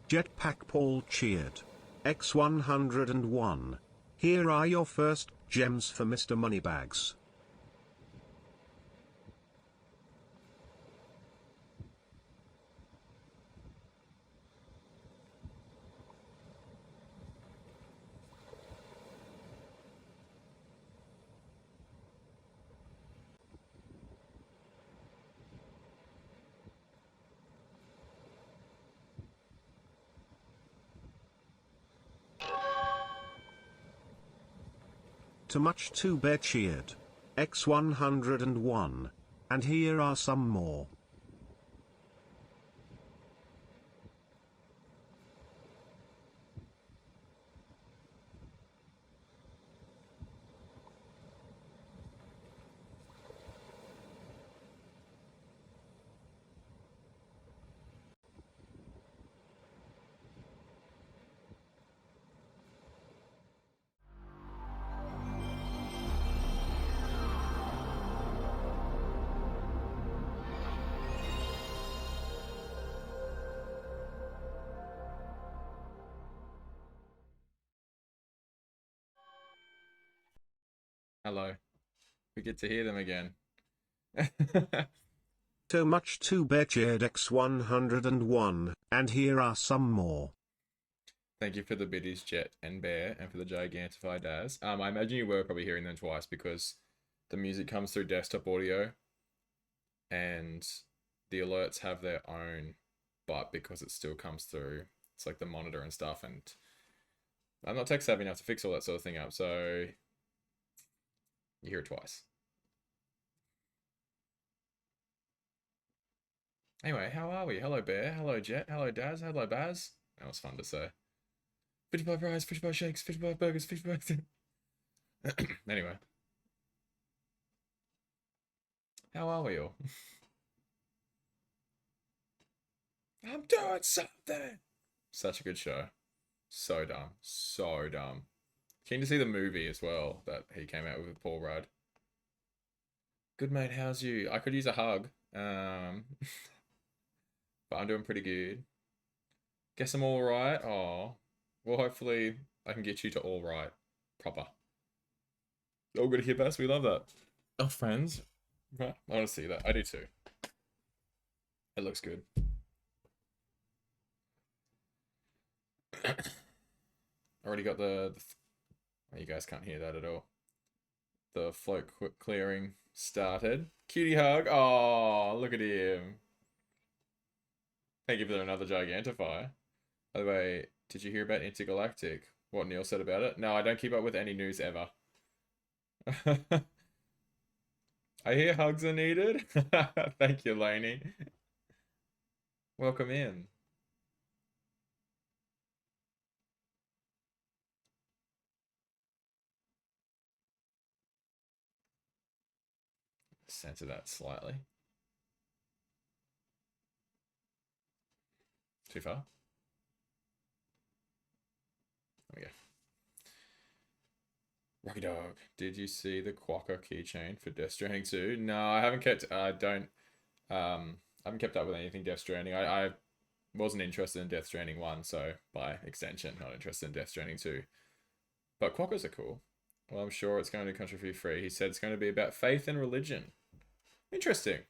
Jetpack Paul cheered. X101. Here are your first gems for Mr. Moneybags. Too much Too Bear cheered. X101. And here are some more. Hello. We get to hear them again. So much Too Bear cheered X101. And here are some more. Thank you for the biddies, Jet and Bear, and for the Gigantify Daz. I imagine you were probably hearing them twice because the music comes through desktop audio and the alerts have their own, but because it still comes through, it's like the monitor and stuff, and I'm not tech savvy enough to fix all that sort of thing up, so you hear it twice. Anyway, how are we? Hello, Bear. Hello, Jet. Hello, Daz. Hello, Baz. That was fun to say. 55 fries, 55 shakes, 55 burgers, 55... Anyway. How are we all? I'm doing something! Such a good show. So dumb. So dumb. Keen to see the movie as well that he came out with Paul Rudd. Good mate, how's you? I could use a hug. But I'm doing pretty good. Guess I'm alright. Oh. Well, hopefully I can get you to alright. Proper. All good here, Bass. We love that. Oh, friends. Right. I want to see that. I do too. It looks good. Already got the oh, you guys can't hear that at all. The float clearing started. Cutie hug. Oh, look at him. Thank you for another Gigantify. By the way, did you hear about Intergalactic? What Neil said about it? No, I don't keep up with any news ever. I hear hugs are needed. Thank you, Lainey. Welcome in. Center that slightly. Too far? There we go. Rocky Dog, did you see the Quokka keychain for Death Stranding 2? No, I haven't kept. I haven't kept up with anything Death Stranding. I wasn't interested in Death Stranding 1, so by extension, not interested in Death Stranding 2. But Quokkas are cool. Well, I'm sure it's going to be country free. He said it's going to be about faith and religion. Interesting.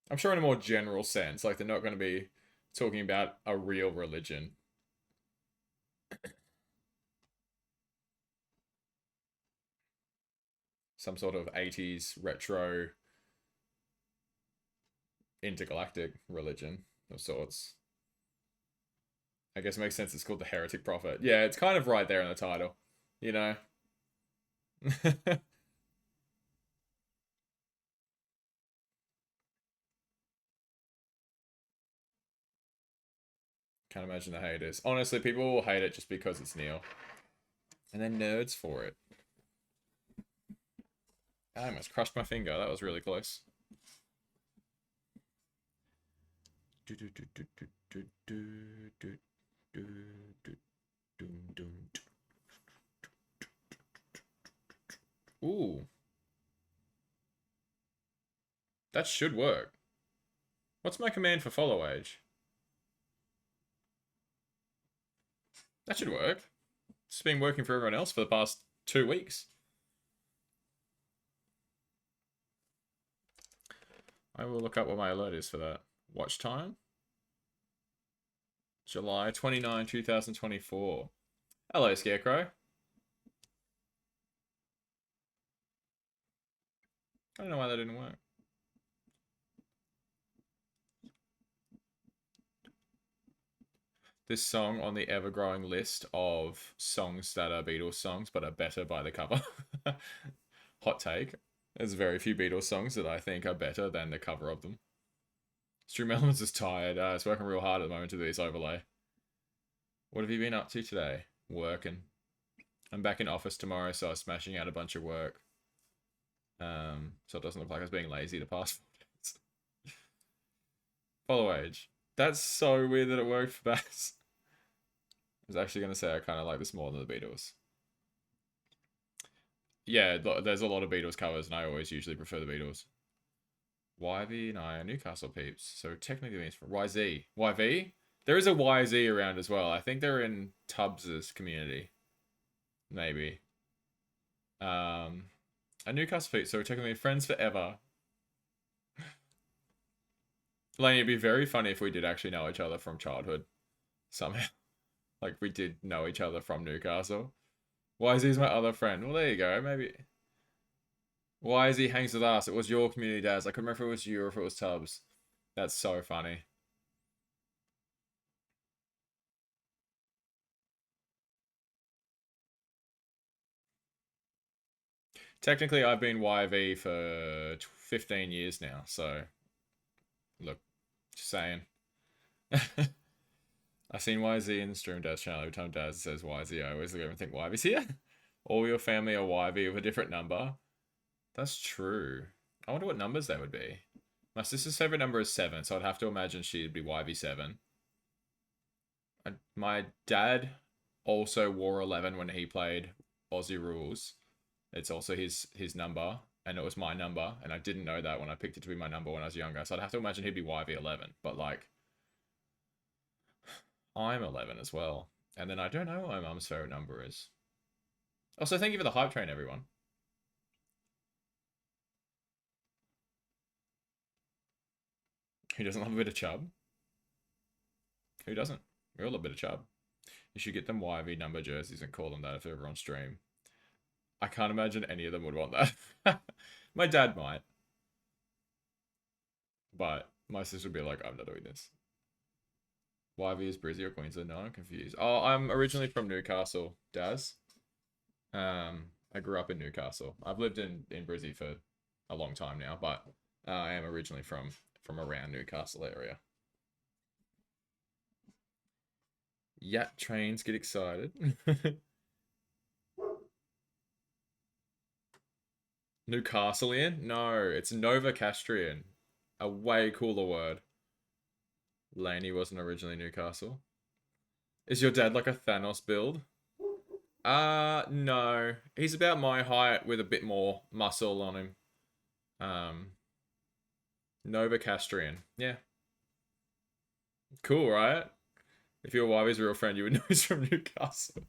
I'm sure in a more general sense, like they're not going to be talking about a real religion. Some sort of 80s retro intergalactic religion of sorts. I guess it makes sense it's called the Heretic Prophet. Yeah, it's kind of right there in the title, you know? Can't imagine the haters. Honestly, people will hate it just because it's Neil. And they're nerds for it. I almost crushed my finger. That was really close. Ooh. That should work. What's my command for follow age? That should work. It's been working for everyone else for the past 2 weeks. I will look up what my alert is for that. Watch time? July 29, 2024. Hello, Scarecrow. I don't know why that didn't work. This song on the ever-growing list of songs that are Beatles songs but are better by the cover. Hot take. There's very few Beatles songs that I think are better than the cover of them. Stream Elements is tired. It's working real hard at the moment to do this overlay. What have you been up to today? Working. I'm back in office tomorrow, so I was smashing out a bunch of work. So it doesn't look like I was being lazy the past 4 days. Follow age. That's so weird that it worked for Bass. I was actually going to say I kind of like this more than the Beatles. Yeah, there's a lot of Beatles covers, and I always usually prefer the Beatles. YV and I are Newcastle peeps, so technically means for YZ. YV? There is a YZ around as well. I think they're in Tubbs' community. Maybe. A Newcastle peeps, so technically friends forever. Like, it'd be very funny if we did actually know each other from childhood. Somehow. Like, we did know each other from Newcastle. YZ's my other friend. Well, there you go. Maybe. YZ hangs with us. It was your community, Daz. I couldn't remember if it was you or if it was Tubbs. That's so funny. Technically, I've been YV for 15 years now, so... Look, just saying. I've seen YZ in the Stream Daz channel. Every time Daz says YZ, I always look over and think, YV's here? All your family are YV with a different number. That's true. I wonder what numbers they would be. My sister's favorite number is 7, so I'd have to imagine she'd be YV7. My dad also wore 11 when he played Aussie Rules. It's also his number, and it was my number, and I didn't know that when I picked it to be my number when I was younger, so I'd have to imagine he'd be YV11, but like... I'm 11 as well. And then I don't know what my mum's favorite number is. Also, thank you for the hype train, everyone. Who doesn't love a bit of chub? Who doesn't? We all love a bit of chub. You should get them YV number jerseys and call them that if they're ever on stream. I can't imagine any of them would want that. My dad might. But my sister would be like, I'm not doing this. YV is Brizzy or Queensland? No, I'm confused. Oh, I'm originally from Newcastle, Daz. I grew up in Newcastle. I've lived in Brizzy for a long time now, but I am originally from around Newcastle area. Yacht trains get excited. Newcastleian? No, it's Novocastrian. A way cooler word. Laney wasn't originally Newcastle. Is your dad like a Thanos build? No. He's about my height with a bit more muscle on him. Novocastrian. Yeah. Cool, right? If you're YV's real friend, you would know he's from Newcastle.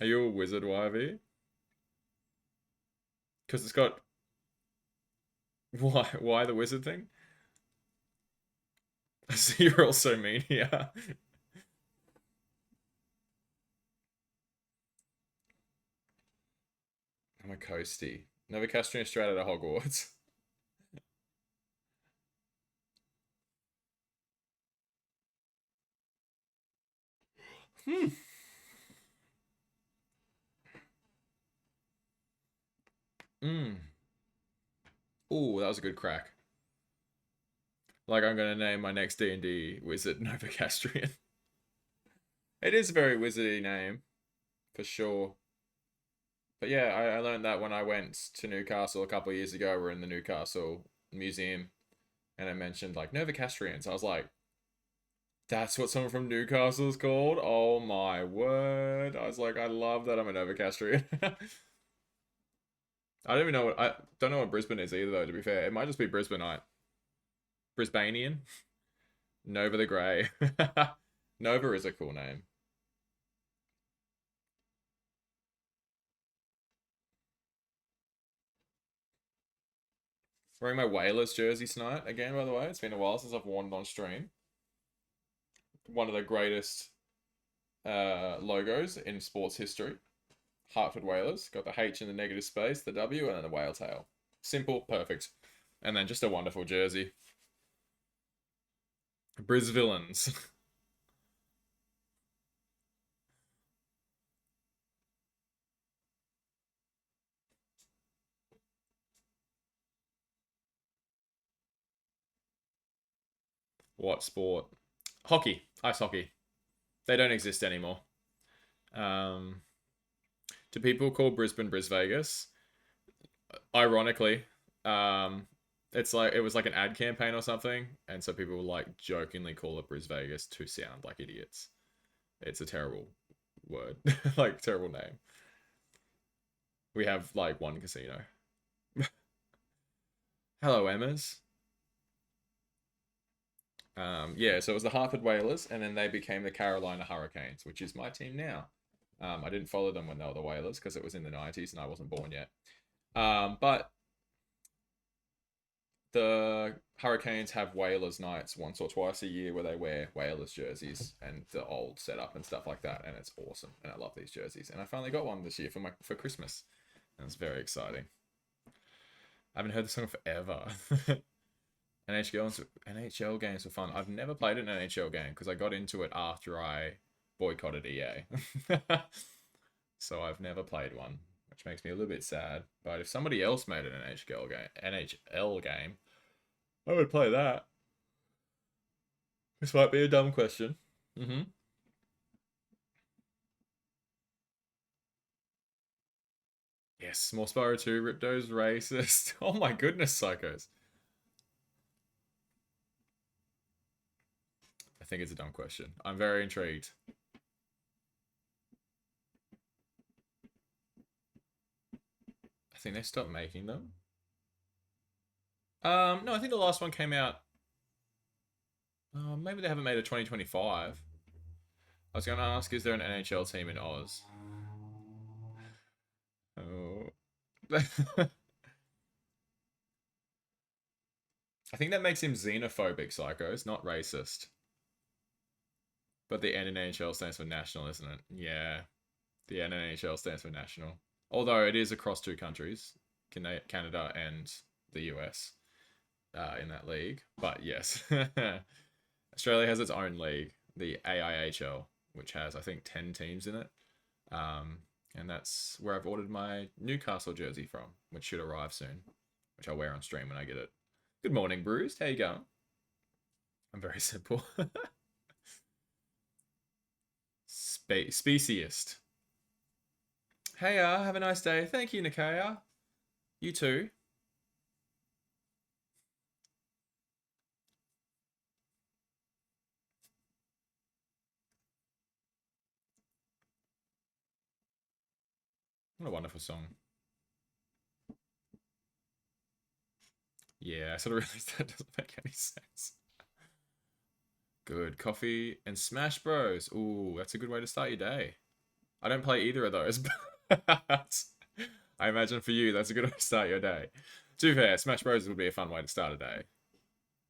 Are you a wizard, YV? Because it's got... Why the wizard thing? I see you're also mean here. I'm a coastie. Novocastrian straight out of Hogwarts. Ooh, that was a good crack. Like, I'm gonna name my next D&D wizard Novocastrian. It is a very wizardy name, for sure. But yeah, I learned that when I went to Newcastle a couple of years ago. We're in the Newcastle Museum, and I mentioned, like, Novocastrians. I was like, that's what someone from Newcastle is called? Oh my word. I was like, I love that I'm a Novocastrian. I don't know what Brisbane is either, though, to be fair. It might just be Brisbaneite. Brisbanean. Nova the Grey. Nova is a cool name. Wearing my Whalers jersey tonight again, by the way. It's been a while since I've worn it on stream. One of the greatest logos in sports history. Hartford Whalers. Got the H in the negative space, the W, and then the whale tail. Simple, perfect. And then just a wonderful jersey. Briz Villains. What sport? Hockey. Ice hockey. They don't exist anymore. Um, do people call Brisbane Bris Vegas? Ironically, it's like it was like an ad campaign or something, and so people will like jokingly call it Bris Vegas to sound like idiots. It's a terrible word, like terrible name. We have like one casino. Hello, Emmas. Yeah, so it was the Hartford Whalers, and then they became the Carolina Hurricanes, which is my team now. I didn't follow them when they were the Whalers because it was in the 90s and I wasn't born yet. But the Hurricanes have Whalers nights once or twice a year where they wear Whalers jerseys and the old setup and stuff like that, and it's awesome. And I love these jerseys. And I finally got one this year for Christmas, and it's very exciting. I haven't heard the song forever. NHL games were fun. I've never played an NHL game because I got into it after I boycotted EA. So I've never played one, which makes me a little bit sad. But if somebody else made an NHL game, I would play that. This might be a dumb question. Mm-hmm. Yes, more Spyro 2, Ripto's racist. Oh my goodness, psychos. I think it's a dumb question. I'm very intrigued. I think they stopped making them. No, I think the last one came out. Maybe they haven't made a 2025. I was going to ask, is there an NHL team in Oz? Oh. I think that makes him xenophobic, psychos, not racist. But the NHL stands for national, isn't it? Yeah. The NHL stands for national. Although it is across two countries, Canada and the US, in that league. But yes, Australia has its own league, the AIHL, which has, I think, 10 teams in it. And that's where I've ordered my Newcastle jersey from, which should arrive soon, which I'll wear on stream when I get it. Good morning, Bruce. How you going? I'm very simple. Speciest. Hey, have a nice day. Thank you, Nikaya. You too. What a wonderful song. Yeah, I sort of realized that doesn't make any sense. Good. Coffee and Smash Bros. Ooh, that's a good way to start your day. I don't play either of those, but I imagine for you, that's a good way to start your day. To be fair, Smash Bros would be a fun way to start a day.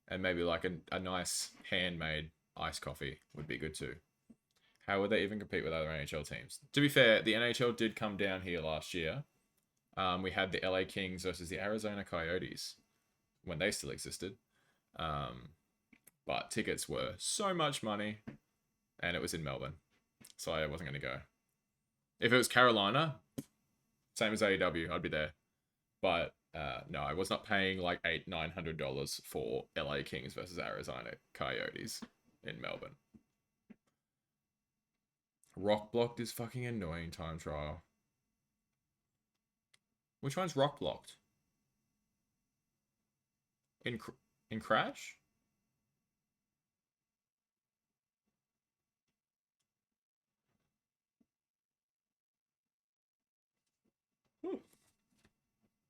And maybe like a nice handmade iced coffee would be good too. How would they even compete with other NHL teams? To be fair, the NHL did come down here last year. We had the LA Kings versus the Arizona Coyotes when they still existed. But tickets were so much money, and it was in Melbourne, so I wasn't going to go. If it was Carolina, same as AEW, I'd be there. But no, I was not paying like $900 for LA Kings versus Arizona Coyotes in Melbourne. Rock blocked is fucking annoying. Time trial. Which one's rock blocked? In Crash?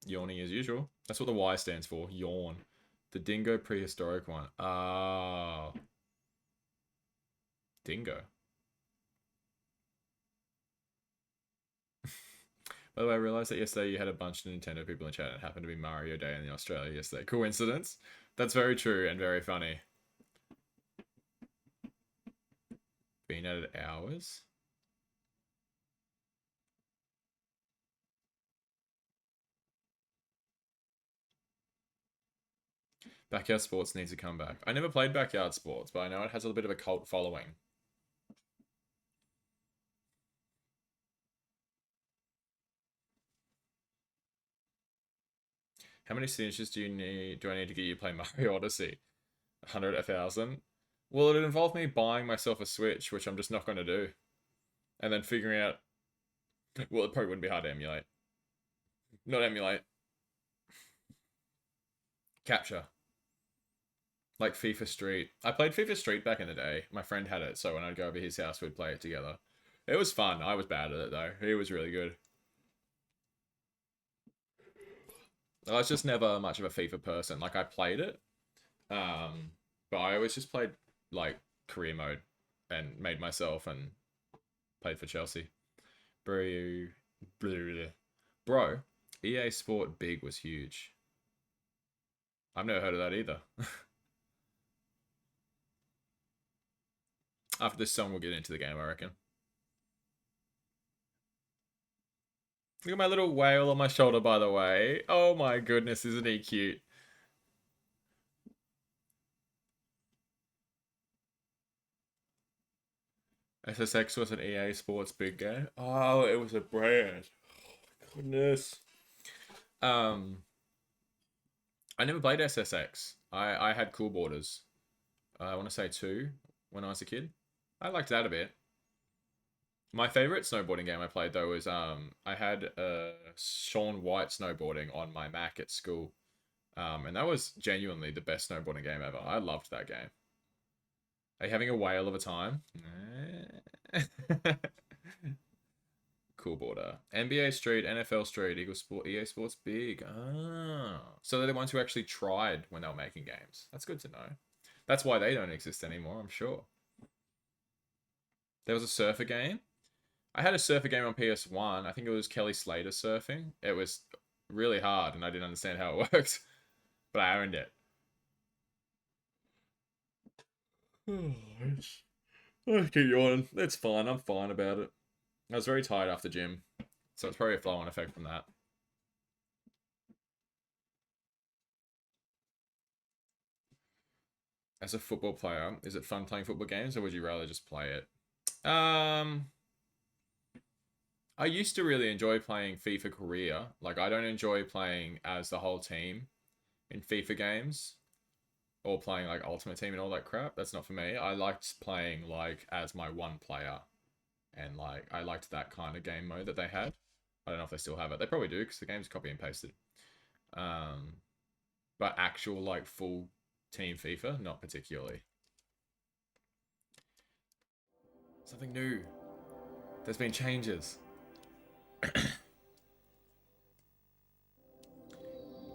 Yawning as usual. That's what the Y stands for. Yawn. The dingo prehistoric one. Oh. Dingo. By the way, I realized that yesterday you had a bunch of Nintendo people in chat and it happened to be Mario Day in Australia yesterday. Coincidence? That's very true and very funny. Been at it hours? Backyard Sports needs to come back. I never played Backyard Sports, but I know it has a little bit of a cult following. How many signatures do I need to get you to play Mario Odyssey? 100, 1,000? Well, it'd involve me buying myself a Switch, which I'm just not going to do. And then figuring out... Well, it probably wouldn't be hard to emulate. Not emulate. Capture. Like FIFA Street. I played FIFA Street back in the day. My friend had it, so when I'd go over his house, we'd play it together. It was fun. I was bad at it, though. He was really good. I was just never much of a FIFA person. Like, I played it, but I always just played, like, career mode and made myself and played for Chelsea. Bro, EA Sport Big was huge. I've never heard of that either. After this song, we'll get into the game, I reckon. Look at my little whale on my shoulder, by the way. Oh my goodness, isn't he cute? SSX was an EA Sports big game. Oh, it was a brand. Oh my goodness. I never played SSX. I had Cool Borders. I want to say 2 when I was a kid. I liked that a bit. My favorite snowboarding game I played though was I had Shaun White snowboarding on my Mac at school, and that was genuinely the best snowboarding game ever. I loved that game. Are you having a whale of a time? Cool border. NBA Street, NFL Street, Eagle Sport, EA Sports Big. Ah, so they're the ones who actually tried when they were making games. That's good to know. That's why they don't exist anymore, I'm sure. There was a surfer game. I had a surfer game on PS1. I think it was Kelly Slater surfing. It was really hard and I didn't understand how it worked, but I owned it. I keep yawning. It's fine. I'm fine about it. I was very tired after gym, so it's probably a flow-on effect from that. As a football player, is it fun playing football games, or would you rather just play it? I used to really enjoy playing FIFA Career. Like, I don't enjoy playing as the whole team in FIFA games, or playing like Ultimate Team and all that crap. That's not for me. I liked playing like as my one player, and like I liked that kind of game mode that they had. I don't know if they still have it. They probably do because the game's copy and pasted. But actual like full team FIFA, not particularly. Something new. There's been changes.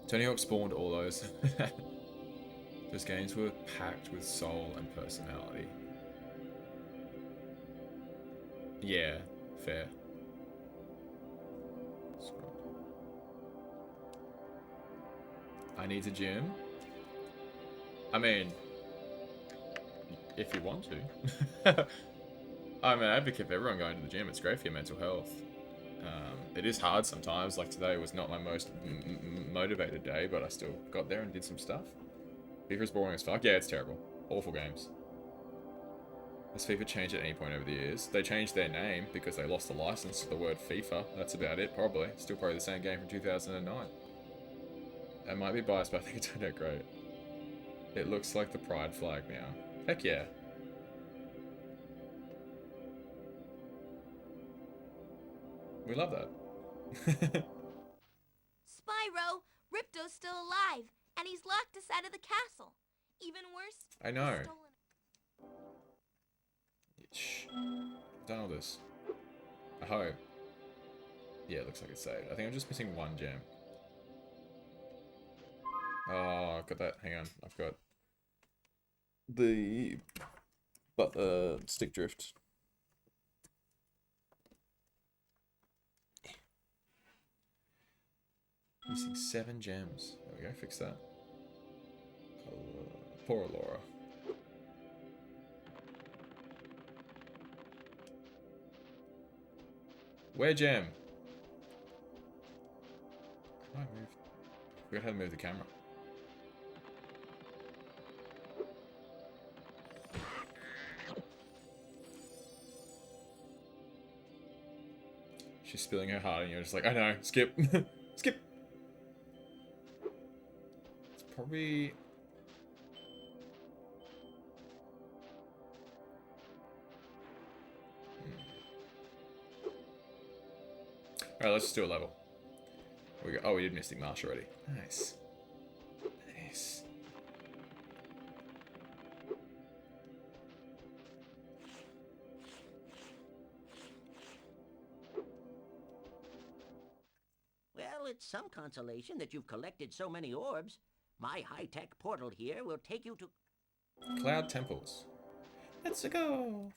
Tony Hawk spawned all those. Those games were packed with soul and personality. Yeah, fair. I need a gym. I mean, if you want to. I'm an advocate for everyone going to the gym. It's great for your mental health. It is hard sometimes. Like today was not my most motivated day, but I still got there and did some stuff. FIFA's boring as fuck. Yeah, it's terrible. Awful games. Has FIFA changed at any point over the years? They changed their name because they lost the license to the word FIFA. That's about it, probably. Still probably the same game from 2009. I might be biased, but I think it turned out great. It looks like the pride flag now. Heck yeah. We love that. Spyro, Ripto's still alive, and he's locked us out of the castle. Even worse, I know. he's stolen... Shh. Done all this. I hope. Yeah, it looks like it's saved. I think I'm just missing one gem. Oh, I've got that. Hang on. I've got the stick drift. Missing 7 gems. There we go. Fix that. Poor Laura. Where gem? How do I move? I forgot how to move the camera. She's spilling her heart and you're just like, I know, skip. Skip. It's probably... Alright, let's just do a level. We go. Oh, we did Mystic Marsh already. Nice. Nice. Well, it's some consolation that you've collected so many orbs. My high-tech portal here will take you to... Cloud Temples. Let's go.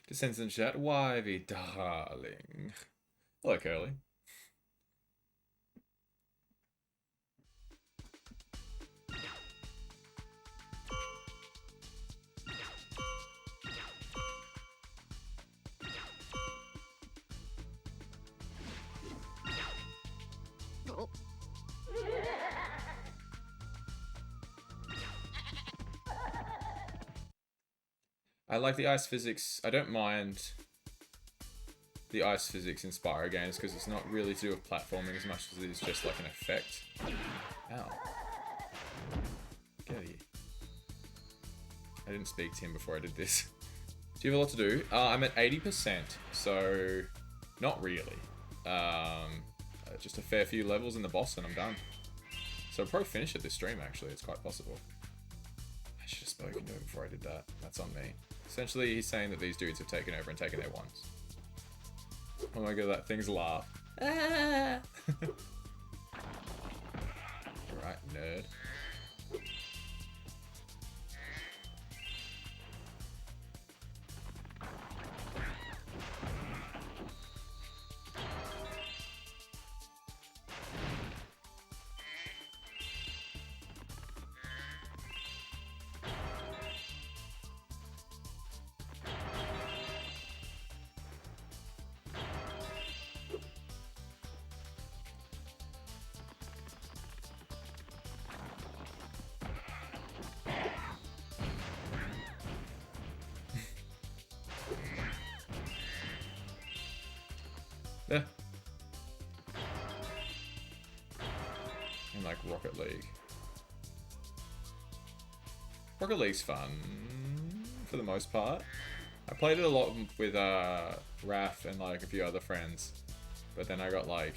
Descends in chat. Wivey, darling. Hello, Curly. Oh. I like the ice physics. I don't mind the ice physics in Spyro games because it's not really to do with platforming as much as it is just like an effect. Ow. Get out of here. I didn't speak to him before I did this. Do you have a lot to do? I'm at 80%, so not really. Just a fair few levels in the boss and I'm done. So I'll probably finish it this stream actually, it's quite possible. I should have spoken to him before I did that. That's on me. Essentially, he's saying that these dudes have taken over and taken their ones. Oh my god, that thing's laugh. Ah! Right, nerd. Yeah. And like Rocket League. Rocket League's fun for the most part. I played it a lot with Raph and like a few other friends, but then I got like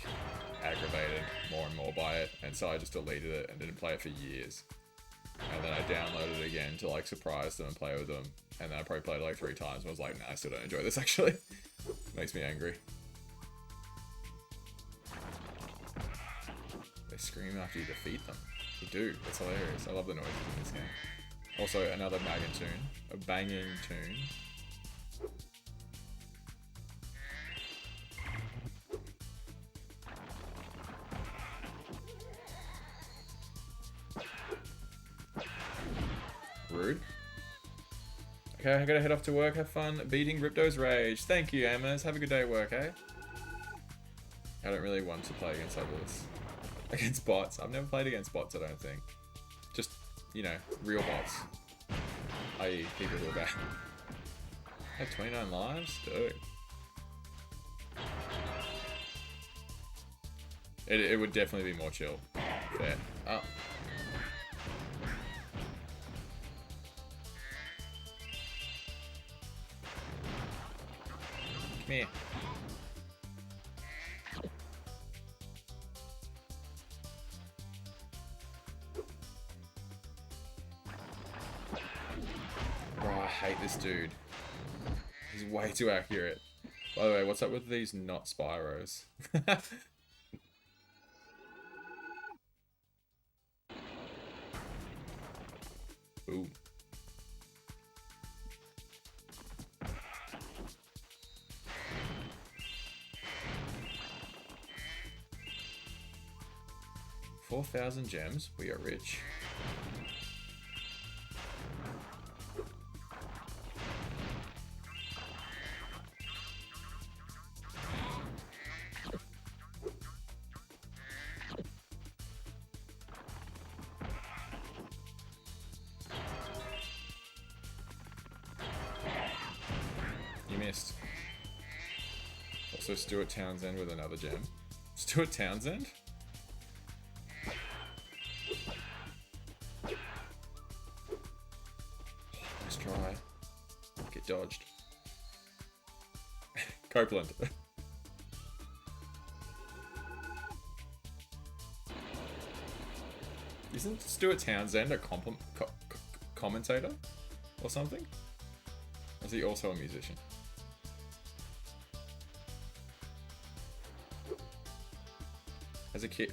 aggravated more and more by it, and so I just deleted it and didn't play it for years. And then I downloaded it again to like surprise them and play with them, and then I probably played it like 3 times and I was like, nah, I still don't enjoy this actually. Makes me angry. They scream after you defeat them. You do. It's hilarious. I love the noises in this game. Also, another banging tune. A banging tune. Rude. Okay, I gotta head off to work. Have fun beating Ripto's rage. Thank you, Amos. Have a good day at work, eh? I don't really want to play against others. Against bots. I've never played against bots, I don't think. Just, you know, real bots. I.e. people who are bad. I have 29 lives? Dude. It would definitely be more chill. Fair. Oh. Come here. Oh, I hate this dude. He's way too accurate. By the way, what's up with these not Spyros? 4,000 gems. We are rich. You missed. Also Stuart Townsend with another gem. Stuart Townsend? Nice try. Get dodged. Copeland. Isn't Stuart Townsend a commentator or something? Or is he also a musician? As a kid,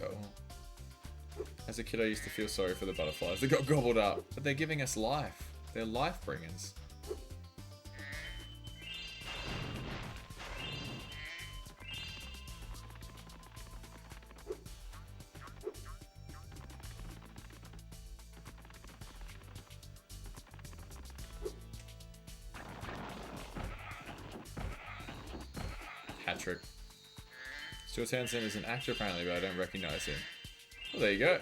As a kid, I used to feel sorry for the butterflies. They got gobbled up, but they're giving us life. They're life bringers. Hat trick. Stuart Townsend is an actor apparently, but I don't recognize him. Well, there you go.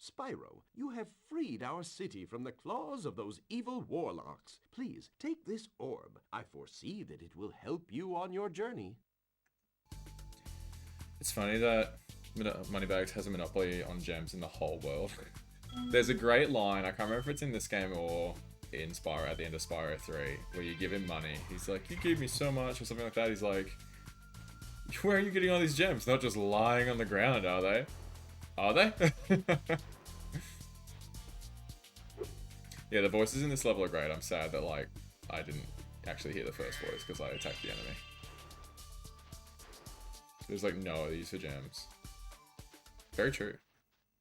Spyro, you have freed our city from the claws of those evil warlocks. Please, take this orb. I foresee that it will help you on your journey. It's funny that Moneybags has a monopoly on gems in the whole world. There's a great line, I can't remember if it's in this game or in Spyro, at the end of Spyro 3, where you give him money. He's like, you gave me so much, or something like that. He's like, where are you getting all these gems? Not just lying on the ground, are they? Are they? Yeah, the voices in this level are great. I'm sad that, like, I didn't actually hear the first voice because I attacked the enemy. There's, like, no use for gems. Very true.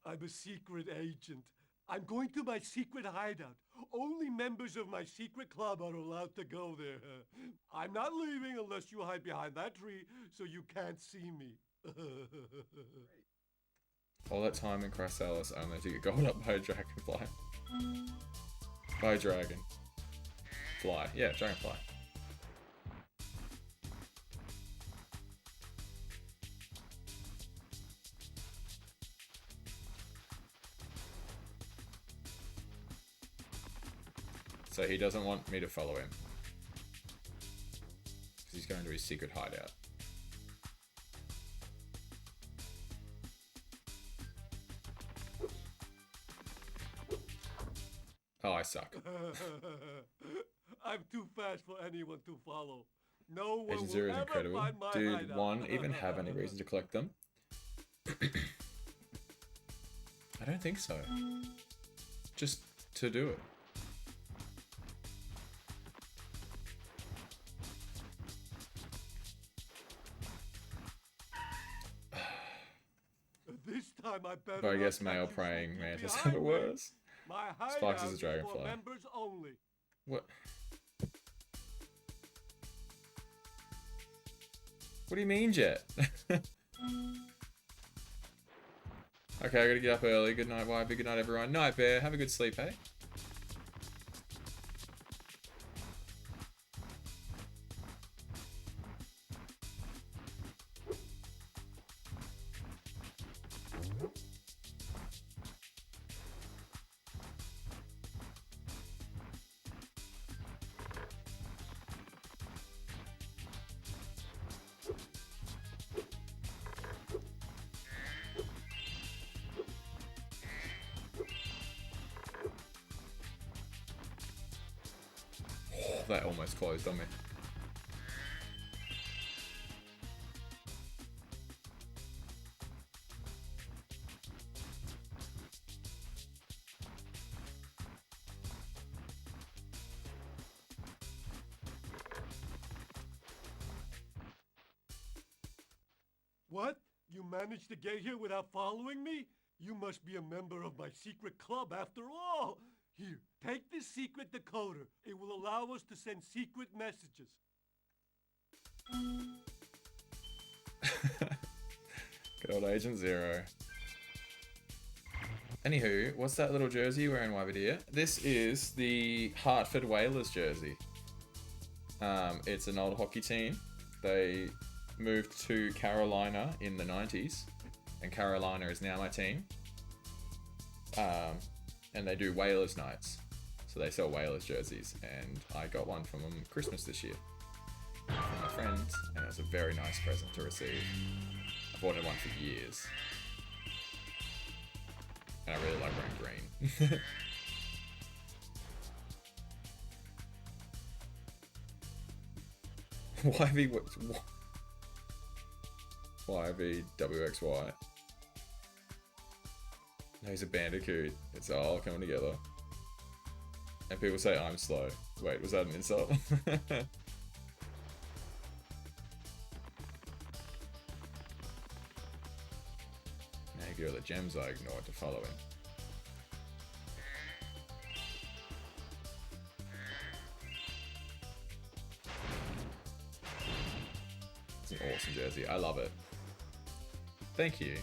I'm a secret agent. I'm going to my secret hideout. Only members of my secret club are allowed to go there. I'm not leaving unless you hide behind that tree so you can't see me. All that time in Chrysalis only to get gobbled up by a dragonfly. By a dragon. Fly. Yeah, dragonfly. So he doesn't want me to follow him. Because he's going to his secret hideout. Oh, I suck. I'm too fast for anyone to follow. No one Agent will Zero is ever incredible. find my Dude, hideout. one, even have any reason to collect them? I don't think so. Just to do it. This time I better But I guess not male catch you praying sneaking mantis behind are me. worse. My Sparks hideout is a dragonfly. for members only. What? What do you mean, Jet? Okay, I gotta get up early. Good night, Wybie. Good night, everyone. Night, Bear. Have a good sleep, hey? That almost closed on me. What? You managed to get here without following me? You must be a member of my secret club after all. Here, take this secret decoder. It will allow us to send secret messages. Good old Agent Zero. Anywho, what's that little jersey you're wearing, Wavidia? This is the Hartford Whalers jersey. It's an old hockey team. They moved to Carolina in the 90s, and Carolina is now my team. And they do Whalers nights, so they sell Whalers jerseys, and I got one from them Christmas this year from my friends, and it was a very nice present to receive. I've wanted one for years, and I really like wearing green. YVWXY. No, he's a bandicoot. It's all coming together. And people say I'm slow. Wait, was that an insult? Maybe all the gems I ignored to follow him. It's an awesome jersey. I love it. Thank you.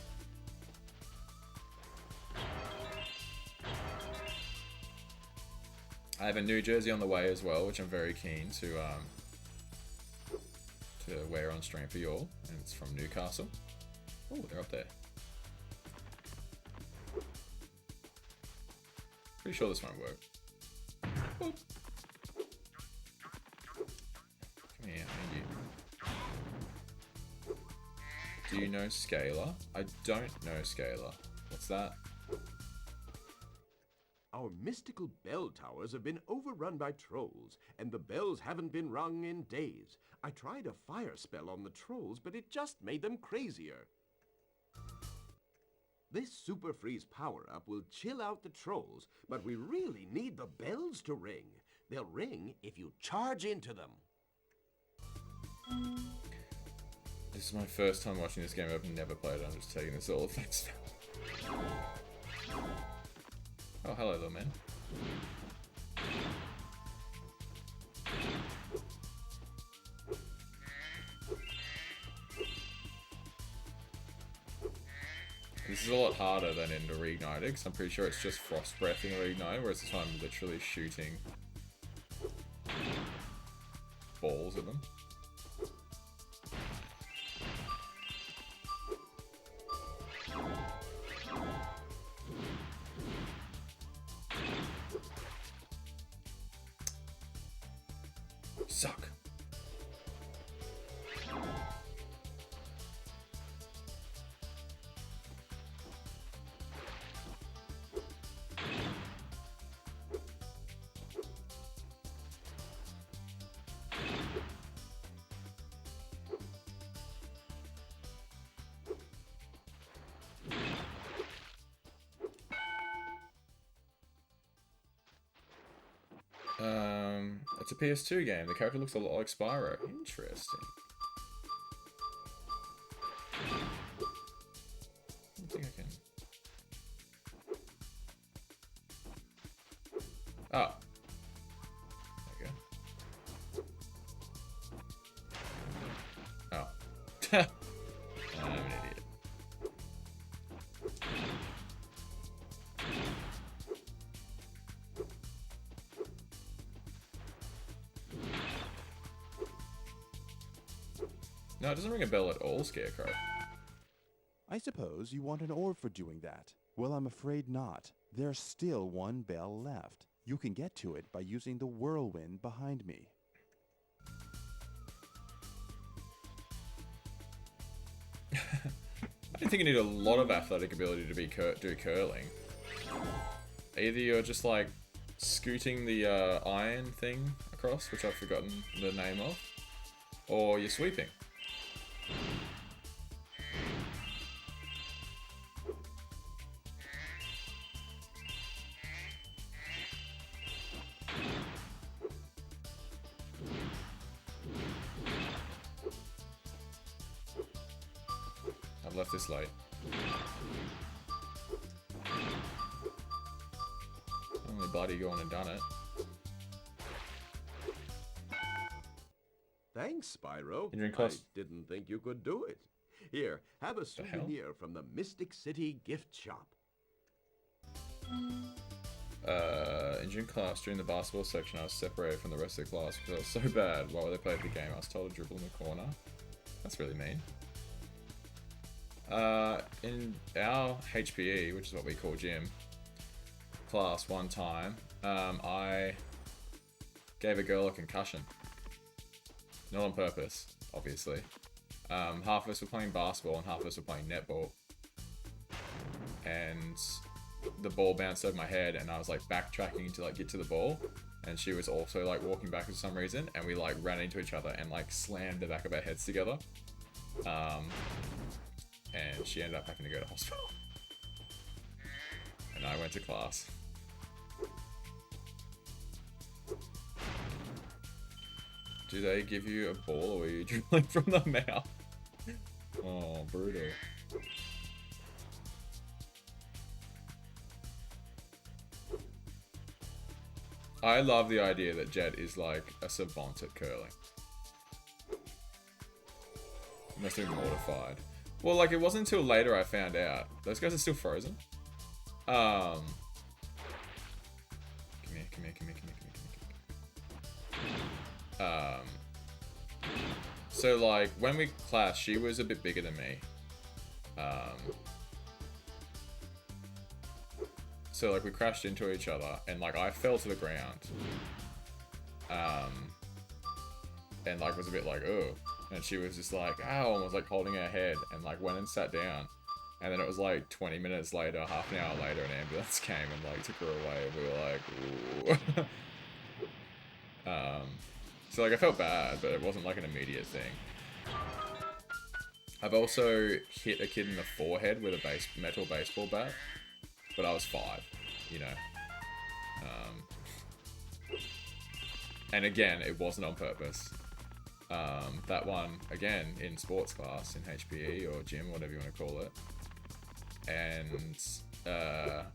I have a new jersey on the way as well, which I'm very keen to wear on stream for y'all, and it's from Newcastle. Oh, they're up there. Pretty sure this won't work. Boop. Come here, I need you. Do you know Scalar? I don't know Scalar. What's that? Our mystical bell towers have been overrun by trolls, and the bells haven't been rung in days. I tried a fire spell on the trolls, but it just made them crazier. This Super Freeze power-up will chill out the trolls, but we really need the bells to ring. They'll ring if you charge into them. This is my first time watching this game. I've never played it. I'm just taking this all effects. Oh, hello, little man. This is a lot harder than in the Reignited, because I'm pretty sure it's just Frost Breath in the Reignited, whereas this time I'm literally shooting balls at them. Suck. It's a PS2 game. The character looks a lot like Spyro. Interesting. I don't think I can. Oh. There you go. Oh. I'm an idiot. No, it doesn't ring a bell at all, Scarecrow. I suppose you want an orb for doing that. Well, I'm afraid not. There's still one bell left. You can get to it by using the whirlwind behind me. I don't think you need a lot of athletic ability to be do curling. Either you're just like scooting the iron thing across, which I've forgotten the name of, or you're sweeping. I've left this late. Only bloody gone and done it. Thanks, Spyro. Can you drink I close? didn't think you could do it. Here, have a hell? souvenir from the Mystic City gift shop. In gym class, during the basketball section, I was separated from the rest of the class because I was so bad while they played the game. I was told to dribble in the corner. That's really mean. In our HPE, which is what we call gym, class one time, I gave a girl a concussion. Not on purpose, obviously. Half of us were playing basketball and half of us were playing netball. And the ball bounced over my head and I was like backtracking to like get to the ball. And she was also like walking back for some reason. And we like ran into each other and like slammed the back of our heads together. And she ended up having to go to hospital. And I went to class. Do they give you a ball or are you dribbling from the mouth? Oh, brutal. I love the idea that Jet is like a savant at curling. He must have been mortified. Well, like it wasn't until later I found out. Those guys are still frozen. Come here. So like when we clashed, she was a bit bigger than me. So like we crashed into each other and like I fell to the ground. And like was a bit like, oh. And she was just like, ow, and was like holding her head and like went and sat down. And then it was like 20 minutes later, half an hour later, an ambulance came and like took her away. And we were like, ooh. So like I felt bad, but it wasn't like an immediate thing. I've also hit a kid in the forehead with a metal baseball bat, but I was 5, you know. And again, it wasn't on purpose. That one, again, in sports class, in HPE or gym, whatever you want to call it. And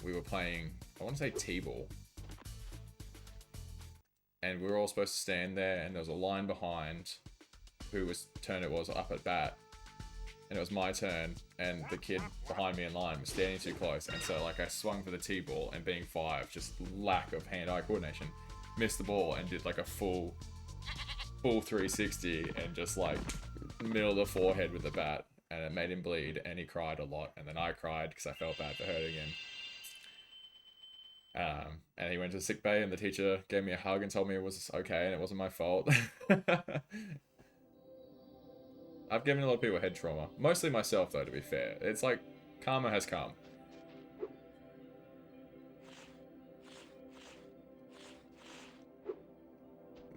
we were playing, I want to say T-ball. And we were all supposed to stand there and there was a line behind whose turn it was up at bat. And it was my turn and the kid behind me in line was standing too close. And so like I swung for the T-ball and being 5, just lack of hand-eye coordination, missed the ball and did like a full 360 and just like middle of the forehead with the bat. And it made him bleed and he cried a lot. And then I cried because I felt bad for hurting him. And he went to the sick bay and the teacher gave me a hug and told me it was okay and it wasn't my fault. I've given a lot of people head trauma. Mostly myself though, to be fair. It's like, karma has come.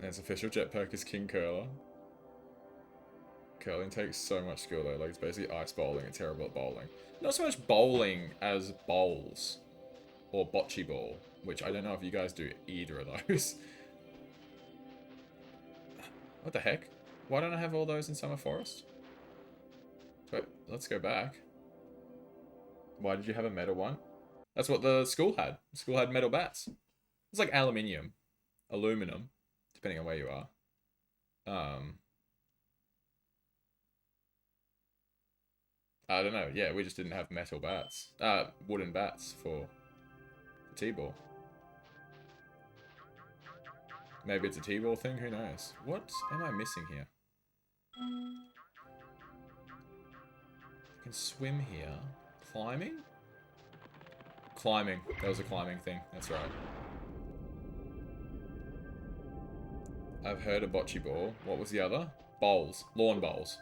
There's official Jetpack is King Curler. Curling takes so much skill though, like it's basically ice bowling, it's terrible at bowling. Not so much bowling as bowls. Or bocce ball, which I don't know if you guys do either of those. What the heck? Why don't I have all those in Summer Forest? Wait, let's go back. Why did you have a metal one? That's what the school had. The school had metal bats. It's like aluminium, aluminum, depending on where you are. I don't know. Yeah, we just didn't have metal bats. Wooden bats for T-ball. Maybe it's a T-ball thing, who knows? What am I missing here? I can swim here. Climbing? Climbing. That was a climbing thing, that's right. I've heard of bocce ball. What was the other? Bowls. Lawn bowls.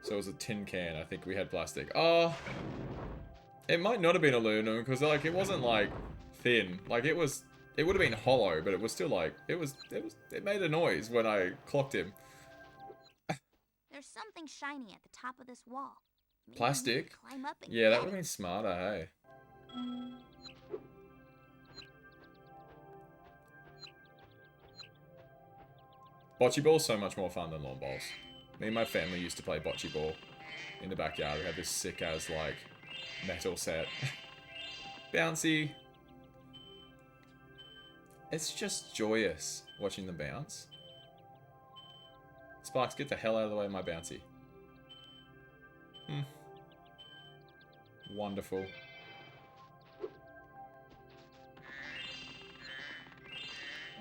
So it was a tin can. I think we had plastic. Oh! It might not have been aluminum because like it wasn't like thin. Like it would have been hollow, but it was still like it made a noise when I clocked him. There's something shiny at the top of this wall. Maybe Plastic? we can climb up and Yeah, that get would have been smarter, hey. Bocce ball's so much more fun than lawn bowls. Me and my family used to play bocce ball in the backyard. We had this sick as like metal set. Bouncy. It's just joyous watching them bounce. Sparks, get the hell out of the way of my bouncy. Wonderful.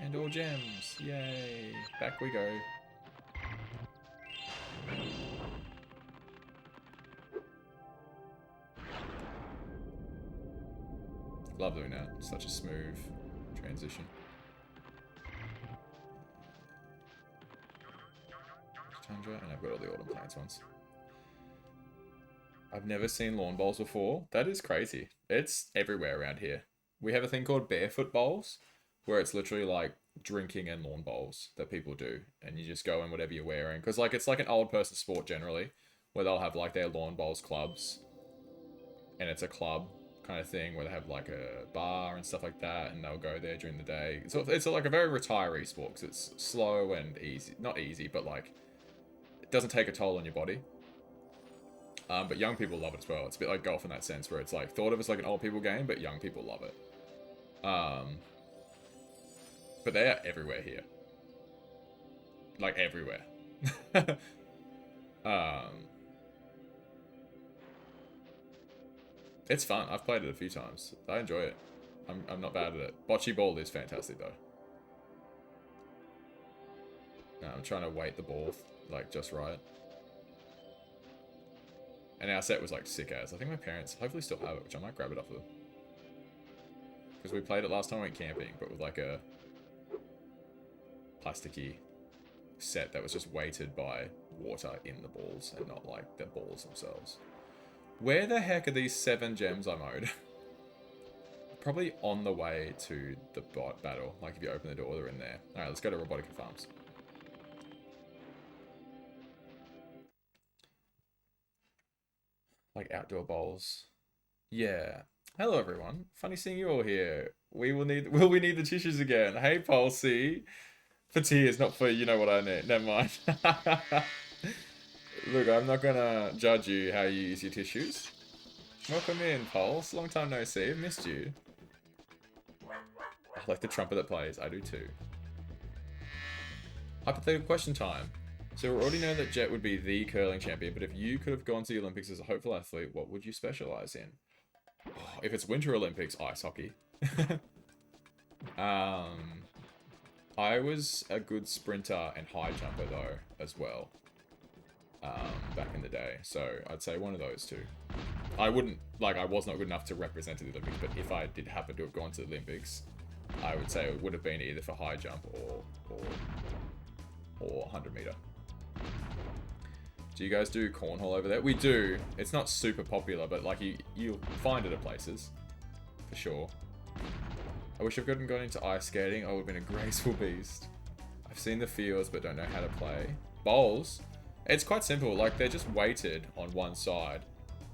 And all gems. Yay. Back we go. Love doing that. Such a smooth transition. Tundra, and I've got all the Autumn Plains ones. I've never seen lawn bowls before. That is crazy. It's everywhere around here. We have a thing called barefoot bowls, where it's literally like drinking and lawn bowls that people do, and you just go in whatever you're wearing, because like it's like an old person sport generally, where they'll have like their lawn bowls clubs, and it's a club kind of thing where they have like a bar and stuff like that, and they'll go there during the day. So it's like a very retiree sport because it's slow and easy. Not easy, but like it doesn't take a toll on your body. But young people love it as well. It's a bit like golf in that sense, where it's like thought of as like an old people game, but young people love it. But they are everywhere here. Like everywhere. It's fun. I've played it a few times. I enjoy it. I'm not bad at it. Bocce ball is fantastic though. I'm trying to weight the ball like just right. And our set was like sick as. I think my parents hopefully still have it, which I might grab it off of them. Because we played it last time we went camping, but with like a plasticky set that was just weighted by water in the balls and not like the balls themselves. Where the heck are these 7 gems I mowed? Probably on the way to the battle. Like if you open the door, they're in there. Alright, let's go to Robotica Farms. Like outdoor bowls. Yeah. Hello everyone. Funny seeing you all here. Will we need the tissues again? Hey Pulsey. For tears, not for you know what I need. Never mind. Look, I'm not gonna judge you how you use your tissues. Welcome in, Pulse. Long time no see. I've missed you. I like the trumpet that plays. I do too. Hypothetical question time. So we already know that Jet would be the curling champion, but if you could have gone to the Olympics as a hopeful athlete, what would you specialize in? Oh, if it's Winter Olympics, ice hockey. I was a good sprinter and high jumper though, as well. Back in the day, so I'd say one of those two. I wouldn't, like, I was not good enough to represent the Olympics, but if I did happen to have gone to the Olympics, I would say it would have been either for high jump or 100 meter. Do you guys do cornhole over there? We do. It's not super popular, but like you'll find it at places, for sure. I wish I've gotten into ice skating. I would have been a graceful beast. I've seen the fields, but don't know how to play. Bowls? It's quite simple. Like, they're just weighted on one side.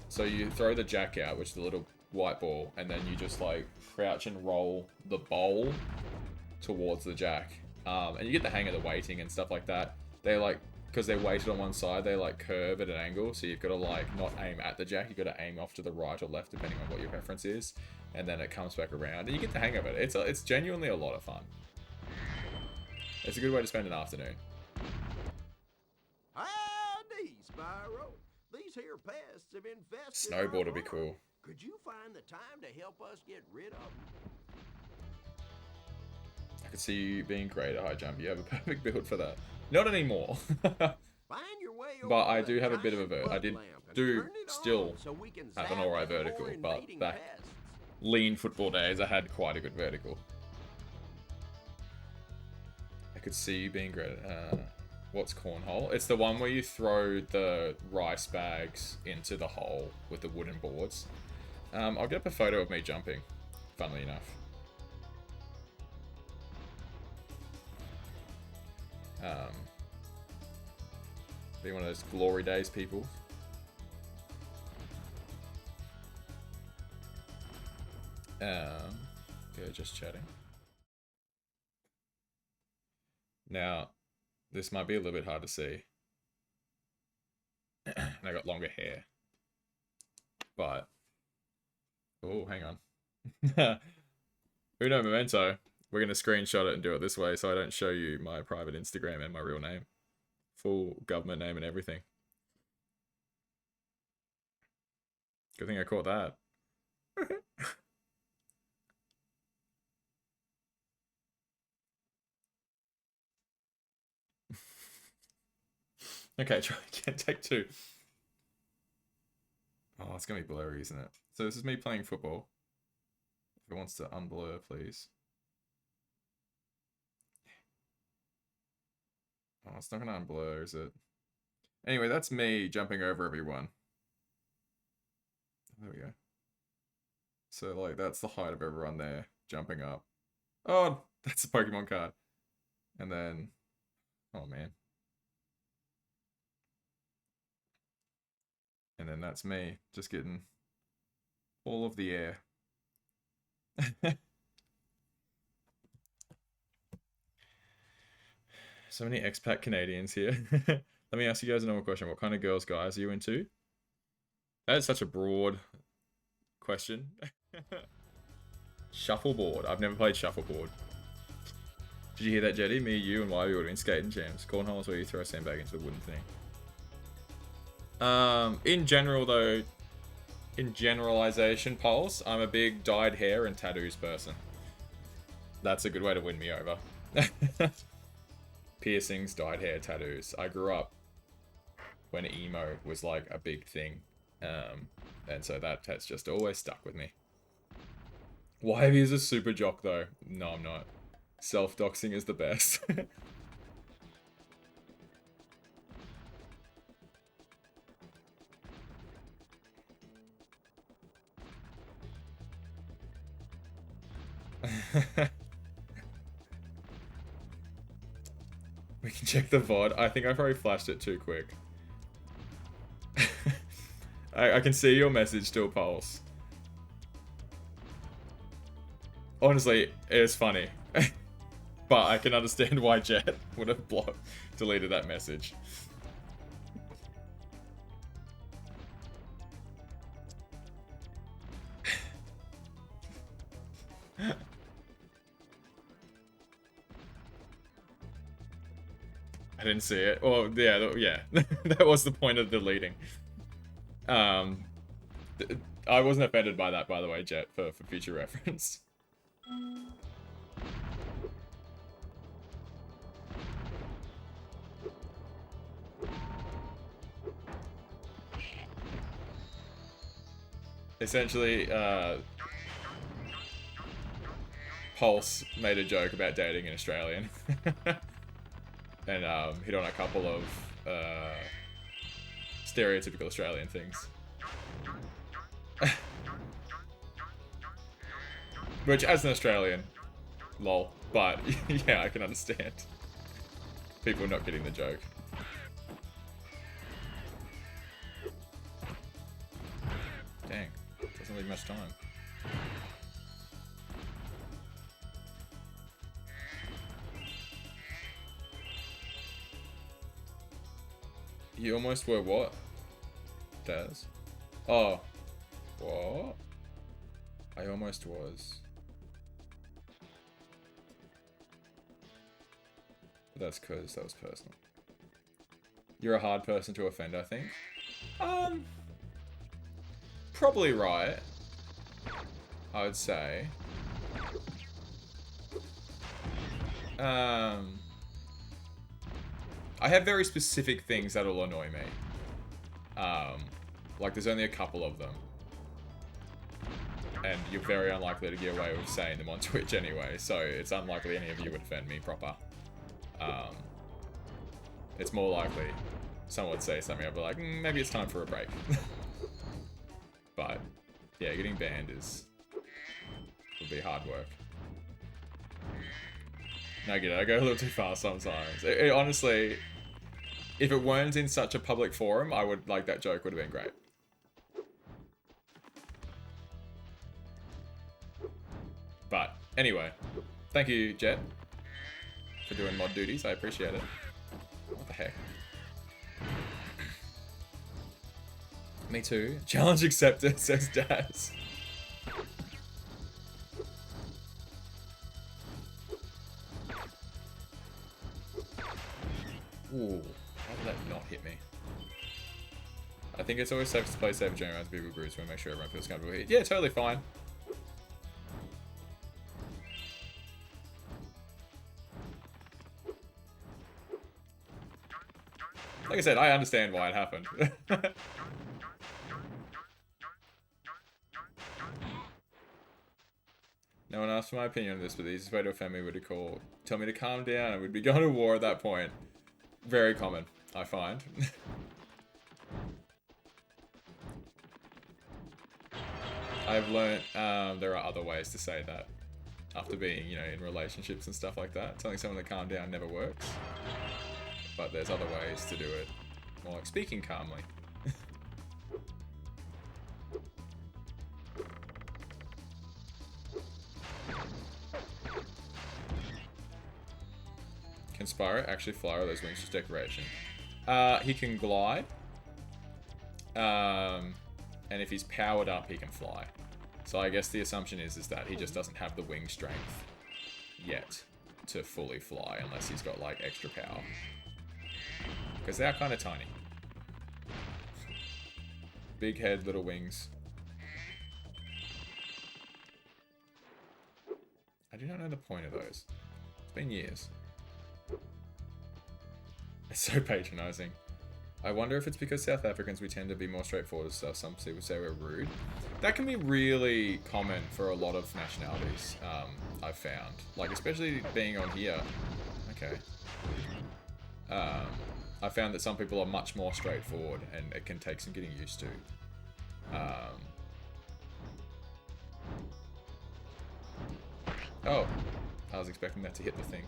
So you throw the jack out, which is the little white ball, and then you just, like, crouch and roll the bowl towards the jack. And you get the hang of the weighting and stuff like that. They, like, because they're weighted on one side, they, like, curve at an angle. So you've got to, like, not aim at the jack. You've got to aim off to the right or left, depending on what your preference is. And then it comes back around. And you get the hang of it. It's genuinely a lot of fun. It's a good way to spend an afternoon. Howdy, Spyro. These here pests have infested our Snowboard would be farm. cool. Could you find the time to help us get rid of them? I could see you being great at high jump. You have a perfect build for that. Not anymore. Find your way over But I to do the have a bit of a giant I did butt lamp and do turn it still on so we can have an zap alright any vertical, more but invading back pests. lean football days, I had quite a good vertical. I could see you being great at, what's cornhole? It's the one where you throw the rice bags into the hole with the wooden boards. I'll get up a photo of me jumping, funnily enough. Be one of those glory days people. Okay, just chatting. Now, this might be a little bit hard to see. And I got longer hair. But, oh, hang on. Uno Memento. We're going to screenshot it and do it this way so I don't show you my private Instagram and my real name. Full government name and everything. Good thing I caught that. Okay, try again. Take 2. Oh, it's going to be blurry, isn't it? So this is me playing football. If it wants to unblur, please. Oh, it's not going to unblur, is it? Anyway, that's me jumping over everyone. There we go. So, like, that's the height of everyone there, jumping up. Oh, that's a Pokemon card. And then... Oh, man. And then that's me, just getting all of the air. So many expat Canadians here. Let me ask you guys a normal question. What kind of girls, guys, are you into? That is such a broad question. Shuffleboard. I've never played shuffleboard. Did you hear that, Jetty? Me, you, and Wybie were doing skating jams. Cornhole is where you throw a sandbag into the wooden thing. In general, though, in generalization, Pulse, I'm a big dyed hair and tattoos person. That's a good way to win me over. Piercings, dyed hair, tattoos. I grew up when emo was like a big thing. And so that's just always stuck with me. Wybie is a super jock, though. No, I'm not. Self-doxing is the best. We can check the VOD. I think I probably flashed it too quick. I can see your message still, Pulse. Honestly, it's funny. But I can understand why Jet would have deleted that message. I didn't see it. Well, yeah. That was the point of deleting. I wasn't offended by that, by the way, Jet, for future reference. Essentially, Pulse made a joke about dating an Australian. And hit on a couple of stereotypical Australian things. Which, as an Australian, lol. But, yeah, I can understand. People not getting the joke. Dang, doesn't leave much time. You almost were what? Daz? Oh. What? I almost was. But that's because that was personal. You're a hard person to offend, I think. Probably right. I would say. I have very specific things that'll annoy me. Like there's only a couple of them. And you're very unlikely to get away with saying them on Twitch anyway, so it's unlikely any of you would offend me proper. It's more likely someone would say something, I'd be like, maybe it's time for a break. But, yeah, getting banned would be hard work. No, I go a little too fast sometimes. Honestly, if it weren't in such a public forum, I would, like, that joke would have been great. But, anyway, thank you, Jet, for doing mod duties. I appreciate it. What the heck? Me too. Challenge accepted, says Daz. Ooh, how did that not hit me? I think it's always safe to play safe during rounds of people groups. We want to make sure everyone feels comfortable here. Yeah, totally fine. Like I said, I understand why it happened. No one asked for my opinion on this, but the easiest way to offend me would be tell me to calm down and we'd be going to war at that point. Very common, I find. I've learnt there are other ways to say that after being, you know, in relationships and stuff like that. Telling someone to calm down never works. But there's other ways to do it. More like speaking calmly. Can Spyro actually fly, or are those wings just decoration? He can glide. And if he's powered up, he can fly. So I guess the assumption is that he just doesn't have the wing strength yet to fully fly, unless he's got like extra power. Because they are kind of tiny. Big head, little wings. I do not know the point of those. It's been years. It's so patronizing. I wonder if it's because South Africans, we tend to be more straightforward with stuff. Some people say we're rude. That can be really common for a lot of nationalities, I've found. Like, especially being on here. Okay. I found that some people are much more straightforward, and it can take some getting used to. Oh, I was expecting that to hit the thing.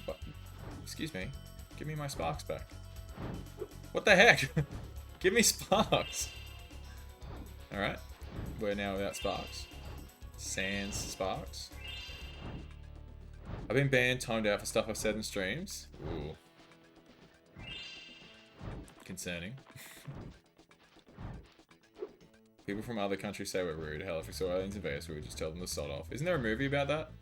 What? Excuse me. Give me my sparks back. What the heck? Give me sparks. Alright. We're now without sparks. Sans sparks. I've been banned, timed out for stuff I've said in streams. Ooh. Concerning. People from other countries say we're rude. Hell, if we saw aliens in Vegas, we would just tell them to sod off. Isn't there a movie about that?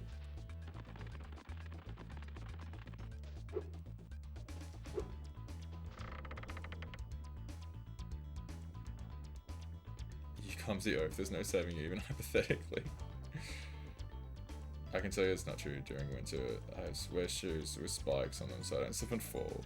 You clumsy oaf, there's no saving you, even hypothetically. I can tell you it's not true. During winter, I wear shoes with spikes on them so I don't slip and fall.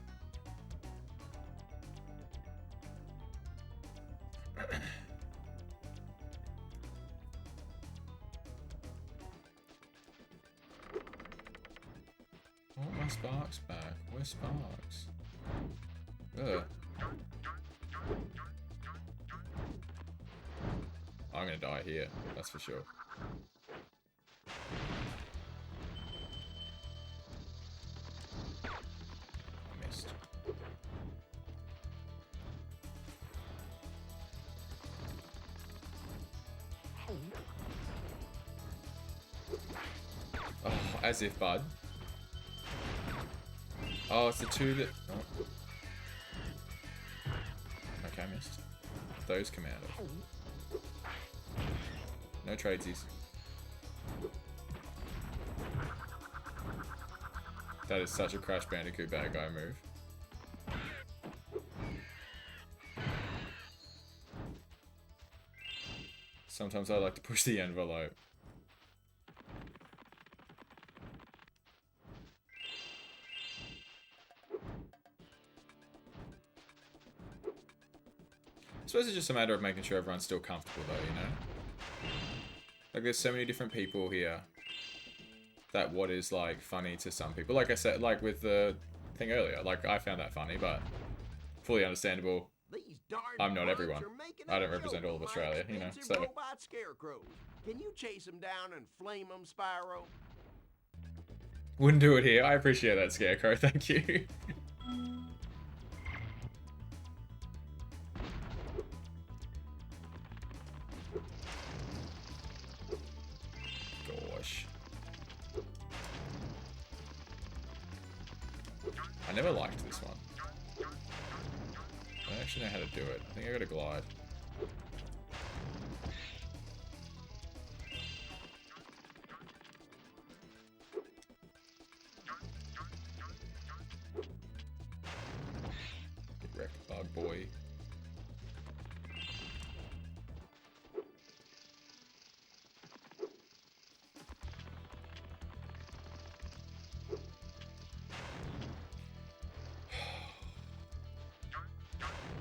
I want my sparks back. Where's sparks? Ugh. I'm gonna die here, that's for sure. I missed. Oh, as if, bud. Oh, it's the two that... Oh. Okay, I missed. Those come out of. No tradesies. That is such a Crash Bandicoot bad guy move. Sometimes I like to push the envelope. I suppose it's just a matter of making sure everyone's still comfortable though, you know? Like there's so many different people here that what is like funny to some people. Like I said, like with the thing earlier, like I found that funny, but fully understandable. I'm not everyone. I don't represent all of Australia, you know, so. Robot scarecrows. Can you chase them down and flame them, Spyro? Wouldn't do it here. I appreciate that, Scarecrow. Thank you. Gosh. I never liked this one. actually know how to do it. I think I gotta glide. Get wrecked, bug boy.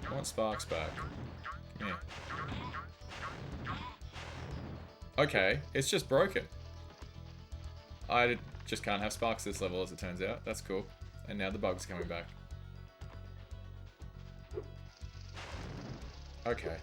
I want Sparks back. Come here. Okay, it's just broken. I just can't have Sparks this level as it turns out. That's cool. And now the bug's coming back. Okay.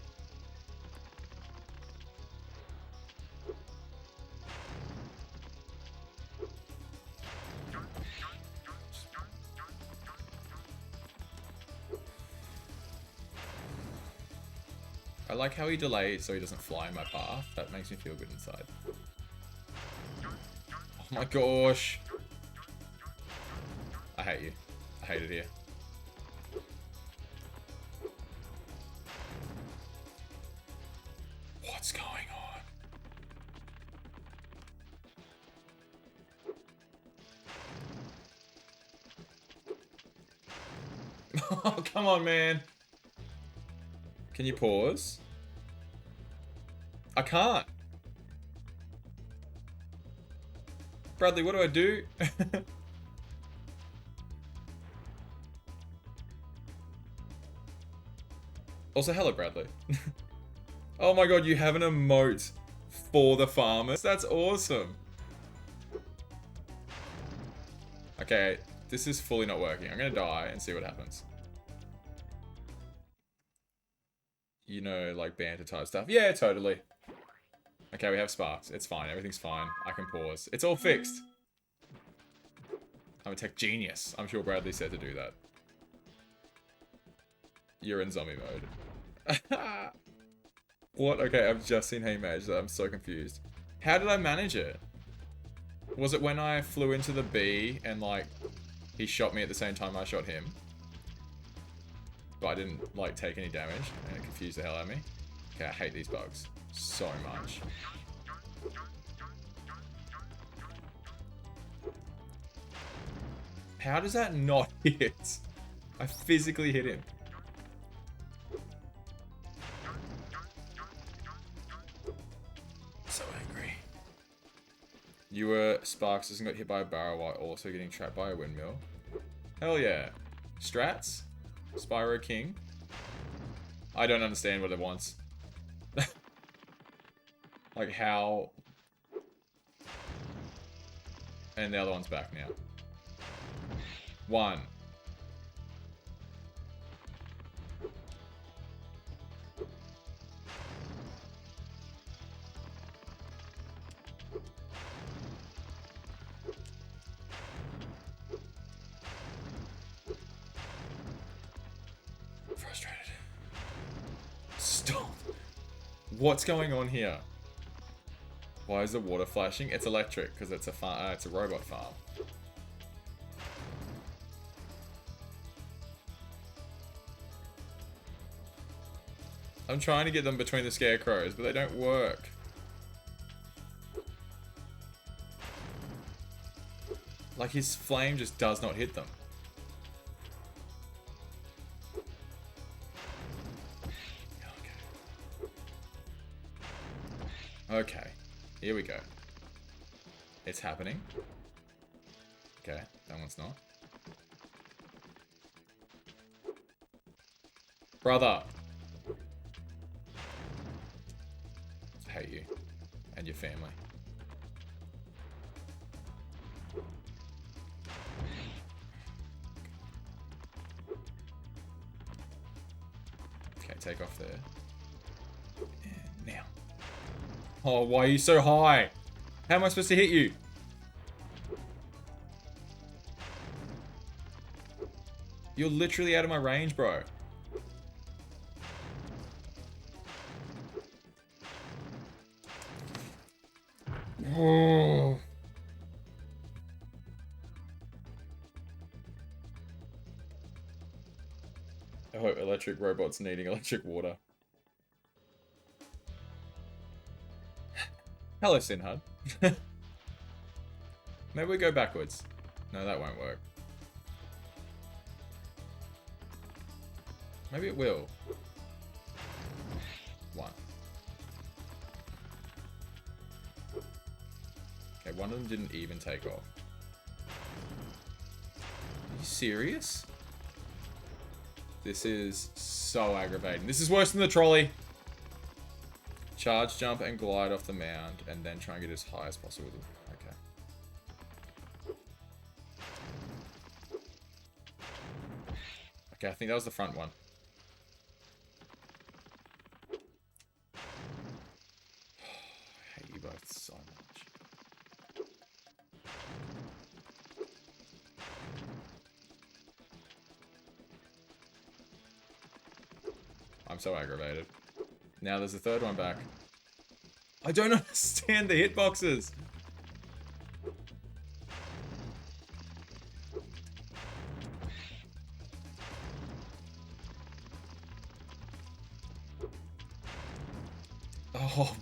I like how he delayed so he doesn't fly in my path. That makes me feel good inside. Oh my gosh. I hate you. I hate it here. What's going on? Oh, come on, man. Can you pause? I can't. Bradley, what do I do? Also, hello, Bradley. Oh my god, you have an emote for the farmers. That's awesome. Okay, this is fully not working. I'm gonna die and see what happens. You know, like banter type stuff. Yeah, totally. Okay, we have Sparks. It's fine. Everything's fine. I can pause. It's all fixed. I'm a tech genius. I'm sure Bradley said to do that. You're in zombie mode. What? Okay, I've just seen Hey Mage. I'm so confused. How did I manage it? Was it when I flew into the bee and, like, he shot me at the same time I shot him? But I didn't, like, take any damage, and it confused the hell out of me. Okay, I hate these bugs so much. How does that not hit? I physically hit him. So angry. You were Sparks doesn't get hit by a barrel while also getting trapped by a windmill. Hell yeah. Strats? Spyro King? I don't understand what it wants. Like how... And the other one's back now. One. Frustrated. Stop. What's going on here? Why is the water flashing? It's electric because it's a it's a robot farm. I'm trying to get them between the scarecrows, but they don't work. Like his flame just does not hit them. Okay, here we go. It's happening. Okay, that one's not. Brother! I hate you. And your family. Okay, take off there. And now. Oh, why are you so high? How am I supposed to hit you? You're literally out of my range, bro. Oh. I hope electric robots needing electric water. Hello, Sinhud. Maybe we go backwards. No, that won't work. Maybe it will. 1. Okay, one of them didn't even take off. Are you serious? This is so aggravating. This is worse than the trolley. Charge, jump, and glide off the mound, and then try and get as high as possible. Okay. Okay, I think that was the front one. I hate you both so much. I'm so aggravated. Now there's a third one back. I don't understand the hitboxes. Oh.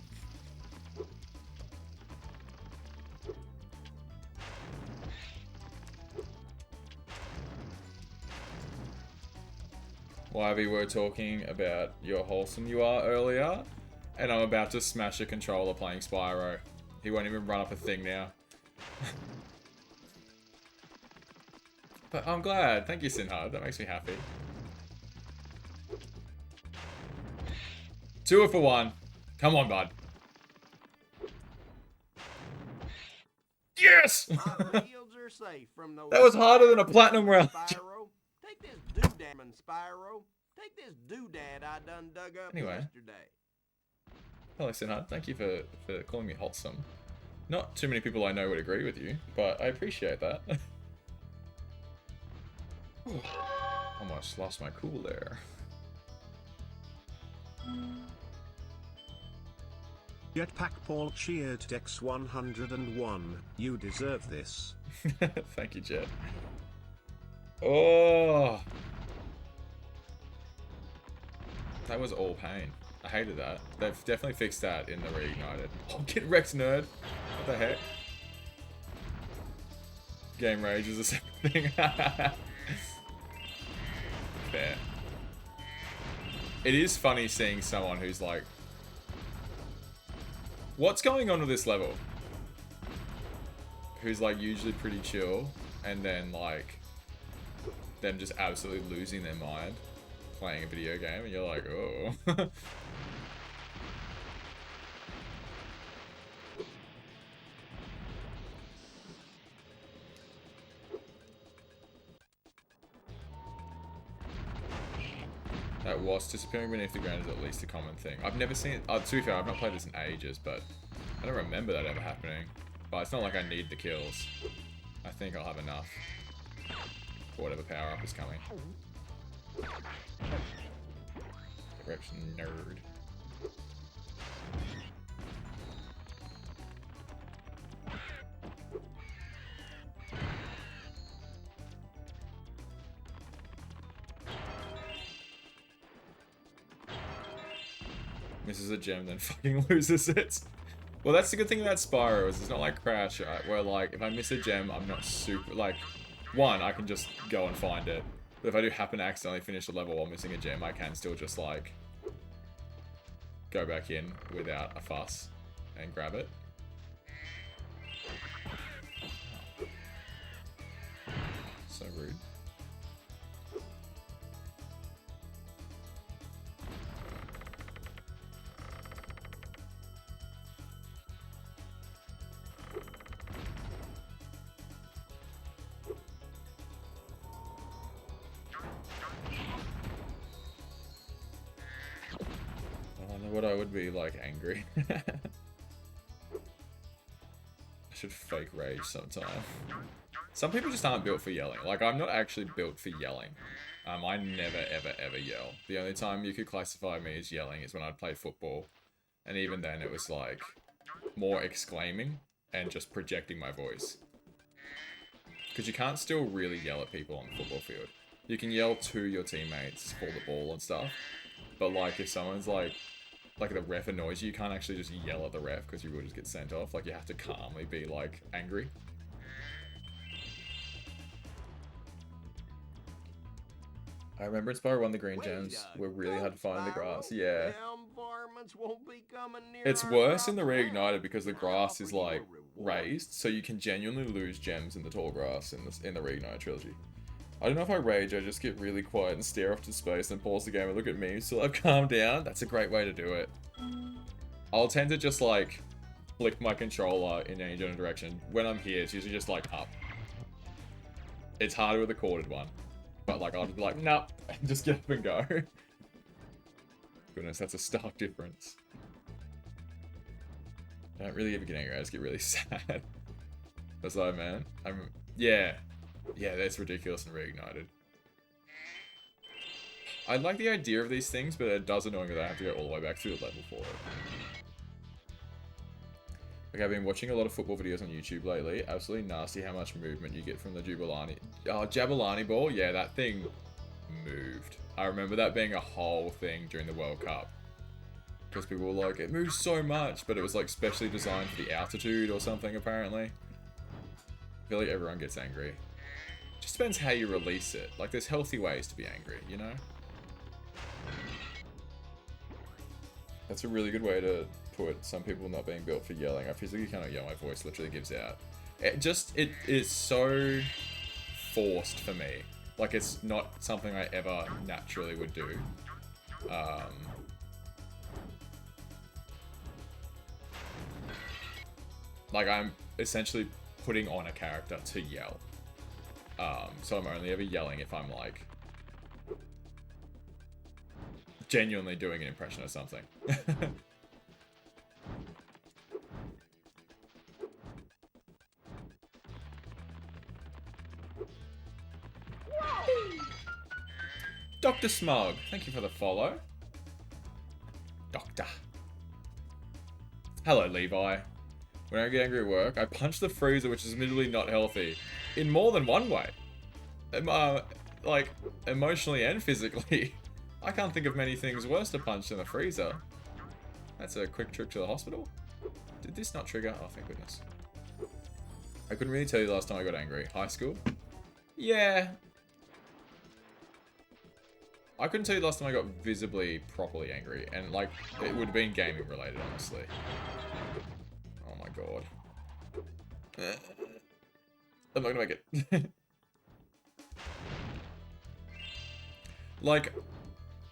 Why we were talking about how wholesome you are earlier, and I'm about to smash a controller playing Spyro. He won't even run up a thing now. But I'm glad. Thank you, Sinhad. That makes me happy. 2 for 1. Come on, bud. Yes! My fields are safe from those That was harder than a platinum round. Spyro. Take this doodad, Spyro. Take this doodad I done dug up yesterday. Hello, Sinhad. Thank you for calling me wholesome. Not too many people I know would agree with you, but I appreciate that. Almost lost my cool there. Jetpack Paul cheered Dex 101. You deserve this. Thank you, Jet. Oh, that was all pain. I hated that. They've definitely fixed that in the Reignited. Oh, get wrecked, nerd. What the heck? Game rage is the same thing. Fair. It is funny seeing someone who's like, what's going on with this level? Who's like usually pretty chill, and then like them just absolutely losing their mind playing a video game, and you're like, oh. That wasp disappearing beneath the ground is at least a common thing. I've never seen it. To be fair, I've not played this in ages, but I don't remember that ever happening. But it's not like I need the kills. I think I'll have enough for whatever power up is coming. Reps nerd. Misses a gem, then fucking loses it. Well, that's the good thing about Spyro, is it's not like Crash, right, where like, if I miss a gem, I'm not super, like, one, I can just go and find it. But if I do happen to accidentally finish a level while missing a gem, I can still just like, go back in without a fuss and grab it. So rude. What I would be like angry. I should fake rage sometime. Some people just aren't built for yelling. Like, I'm not actually built for yelling. I never ever yell. The only time you could classify me as yelling is when I'd play football, and even then it was like more exclaiming and just projecting my voice, because you can't still really yell at people on the football field. You can yell to your teammates for the ball and stuff. But like if someone's like the ref annoys you, you can't actually just yell at the ref because you will just get sent off. Like you have to calmly be like angry. I remember in Spyro 1 the green gems were really hard to find in the grass. Yeah. It's worse in the reignited because the grass is like raised, so you can genuinely lose gems in the tall grass in the reignited trilogy. I don't know if I rage, I just get really quiet and stare off to space and pause the game and look at me till I've calmed down. That's a great way to do it. I'll tend to just like flick my controller in any general direction. When I'm here, it's usually just like up. It's harder with a corded one. But like I'll just be like, nope, and just get up and go. Goodness, that's a stark difference. I don't really ever get angry, I just get really sad. That's like, man, yeah, that's ridiculous and reignited. I like the idea of these things, but it does annoy me that I have to go all the way back through the level for it. Like, I've been watching a lot of football videos on YouTube lately. Absolutely nasty how much movement you get from the Jabalani ball. Yeah, that thing moved. I remember that being a whole thing during the World Cup. Because people were like, it moves so much, but it was like specially designed for the altitude or something, apparently. I feel like everyone gets angry. Just depends how you release it. Like, there's healthy ways to be angry, you know? That's a really good way to put some people not being built for yelling. I physically cannot yell, my voice literally gives out. It is so forced for me. Like, it's not something I ever naturally would do. Like, I'm essentially putting on a character to yell. So I'm only ever yelling if I'm, like, genuinely doing an impression of something. Dr. Smug, thank you for the follow. Doctor. Hello, Levi. When I get angry at work, I punch the freezer, which is admittedly not healthy, in more than one way. Like, emotionally and physically. I can't think of many things worse to punch than a freezer. That's a quick trip to the hospital. Did this not trigger? Oh, thank goodness. I couldn't really tell you the last time I got angry. High school? Yeah. I couldn't tell you the last time I got visibly, properly angry. And, like, it would have been gaming related, honestly. Oh my god. I'm not gonna make it. Like,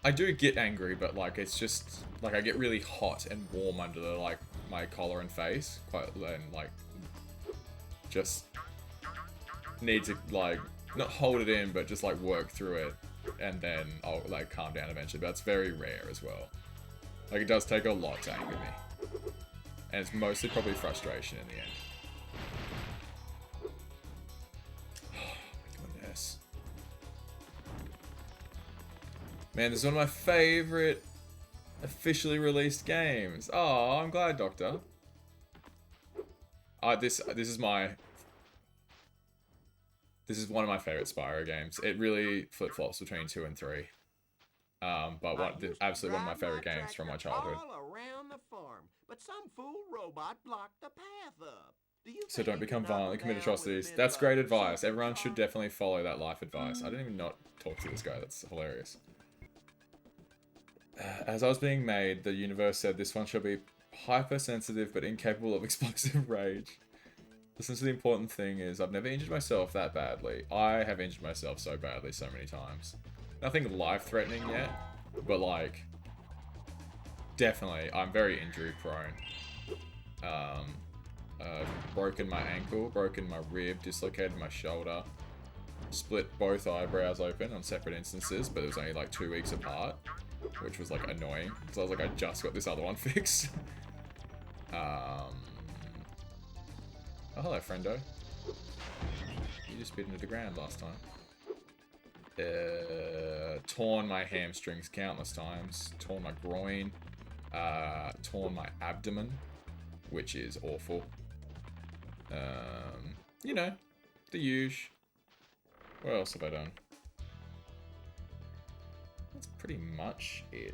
I do get angry, but, like, it's just, like, I get really hot and warm under the, like, my collar and face. And, like, just need to, like, not hold it in, but just, like, work through it. And then I'll, like, calm down eventually. But that's very rare as well. Like, it does take a lot to anger me. And it's mostly probably frustration in the end. Oh my goodness. Man, this is one of my favorite officially released games. Oh, I'm glad, Doctor. This is one of my favorite Spyro games. It really flip-flops between 2 and 3. But absolutely one of my favorite games from my childhood. All around the farm, but some fool robot blocked the path up. So don't become violent, commit atrocities. That's great advice. Everyone should definitely follow that life advice. I didn't even not talk to this guy. That's hilarious. As I was being made, the universe said this one shall be hypersensitive but incapable of explosive rage. Listen to the important thing is I've never injured myself that badly. I have injured myself so badly so many times. Nothing life-threatening yet, but like, definitely, I'm very injury prone. Broken my ankle, broken my rib, dislocated my shoulder, split both eyebrows open on separate instances, but it was only like 2 weeks apart, which was like annoying, because I was like, I just got this other one fixed. Oh, hello, friendo. You just bit into the ground last time. Torn my hamstrings countless times. Torn my groin. Torn my abdomen, which is awful. You know, the usual. What else have I done? That's pretty much it.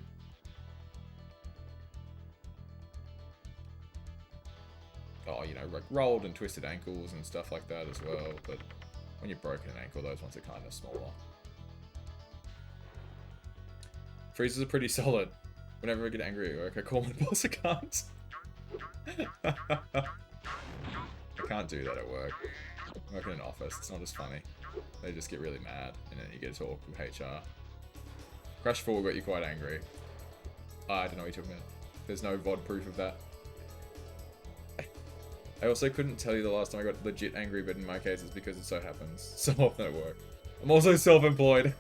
Oh, you know, like rolled and twisted ankles and stuff like that as well, but when you've broken an ankle, those ones are kind of smaller. Freezes are pretty solid. Whenever I get angry at work, I call my boss. I can't. I can't do that at work. I work in an office. It's not as funny. They just get really mad, and then you get to talk with HR. Crash 4 got you quite angry. I don't know what you're talking about. There's no VOD proof of that. I also couldn't tell you the last time I got legit angry, but in my case it's because it so happens so often at work. I'm also self-employed.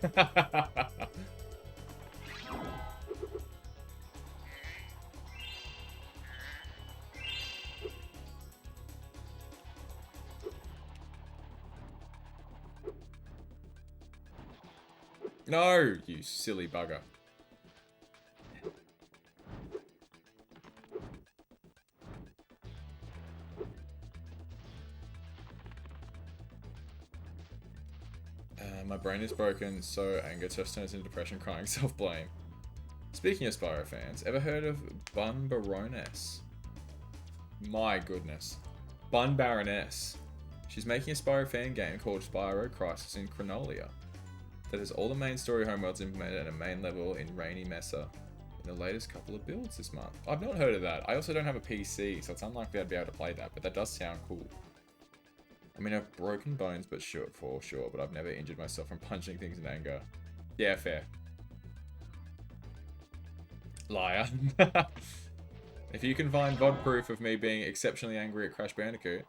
No, you silly bugger. My brain is broken, so anger just turns into depression, crying, self-blame. Speaking of Spyro fans, ever heard of Bun Baroness? My goodness. Bun Baroness. She's making a Spyro fan game called Spyro Crisis in Chronolia that has all the main story homeworlds implemented at a main level in Rainy Mesa in the latest couple of builds this month. I've not heard of that. I also don't have a PC, so it's unlikely I'd be able to play that, but that does sound cool. I mean, I've broken bones, but sure, but I've never injured myself from punching things in anger. Yeah, fair. Liar. If you can find VOD proof of me being exceptionally angry at Crash Bandicoot,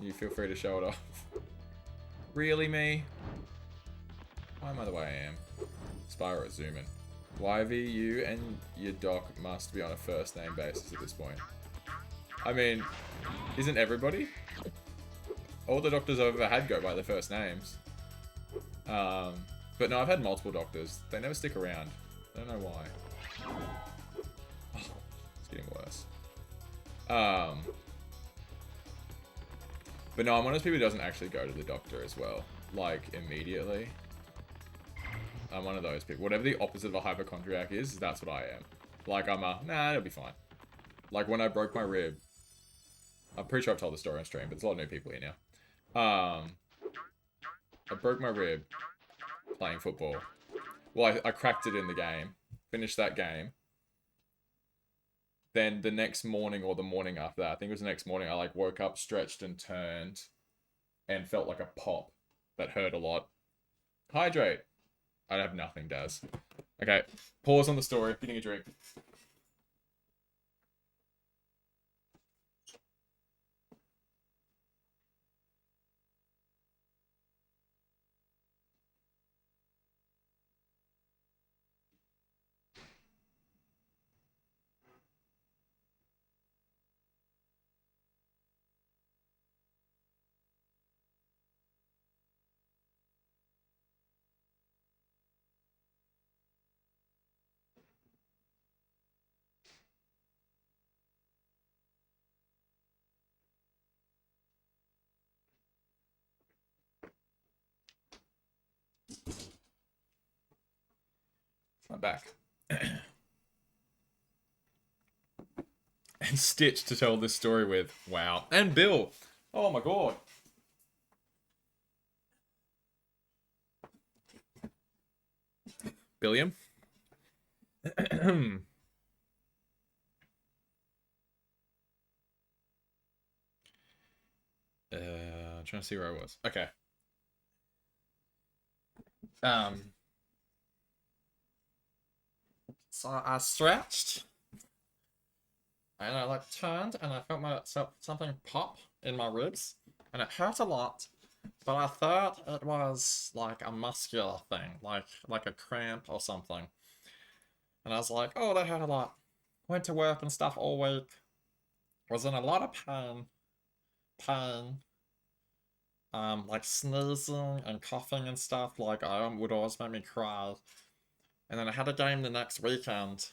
you feel free to show it off. Really, me? Why am I the way I am? Spyro, zoom in. YV, you and your doc must be on a first name basis at this point. I mean, isn't everybody? All the doctors I've ever had go by their first names. But no, I've had multiple doctors. They never stick around. I don't know why. Oh, it's getting worse. But no, I'm one of those people who doesn't actually go to the doctor as well. Like, immediately. I'm one of those people. Whatever the opposite of a hypochondriac is, that's what I am. Like, I'm a, nah, it'll be fine. Like, when I broke my rib. I'm pretty sure I've told the story on stream, but there's a lot of new people here now. I broke my rib playing football. Well, I cracked it in the game. Finished that game. Then the next morning or the morning after that, I think it was the next morning, I like woke up, stretched and turned and felt like a pop that hurt a lot. Hydrate. I have nothing, Daz. Okay, pause on the story. Getting a drink. I'm back. And Stitch to tell this story with. Wow. And Bill. Oh my god. Billiam. Trying to see where I was. Okay. So I stretched, and I like turned, and I felt something pop in my ribs, and it hurt a lot. But I thought it was like a muscular thing, like a cramp or something. And I was like, oh, that hurt a lot. Went to work and stuff all week. Was in a lot of pain. Like sneezing and coughing and stuff, like would always make me cry. And then I had a game the next weekend.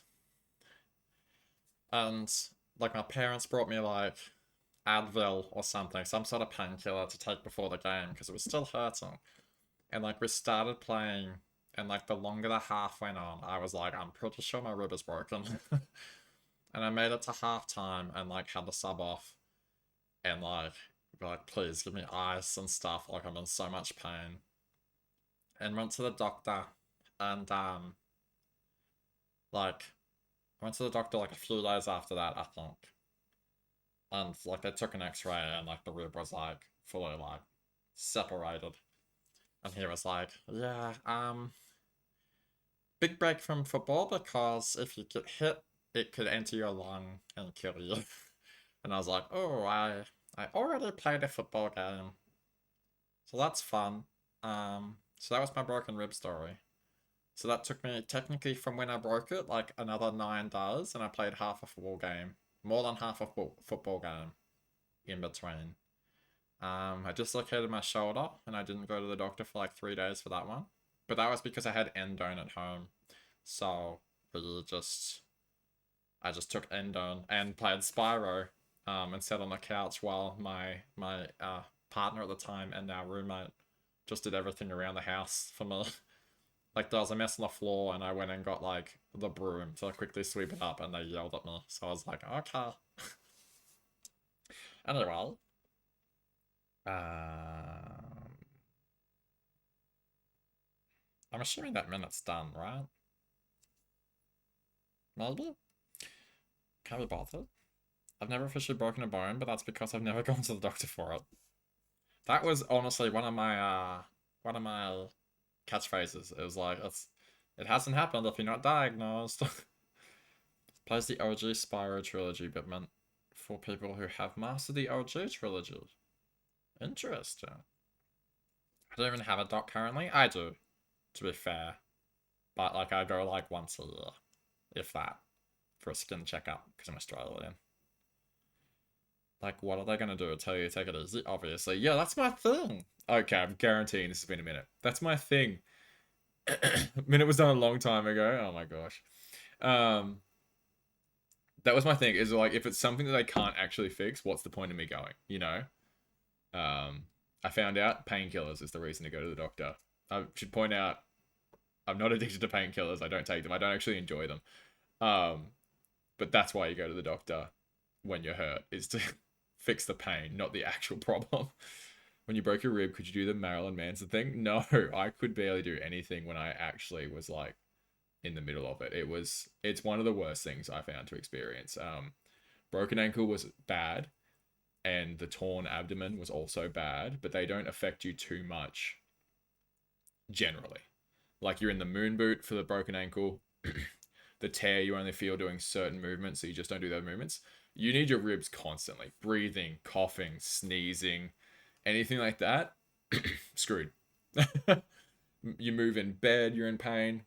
And, like, my parents brought me, like, Advil or something. Some sort of painkiller to take before the game, because it was still hurting. And, like, we started playing And like the longer the half went on, I was like, I'm pretty sure my rib is broken. And I made it to half time and like had to sub off and like be like, please give me ice and stuff. Like I'm in so much pain. And went to the doctor and like I went to the doctor like a few days after that, I think. And like they took an x-ray and like the rib was like fully like separated. And he was like, yeah, big break from football because if you get hit, it could enter your lung and kill you. And I was like, oh, I already played a football game. So that's fun. So that was my broken rib story. So that took me technically from when I broke it, like another 9 days, and I played half a football game. More than half a football game in between. I dislocated my shoulder, and I didn't go to the doctor for like 3 days for that one. But that was because I had endone at home. So I just took endone and played Spyro, and sat on the couch while my partner at the time and our roommate just did everything around the house for me. Like there was a mess on the floor, and I went and got like the broom to quickly sweep it up, and they yelled at me. So I was like, okay. Anyway, I'm assuming that minute's done, right? Maybe? Can't be bothered. I've never officially broken a bone, but that's because I've never gone to the doctor for it. That was honestly one of my catchphrases. It was like, it hasn't happened if you're not diagnosed. Plays the OG Spyro trilogy, but meant for people who have mastered the OG trilogy. Interesting. I don't even have a doc currently. I do, to be fair. But like I go like once a year, if that, for a skin checkup, because I'm Australian. Like, what are they going to do? Tell you to take it easy? Obviously. Yeah, that's my thing. Okay, I'm guaranteeing this has been a minute. That's my thing. Minute was done a long time ago. Oh my gosh. That was my thing. Is like, if it's something that I can't actually fix, what's the point of me going? You know? I found out painkillers is the reason to go to the doctor. I should point out, I'm not addicted to painkillers. I don't take them. I don't actually enjoy them. But that's why you go to the doctor when you're hurt, is to fix the pain, not the actual problem. When you broke your rib, could you do the Marilyn Manson thing? No, I could barely do anything when I actually was like in the middle of it. It's one of the worst things I found to experience. Broken ankle was bad, and the torn abdomen was also bad, but they don't affect you too much generally. Like you're in the moon boot for the broken ankle. The tear you only feel doing certain movements, so you just don't do those movements. You need your ribs constantly. Breathing, coughing, sneezing, anything like that, screwed. You move in bed, you're in pain.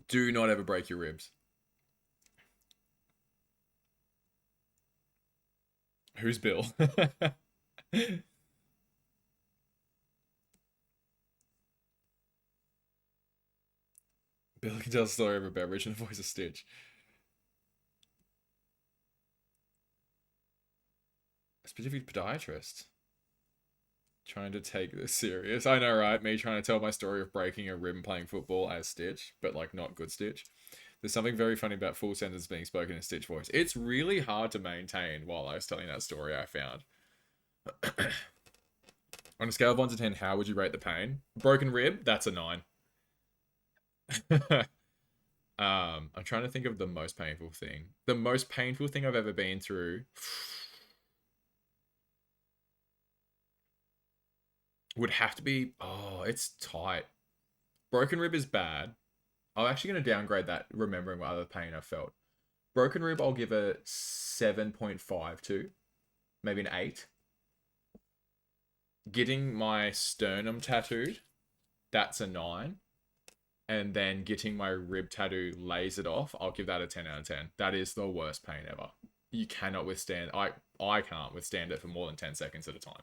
Do not ever break your ribs. Who's Bill? Bill can tell a story of a beverage and voice a Stitch. A specific podiatrist. Trying to take this serious. I know, right? Me trying to tell my story of breaking a rib and playing football as Stitch, but like not good Stitch. There's something very funny about full sentences being spoken in Stitch voice. It's really hard to maintain while I was telling that story, I found. On a scale of 1 to 10, how would you rate the pain? Broken rib? That's a 9. I'm trying to think of the most painful thing. The most painful thing I've ever been through would have to be... Oh, it's tight. Broken rib is bad. I'm actually going to downgrade that, remembering what other pain I've felt. Broken rib, I'll give a 7.5 to. Maybe an 8. Getting my sternum tattooed, that's a 9. And then getting my rib tattoo lasered off, I'll give that a 10 out of 10. That is the worst pain ever. You cannot withstand... I can't withstand it for more than 10 seconds at a time.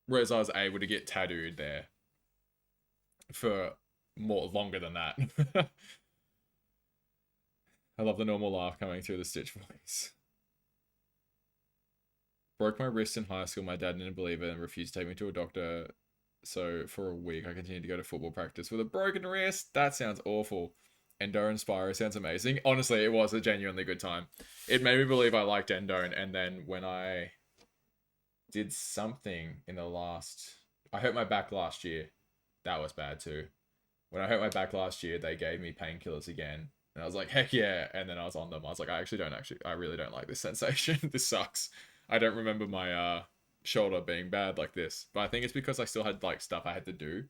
Whereas I was able to get tattooed there for longer than that. I love the normal laugh coming through the Stitch voice. Broke my wrist in high school. My dad didn't believe it and refused to take me to a doctor. So for a week, I continued to go to football practice with a broken wrist. That sounds awful. Endo and Spyro sounds amazing. Honestly, it was a genuinely good time. It made me believe I liked Endo, and then when I did something in the last... I hurt my back last year. That was bad too. When I hurt my back last year, they gave me painkillers again. And I was like, heck yeah. And then I was on them. I was like, I really don't like this sensation. This sucks. I don't remember my shoulder being bad like this. But I think it's because I still had like stuff I had to do.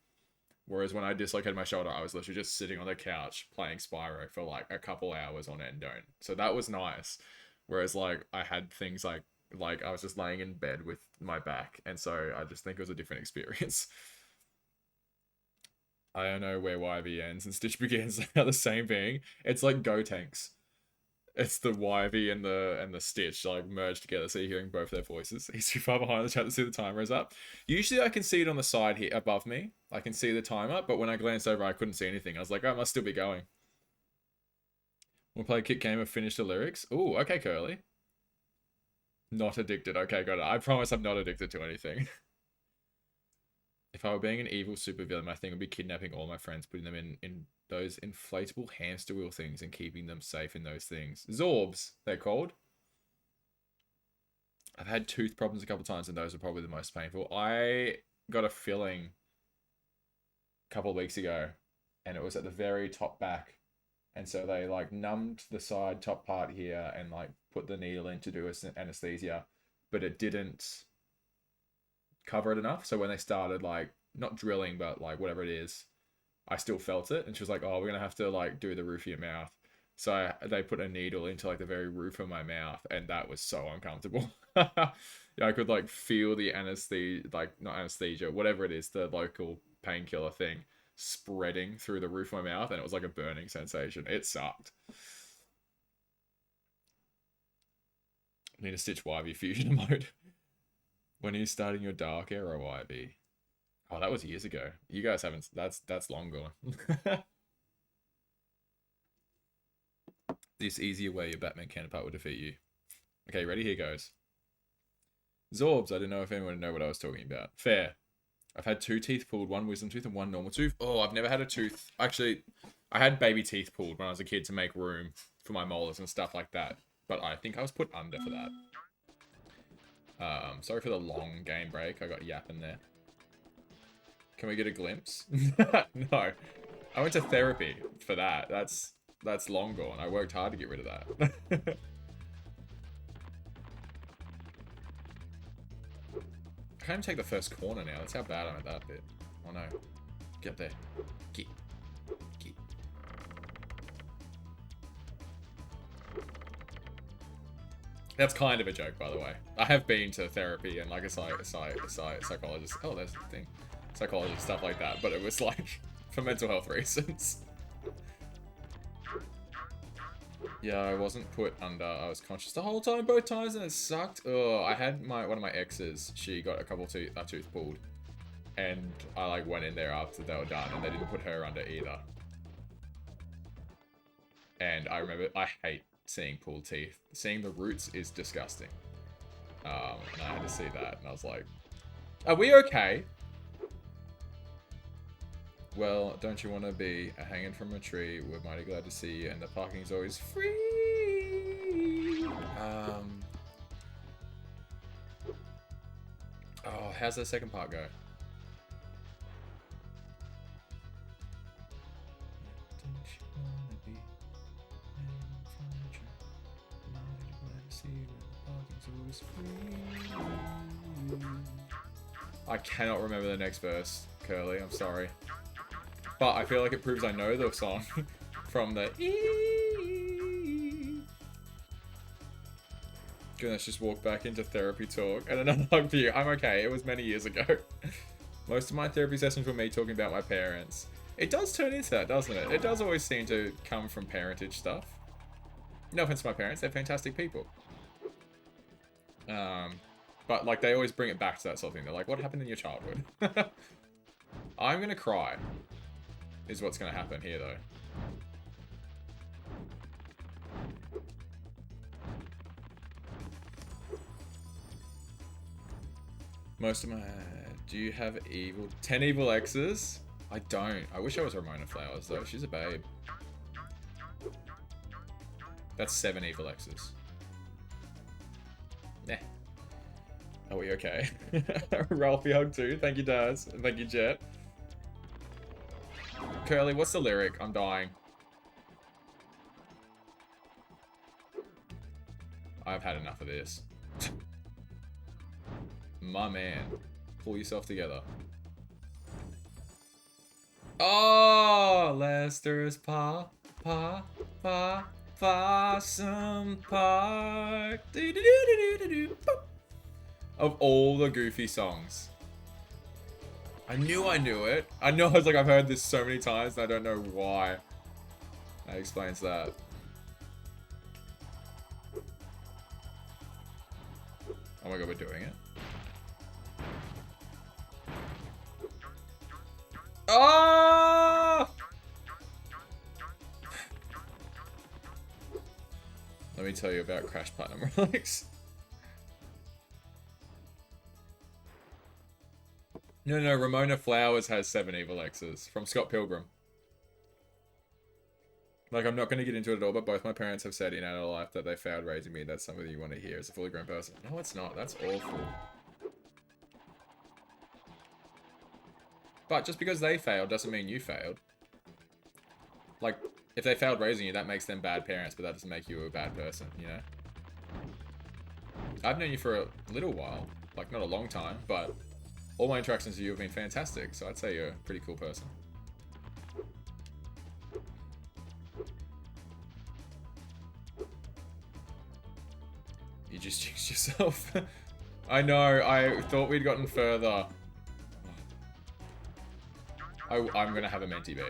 Whereas when I dislocated my shoulder, I was literally just sitting on the couch playing Spyro for like a couple hours on end. So that was nice. Whereas like I had things like I was just laying in bed with my back. And so I just think it was a different experience. I don't know where YV ends and Stitch begins are the same thing. It's like Go Tanks. It's the YV and the Stitch like merged together, so you're hearing both their voices. He's too far behind the chat to see the timer is up. Usually I can see it on the side here above me. I can see the timer, but when I glanced over I couldn't see anything. I was like, oh, it must still be going. We'll play Kit Gamer, finish the lyrics. Ooh, okay, Curly. Not addicted. Okay, got it. I promise I'm not addicted to anything. If I were being an evil supervillain, my thing would be kidnapping all my friends, putting them in those inflatable hamster wheel things and keeping them safe in those things. Zorbs, they're called. I've had tooth problems a couple times, and those are probably the most painful. I got a filling a couple of weeks ago, and it was at the very top back. And so they like numbed the side top part here and like put the needle in to do anesthesia, but it didn't cover it enough. So when they started like not drilling, but like whatever it is, I still felt it. And she was like, oh, we're gonna have to like do the roof of your mouth. So they put a needle into like the very roof of my mouth, and that was so uncomfortable. Yeah, I could like feel the anesthesia, like not anesthesia, whatever it is, the local painkiller thing spreading through the roof of my mouth, and it was like a burning sensation. It sucked. Need a Stitch YV fusion mode. When are you starting your Dark Arrow YV? Oh, that was years ago. You guys haven't... That's long gone. This easier way your Batman counterpart will defeat you. Okay, ready? Here goes. Zorbs, I didn't know if anyone would know what I was talking about. Fair. I've had 2 teeth pulled, 1 wisdom tooth and 1 normal tooth. Oh, I've never had a tooth. Actually, I had baby teeth pulled when I was a kid to make room for my molars and stuff like that. But I think I was put under for that. Sorry for the long game break. I got yapping there. Can we get a glimpse? No. I went to therapy for that. That's long gone. I worked hard to get rid of that. I can't even take the first corner now. That's how bad I'm at that bit. Oh no. Get there. Get. That's kind of a joke, by the way. I have been to therapy and like a psychologist. Oh, there's the thing. Psychologist, stuff like that. But it was like for mental health reasons. Yeah, I wasn't put under. I was conscious the whole time, both times, and it sucked. Oh, I had one of my exes. She got a tooth pulled, and I like went in there after they were done, and they didn't put her under either. And I remember I hate seeing pulled teeth. Seeing the roots is disgusting. And I had to see that, and I was like, "Are we okay?" Well, don't you want to be hanging from a tree? We're mighty glad to see you, and the parking's always free. Oh, how's the second part go? I cannot remember the next verse, Curly. I'm sorry. But I feel like it proves I know the song from the Good, let's just walk back into therapy talk. And another hug for you. I'm okay. It was many years ago. Most of my therapy sessions were me talking about my parents. It does turn into that, doesn't it? It does always seem to come from parentage stuff. No offense to my parents. They're fantastic people. But like they always bring it back to that sort of thing. They're like, what happened in your childhood? I'm going to cry. Is what's going to happen here, though. Most of my Do you have 10 evil X's? I don't. I wish I was Ramona Flowers though. She's a babe. That's 7 evil X's. Nah. Are we okay? Ralphie hug too. Thank you, Daz. And thank you, Jet. Curly, what's the lyric? I'm dying. I've had enough of this. My man. Pull yourself together. Oh, Lester's Possum Park. Do, do, do, do, do, do, boop. Of all the Goofy songs. I knew it. I know, I was like, I've heard this so many times and I don't know why. That explains that. Oh my god, we're doing it. Oh! Let me tell you about Crash Platinum Relics. No, Ramona Flowers has 7 evil X's from Scott Pilgrim. Like, I'm not going to get into it at all, but both my parents have said in adult life that they failed raising me. That's something you want to hear as a fully grown person. No, it's not. That's awful. But just because they failed doesn't mean you failed. Like, if they failed raising you, that makes them bad parents, but that doesn't make you a bad person, you know? I've known you for a little while. Like, not a long time, but all my interactions with you have been fantastic, so I'd say you're a pretty cool person. You just jinxed yourself. I know, I thought we'd gotten further. I'm gonna have a Menti B.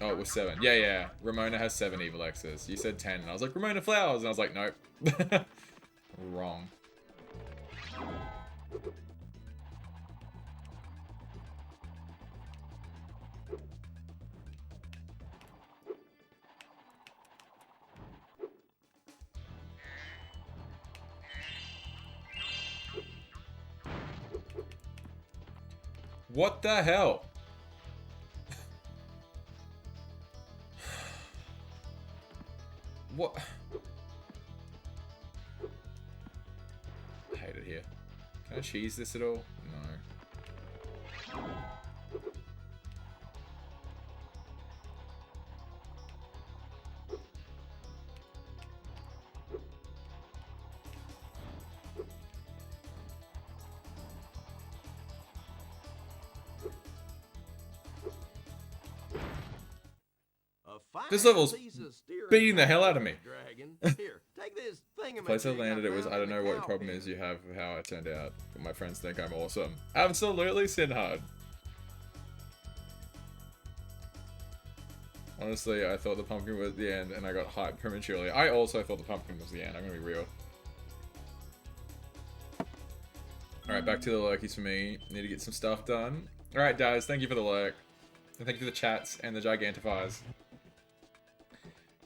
Oh, it was 7. Yeah. Ramona has 7 evil X's. You said 10, and I was like, Ramona Flowers, and I was like, nope. Wrong. What the hell? What? I hate it here. Can I cheese this at all? No. This level's beating the hell out of me. Here, take this thing. The place I landed, it was, I don't know what problem is you have with how it turned out, but my friends think I'm awesome. Absolutely, Sinhard. Honestly, I thought the pumpkin was the end, and I got hyped prematurely. I also thought the pumpkin was the end, I'm gonna be real. Alright, back to the lurkies for me. Need to get some stuff done. Alright, guys, thank you for the lurk. And thank you for the chats and the gigantifiers.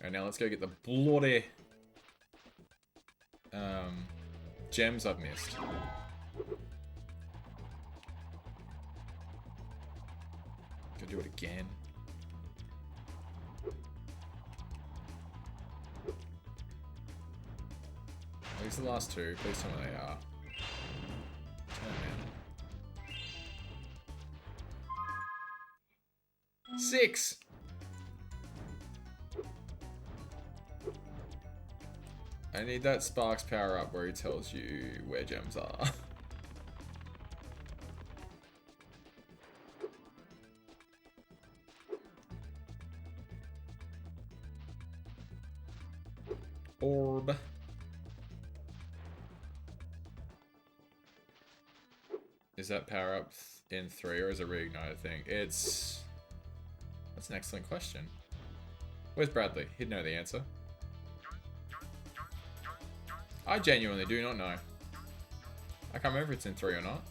Alright, now let's go get the bloody gems I've missed. Go do it again. These are the last 2. Please tell me they are. Turn in. 6! I need that Sparks power up where he tells you where gems are. Orb. Is that power up in 3 or is it reignite thing? That's an excellent question. Where's Bradley? He'd know the answer. I genuinely do not know. I can't remember if it's in 3 or not.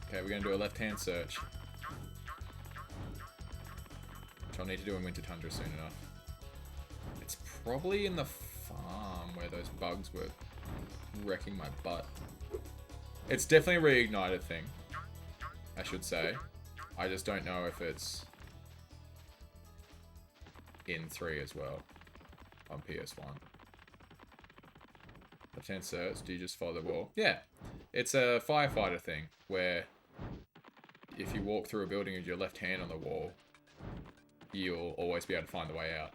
Okay, we're gonna do a left-hand search. Which I'll need to do in Winter Tundra soon enough. It's probably in the farm. where those bugs were wrecking my butt. It's definitely a reignited thing, I should say. I just don't know if it's in 3 as well on PS1. Left-hand search, do you just follow the wall? Yeah, it's a firefighter thing where if you walk through a building with your left hand on the wall, you'll always be able to find the way out.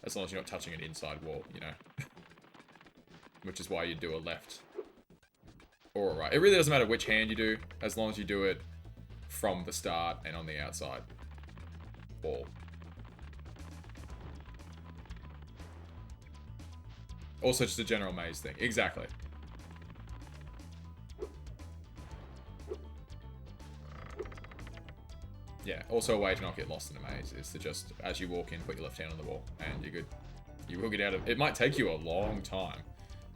As long as you're not touching an inside wall, you know. Which is why you do a left or a right. It really doesn't matter which hand you do, as long as you do it from the start and on the outside wall. Also just a general maze thing. Exactly. Yeah, also a way to not get lost in a maze is to just, as you walk in, put your left hand on the wall, and you're good. You will get out of... It might take you a long time,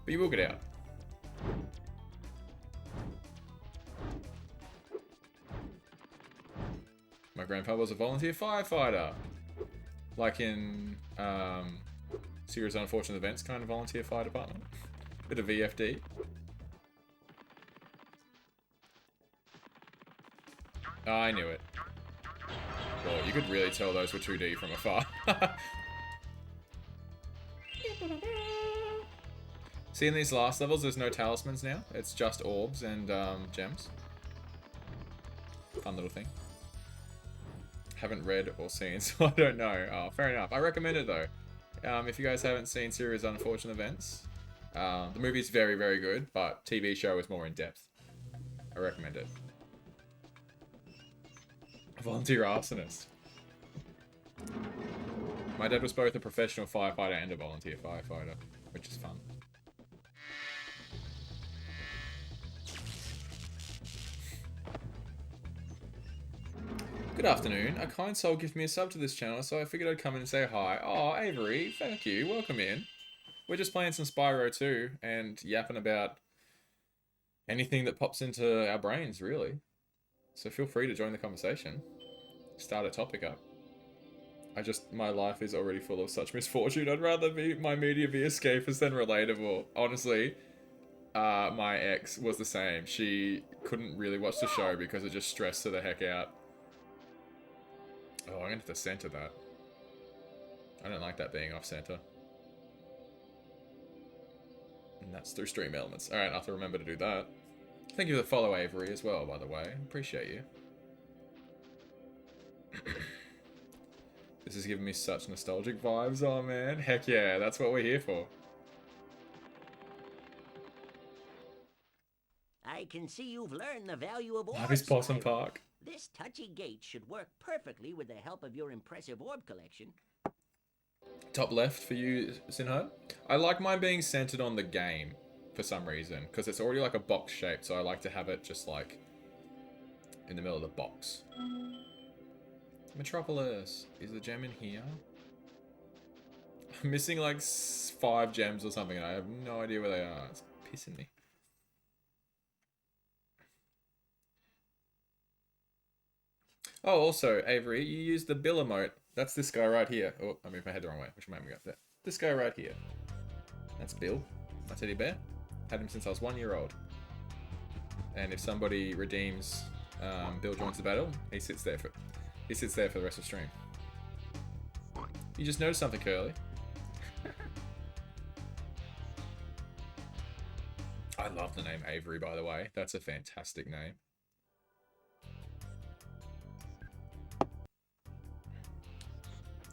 but you will get out. My grandpa was a volunteer firefighter. Like in, Series of Unfortunate Events kind of volunteer fire department. Bit of VFD. Oh, I knew it. Well, you could really tell those were 2D from afar. See, in these last levels, there's no talismans now. It's just orbs and gems. Fun little thing. Haven't read or seen, so I don't know. Oh, fair enough. I recommend it, though. If you guys haven't seen Series of Unfortunate Events, the movie's very, very good, but TV show is more in-depth. I recommend it. Volunteer arsonist. My dad was both a professional firefighter and a volunteer firefighter, which is fun. Good afternoon. A kind soul gifted me a sub to this channel, so I figured I'd come in and say hi. Oh, Avery, thank you. Welcome in. We're just playing some Spyro 2 and yapping about anything that pops into our brains, really. So feel free to join the conversation. Start a topic up. My life is already full of such misfortune. I'd rather my media be escapist than relatable. Honestly, my ex was the same. She couldn't really watch the show because it just stressed her the heck out. Oh, I'm gonna have to center that. I don't like that being off center. And that's through stream elements. Alright, I'll have to remember to do that. Thank you for the follow, Avery, as well, by the way. Appreciate you. This is giving me such nostalgic vibes. Oh, man. Heck yeah, that's what we're here for. I can see you've learned the value of orbs. Life is Possum Spyro. Park. This touchy gate should work perfectly with the help of your impressive orb collection. Top left for you, Sinho. I like mine being centered on the game for some reason, because it's already like a box shape, so I like to have it just like in the middle of the box. Metropolis. Is the gem in here? I'm missing like 5 gems or something, and I have no idea where they are. It's pissing me. Oh, also, Avery, you used the Bill emote. That's this guy right here. Oh, I moved my head the wrong way. Which made me go there. This guy right here. That's Bill, my teddy bear. Had him since I was 1 year old. And if somebody redeems Bill joins the battle, he sits there for the rest of the stream. You just noticed something, Curly. I love the name Avery, by the way. That's a fantastic name.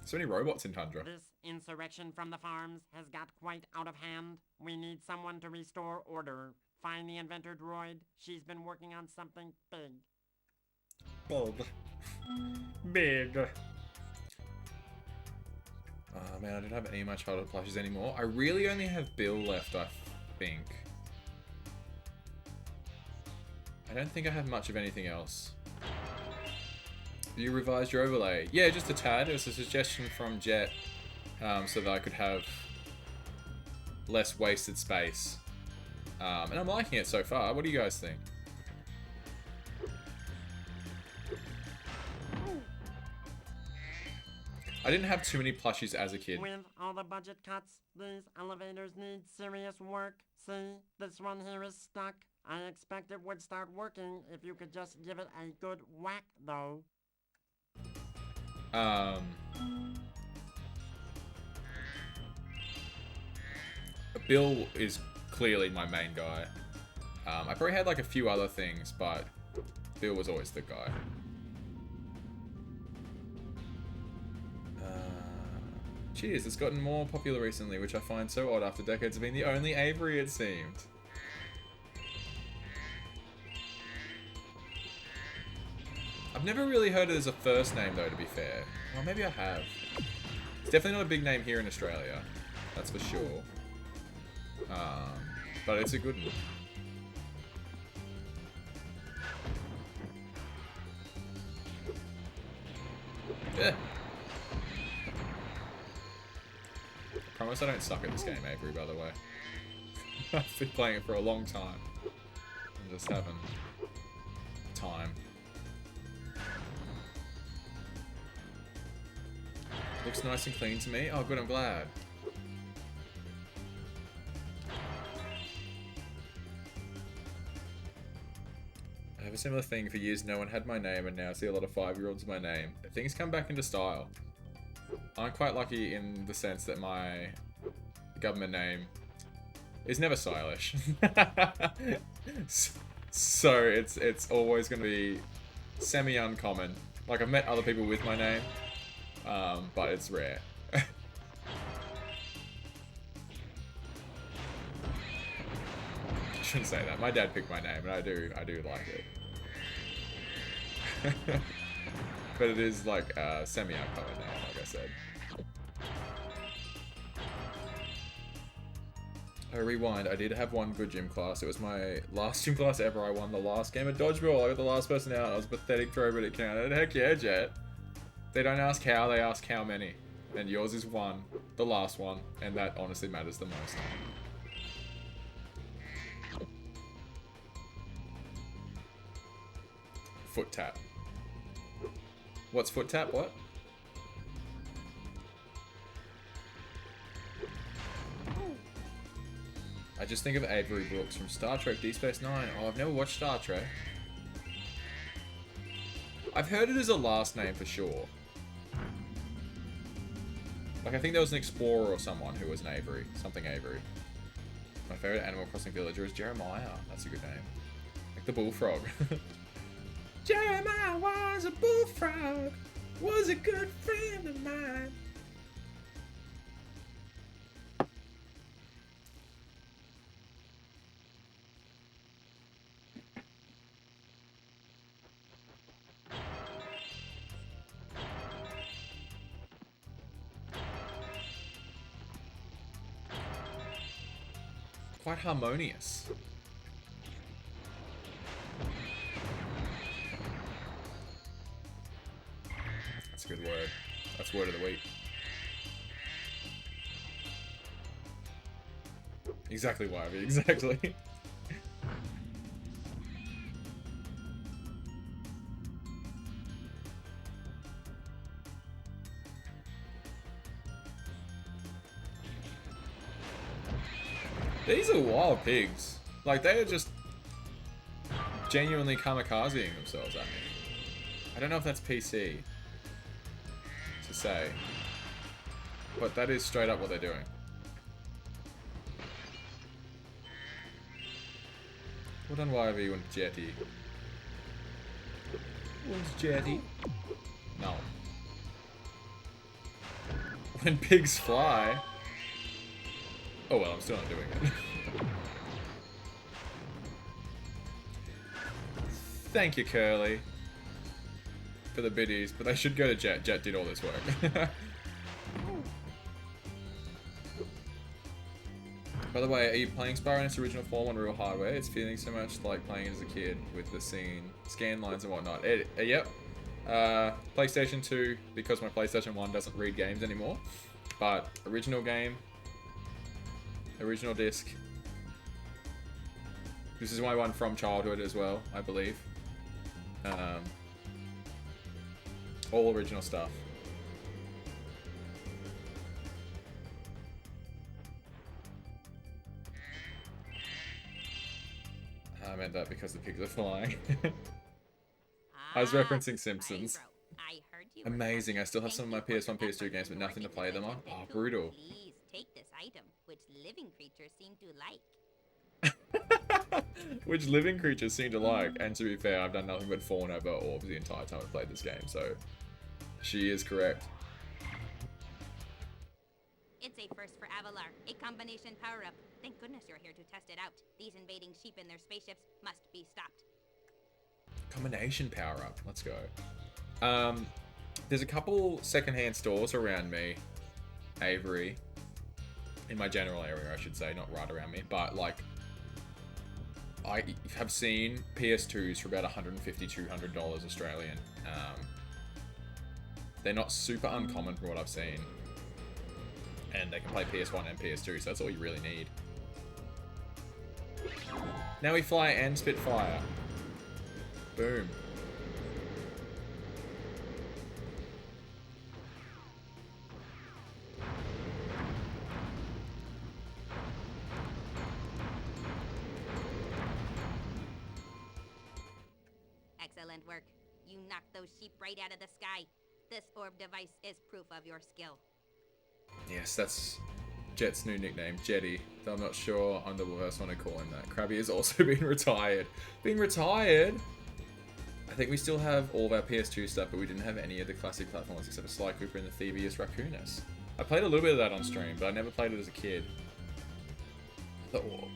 So many robots in Tundra. This insurrection from the farms has got quite out of hand. We need someone to restore order. Find the inventor droid. She's been working on something big. Big. Oh man, I don't have any of my childhood plushes anymore. I really only have Bill left, I think. I don't think I have much of anything else. You revised your overlay? Yeah, just a tad. It was a suggestion from Jet, so that I could have less wasted space. And I'm liking it so far. What do you guys think? I didn't have too many plushies as a kid. With all the budget cuts, these elevators need serious work. See, this one here is stuck. I expect it would start working if you could just give it a good whack, though. Bill is clearly my main guy. I probably had like a few other things, but Bill was always the guy. Cheers, it's gotten more popular recently, which I find so odd after decades of being the only Avery, it seemed. I've never really heard it as a first name, though, to be fair. Well, maybe I have. It's definitely not a big name here in Australia. That's for sure. But it's a good one. Yeah. I promise I don't suck at this game, Avery, by the way. I've been playing it for a long time. I'm just having time. Looks nice and clean to me. Oh, good, I'm glad. I have a similar thing. For years, no one had my name, and now I see a lot of 5-year-olds my name. Things come back into style. I'm quite lucky in the sense that my government name is never stylish. So it's always going to be semi-uncommon. Like, I've met other people with my name, but it's rare. I shouldn't say that. My dad picked my name, and I do like it. But it is like a semi-uncommon name, like I said. Oh, rewind. I did have one good gym class. It was my last gym class ever. I won the last game of dodgeball. I got the last person out. I was a pathetic throw, but it counted. Heck yeah, Jet. They don't ask how, they ask how many. And yours is one, the last one, and that honestly matters the most. Foot tap. What's foot tap? What? I just think of Avery Brooks from Star Trek Deep Space Nine. Oh, I've never watched Star Trek. I've heard it as a last name for sure. Like, I think there was an explorer or someone who was an Avery. Something Avery. My favorite Animal Crossing villager is Jeremiah. That's a good name. Like the bullfrog. Jeremiah was a bullfrog. Was a good friend of mine. Quite harmonious. That's a good word. That's word of the week. Exactly, Wivey. Exactly. These are wild pigs. Like, they are just genuinely kamikazing themselves at me. I don't know if that's PC to say, but that is straight up what they're doing. Well done, YV and Jetty. What's Jetty? No. When pigs fly. Oh well, I'm still not doing it. Thank you, Curly, for the biddies, but they should go to Jet. Jet did all this work. By the way, are you playing Spyro in its original form on real hardware? It's feeling so much like playing it as a kid with the scan lines and whatnot. Yep. PlayStation 2, because my PlayStation 1 doesn't read games anymore. But original game, original disc. This is my one from childhood as well, I believe. All original stuff. I meant that because the pigs are flying. I was referencing Simpsons. Spyro, I heard you were Amazing. I still have some of my Thank you for PS1, the PS2 effort games, but you nothing to poured play into them on. Legend Oh, of Two. brutal. Please take this item, which living creatures seem to like. Which living creatures seem to like. And to be fair, I've done nothing but fawn over orbs the entire time I've played this game, so she is correct. It's a first for Avalar, a combination power-up. Thank goodness you're here to test it out. These invading sheep in their spaceships must be stopped. Combination power up. Let's go. There's a couple secondhand stores around me, Avery, in my general area, I should say, not right around me, but like I have seen PS2s for about $150, $200 Australian. They're not super uncommon from what I've seen, and they can play PS1 and PS2, so that's all you really need. Now we fly and Spitfire. Boom. Excellent work. You knocked those sheep right out of the sky. This orb device is proof of your skill. Yes, that's Jet's new nickname, Jetty. Though I'm not sure I'm the first one to call him that. Krabby has also been retired. Been retired? I think we still have all of our PS2 stuff, but we didn't have any of the classic platforms except for Sly Cooper and the Thievius Raccoonus. I played a little bit of that on stream, but I never played it as a kid. The orb.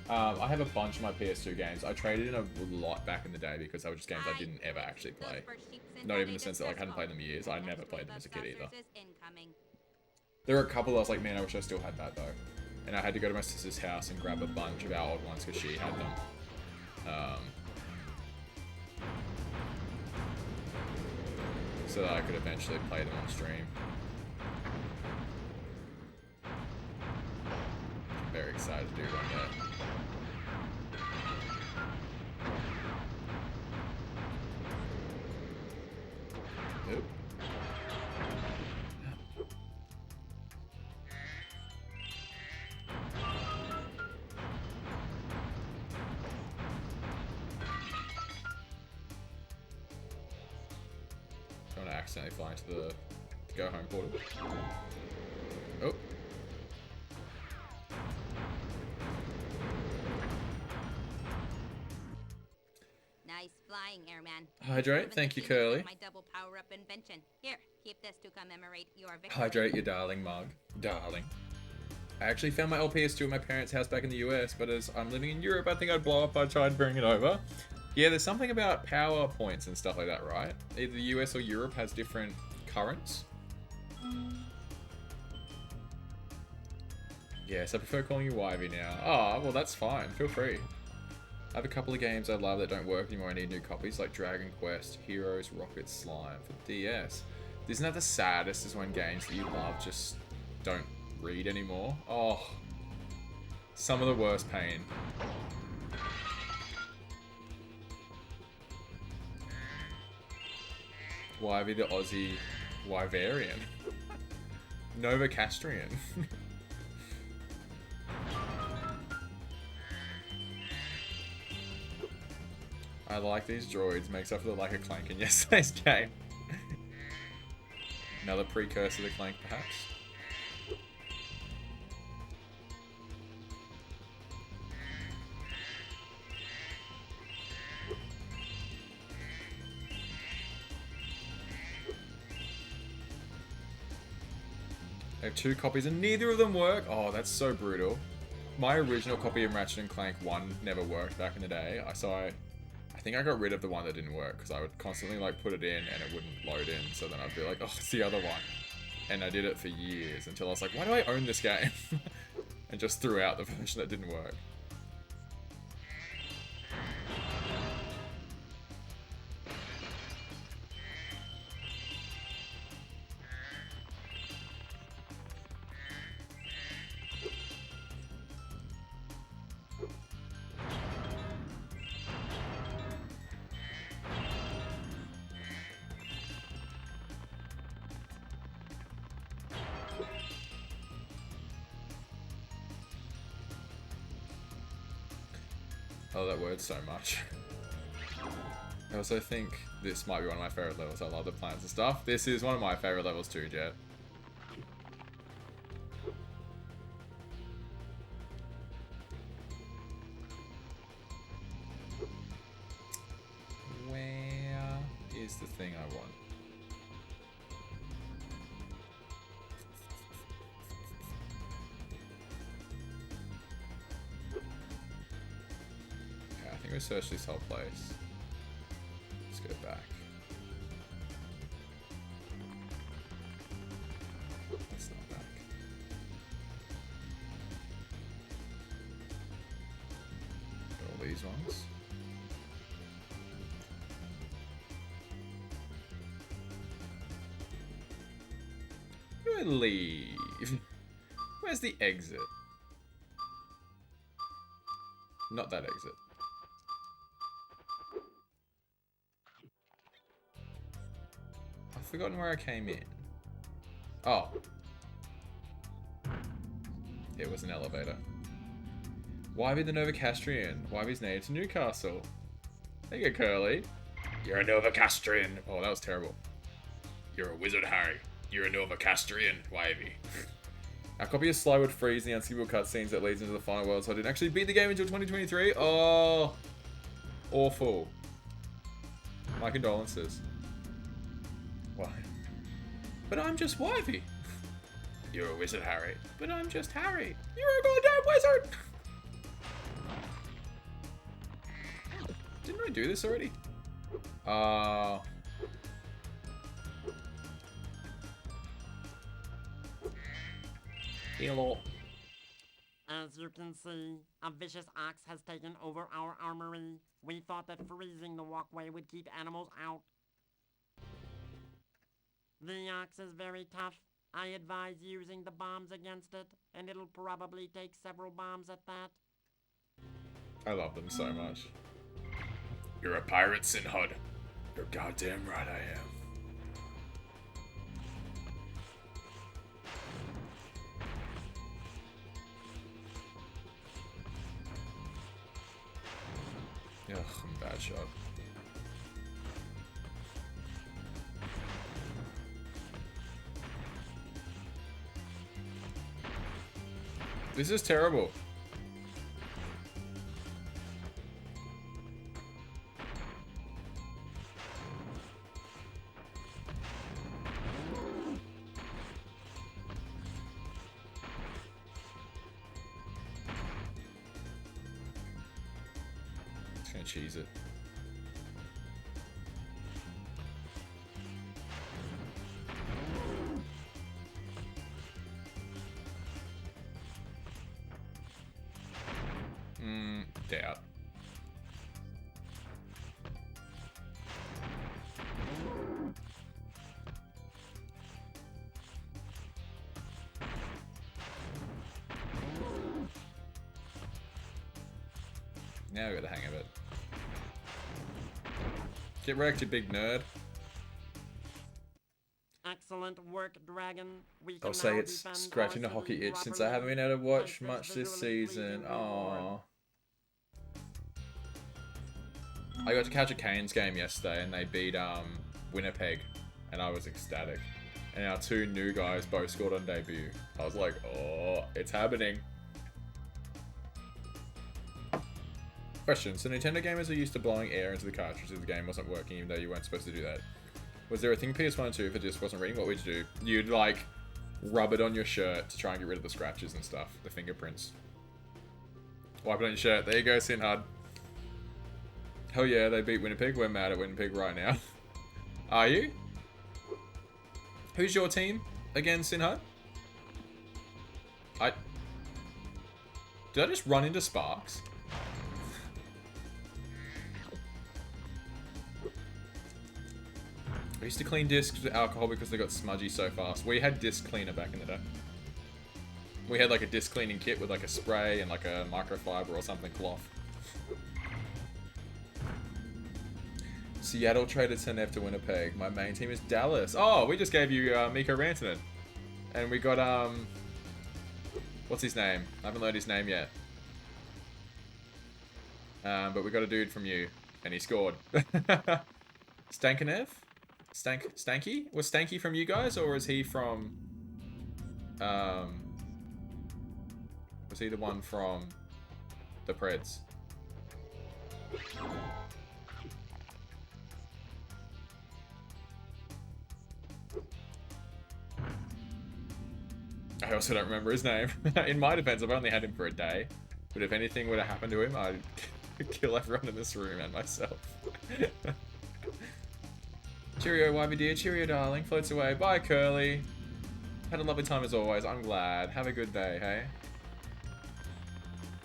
I have a bunch of my PS2 games. I traded in a lot back in the day because they were just games I didn't ever actually play. Not even in the sense that like, I hadn't played them in years. I never played them as a kid either. There were a couple that I was like, man, I wish I still had that though. And I had to go to my sister's house and grab a bunch of our old ones because she had them. So that I could eventually play them on stream. I'm very excited to do one day. Nope. Don't want to accidentally fly into the go home portal. Oh. Nice flying, airman. Hydrate, thank you, Curly. My double power-up invention. Here, keep this to commemorate your victory. Hydrate, you darling mug. Darling. I actually found my old PS2 at my parents' house back in the US, but as I'm living in Europe, I think I'd blow up if I tried to bring it over. Yeah, there's something about power points and stuff like that, right? Either the US or Europe has different currents. Yes, I prefer calling you Wivey now. Oh, well that's fine, feel free. I have a couple of games I love that don't work anymore. I need new copies, like Dragon Quest, Heroes, Rocket Slime for DS. Isn't that the saddest, is when games that you love just don't read anymore? Oh, some of the worst pain. Wivey the Aussie Wyverian. Nova Castrian. I like these droids, makes up for the lack of Clank in yesterday's game. Another precursor to Clank, perhaps? I have 2 copies and neither of them work. Oh, that's so brutal. My original copy of Ratchet and Clank 1 never worked back in the day. I think I got rid of the one that didn't work because I would constantly like put it in and it wouldn't load in. So then I'd be like, oh, it's the other one. And I did it for years until I was like, why do I own this game? And just threw out the version that didn't work. I love that word so much. I also think this might be one of my favorite levels. I love the plants and stuff. This is one of my favorite levels too, Jet. Where is the thing I want? Okay, I think we searched this whole place. Let's go back. That's not back. Got all these ones. Where do I leave? Where's the exit? Not that exit. I've forgotten where I came in. Oh. It was an elevator. Why be the Novocastrian? Why be native to Newcastle? There you go, Curly. You're a Novocastrian. Oh, that was terrible. You're a wizard, Harry. You're a Novocastrian, Wavy. Our copy of Sly would freeze the unskippable cutscenes that leads into the final world, so I didn't actually beat the game until 2023. Oh, awful. My condolences. Why? But I'm just Wivey. You're a wizard, Harry. But I'm just Harry. You're a goddamn wizard! Didn't I do this already? Hello. As you can see, a vicious ox has taken over our armory. We thought that freezing the walkway would keep animals out. The ox is very tough. I advise using the bombs against it, and it'll probably take several bombs at that. I love them so much. You're a pirate, Sinhud. You're goddamn right I am. Ugh, bad shot. This is terrible. Just gonna cheese it. Doubt. Now we got the hang of it. Get wrecked, you big nerd. Excellent work, Dragon. We can I'll say now it's defend scratching a our hockey city itch since I properly. haven't been able to watch Thanks to much this visually season. pleasing reward. Aww. I got to catch a Canes game yesterday and they beat Winnipeg and I was ecstatic. And our two new guys both scored on debut. I was like, oh, it's happening. Question, so Nintendo gamers are used to blowing air into the cartridge if the game wasn't working even though you weren't supposed to do that. Was there a thing PS1 and 2 if it just wasn't reading? What would you do? You'd like rub it on your shirt to try and get rid of the scratches and stuff, the fingerprints. Wipe it on your shirt. There you go, Sinhud. Hell yeah, they beat Winnipeg. We're mad at Winnipeg right now. Are you? Who's your team again, Sinhud? Did I just run into Sparks? I used to clean discs with alcohol because they got smudgy so fast. We had disc cleaner back in the day. We had like a disc cleaning kit with like a spray and like a microfiber or something cloth. Seattle traded Senef to Winnipeg. My main team is Dallas. Oh, we just gave you Mikko Rantanen. And we got, what's his name? I haven't learned his name yet. But we got a dude from you, and he scored. Stankinev? Stanky? Was Stanky from you guys, or is he from... was he the one from the Preds? I also don't remember his name. In my defense, I've only had him for a day. But if anything were to happen to him, I'd kill everyone in this room and myself. Cheerio, YB dear. Cheerio, darling. Floats away. Bye, Curly. Had a lovely time as always. I'm glad. Have a good day, hey?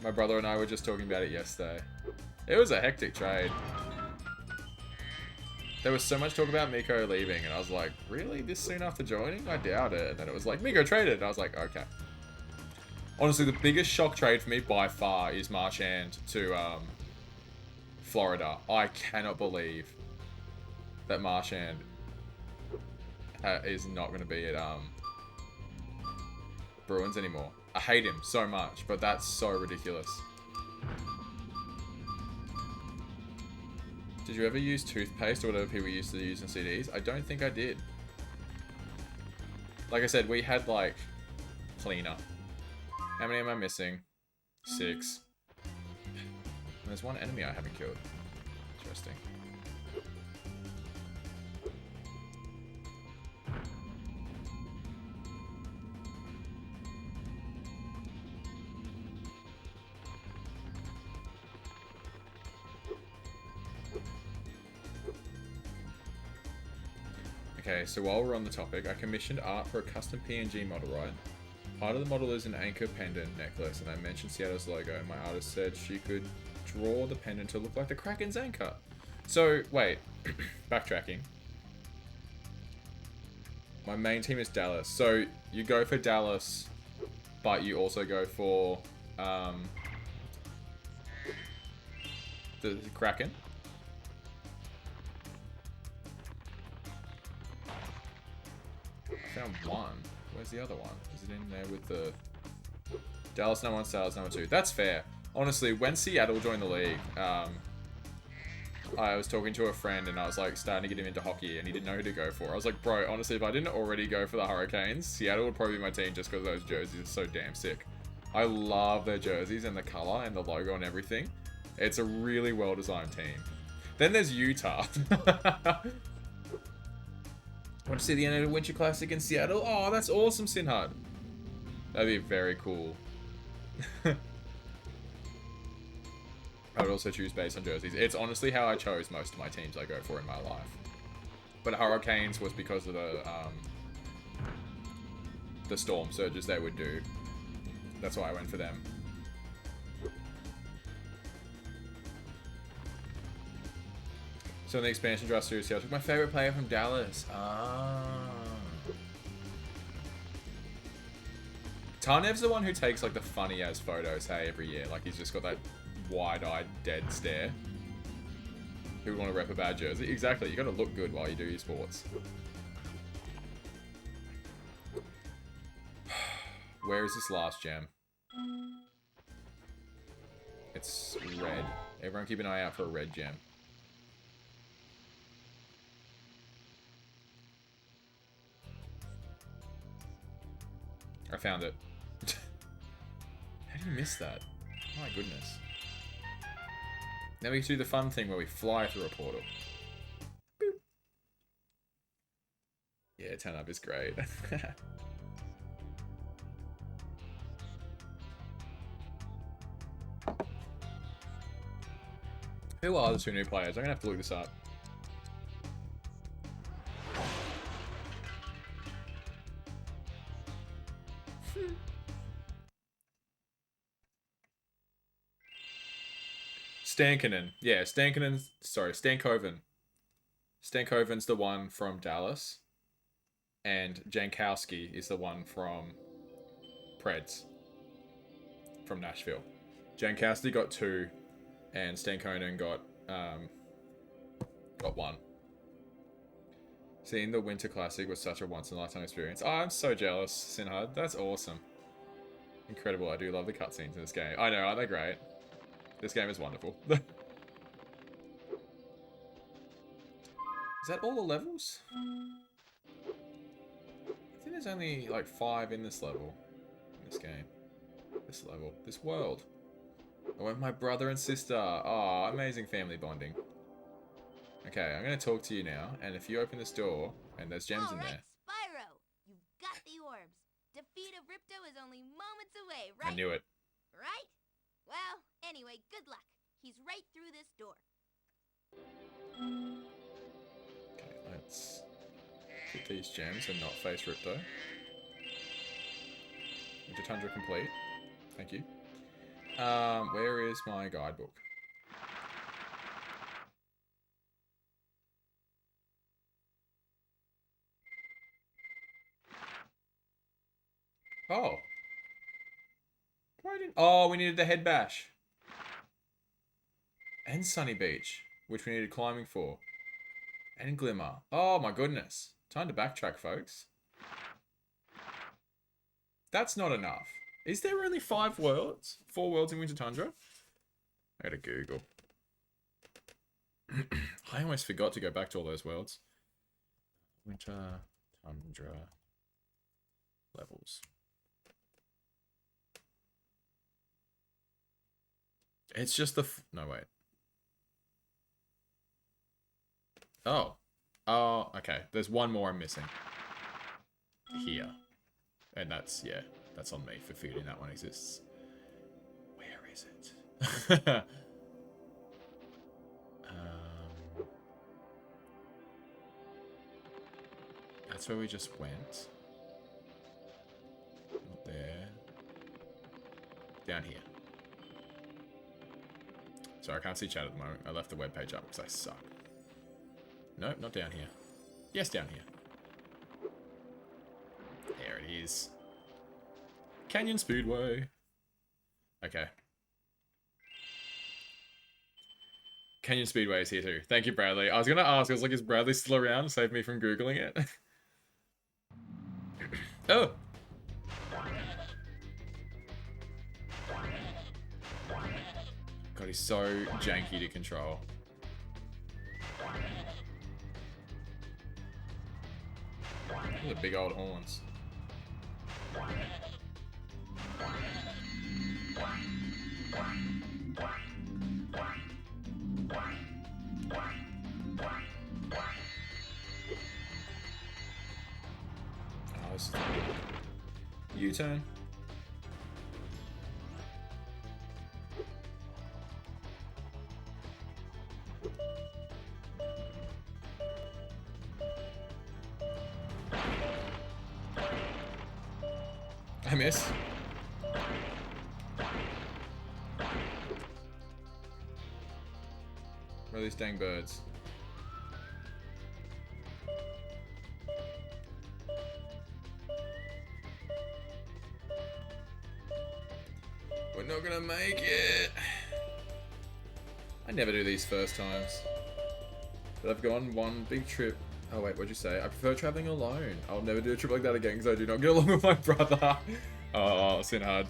My brother and I were just talking about it yesterday. It was a hectic trade. There was so much talk about Miko leaving, and I was like, really? This soon after joining? I doubt it. And then it was like, Miko traded. And I was like, okay. Honestly, the biggest shock trade for me by far is Marchand to Florida. I cannot believe that Marchand is not going to be at Bruins anymore. I hate him so much, but that's so ridiculous. Did you ever use toothpaste or whatever people used to use in CDs? I don't think I did. Like I said, we had like cleaner. How many am I missing? 6. And there's one enemy I haven't killed. Interesting. Okay, so while we're on the topic, I commissioned art for a custom PNG model, right? Part of the model is an anchor pendant necklace, and I mentioned Seattle's logo, and my artist said she could draw the pendant to look like the Kraken's anchor. So, wait, backtracking. My main team is Dallas. So, you go for Dallas, but you also go for the Kraken. I found one. Where's the other one? Is it in there with the... Dallas number 1, Dallas number 2. That's fair. Honestly, when Seattle joined the league, I was talking to a friend and I was like starting to get him into hockey and he didn't know who to go for. I was like, bro, honestly, if I didn't already go for the Hurricanes, Seattle would probably be my team just because those jerseys are so damn sick. I love their jerseys and the color and the logo and everything. It's a really well-designed team. Then there's Utah. Want to see the NA Winter Classic in Seattle? Oh, that's awesome, Sinhad. That'd be very cool. I would also choose based on jerseys. It's honestly how I chose most of my teams I go for in my life. But Hurricanes was because of the storm surges they would do. That's why I went for them. So in the expansion draft series, I took my favorite player from Dallas. Tarnev's the one who takes like the funny ass photos, hey, every year. Like he's just got that wide-eyed dead stare. Who would want to rep a bad jersey? Exactly, you gotta look good while you do your sports. Where is this last gem? It's red. Everyone keep an eye out for a red gem. I found it. How do you miss that? My goodness. Now we can do the fun thing where we fly through a portal. Boop. Yeah, 10 up is great. Who are the 2 new players? I'm gonna have to look this up. Stankoven. Yeah, Stankoven. Sorry, Stankoven. Stankoven's the one from Dallas. And Jankowski is the one from Preds. From Nashville. Jankowski got 2. And Stankoven got 1. Seeing the Winter Classic was such a once-in-a-lifetime experience. Oh, I'm so jealous, Sinhad. That's awesome. Incredible. I do love the cutscenes in this game. I know, aren't they great? This game is wonderful. Is that all the levels? I think there's only like 5 in this level. In this game. This level. This world. I went with my brother and sister. Oh, amazing family bonding. Okay, I'm going to talk to you now. And if you open this door, and there's gems in there. Spyro, you've got the orbs. Defeat of Ripto is only moments away, right? I knew it. Right? Well, anyway, good luck. He's right through this door. Okay, let's get these gems and not face Ripto. Winter Tundra complete. Thank you. Where is my guidebook? Oh. Why didn't... Oh, we needed the head bash. And Sunny Beach, which we needed climbing for. And Glimmer. Oh my goodness. Time to backtrack, folks. That's not enough. Is there only 5 worlds? 4 worlds in Winter Tundra? I gotta Google. I almost forgot to go back to all those worlds. Winter Tundra levels. It's just the... No, wait. Oh. Oh, okay. There's one more I'm missing. Here. And that's, yeah, that's on me for forgetting that one exists. Where is it? That's where we just went. Not there. Down here. Sorry, I can't see chat at the moment. I left the webpage up because I suck. Nope, not down here. Yes, down here. There it is. Canyon Speedway. Okay. Canyon Speedway is here too. Thank you, Bradley. I was going to ask, I was like, is Bradley still around? Save me from Googling it. Oh! God, he's so janky to control. Those are big old horns. U-turn. I miss. Where are these dang birds? We're not gonna make it. I never do these first times. But I've gone one big trip. Oh wait, what'd you say? I prefer traveling alone. I'll never do a trip like that again because I do not get along with my brother. Oh, sin hard.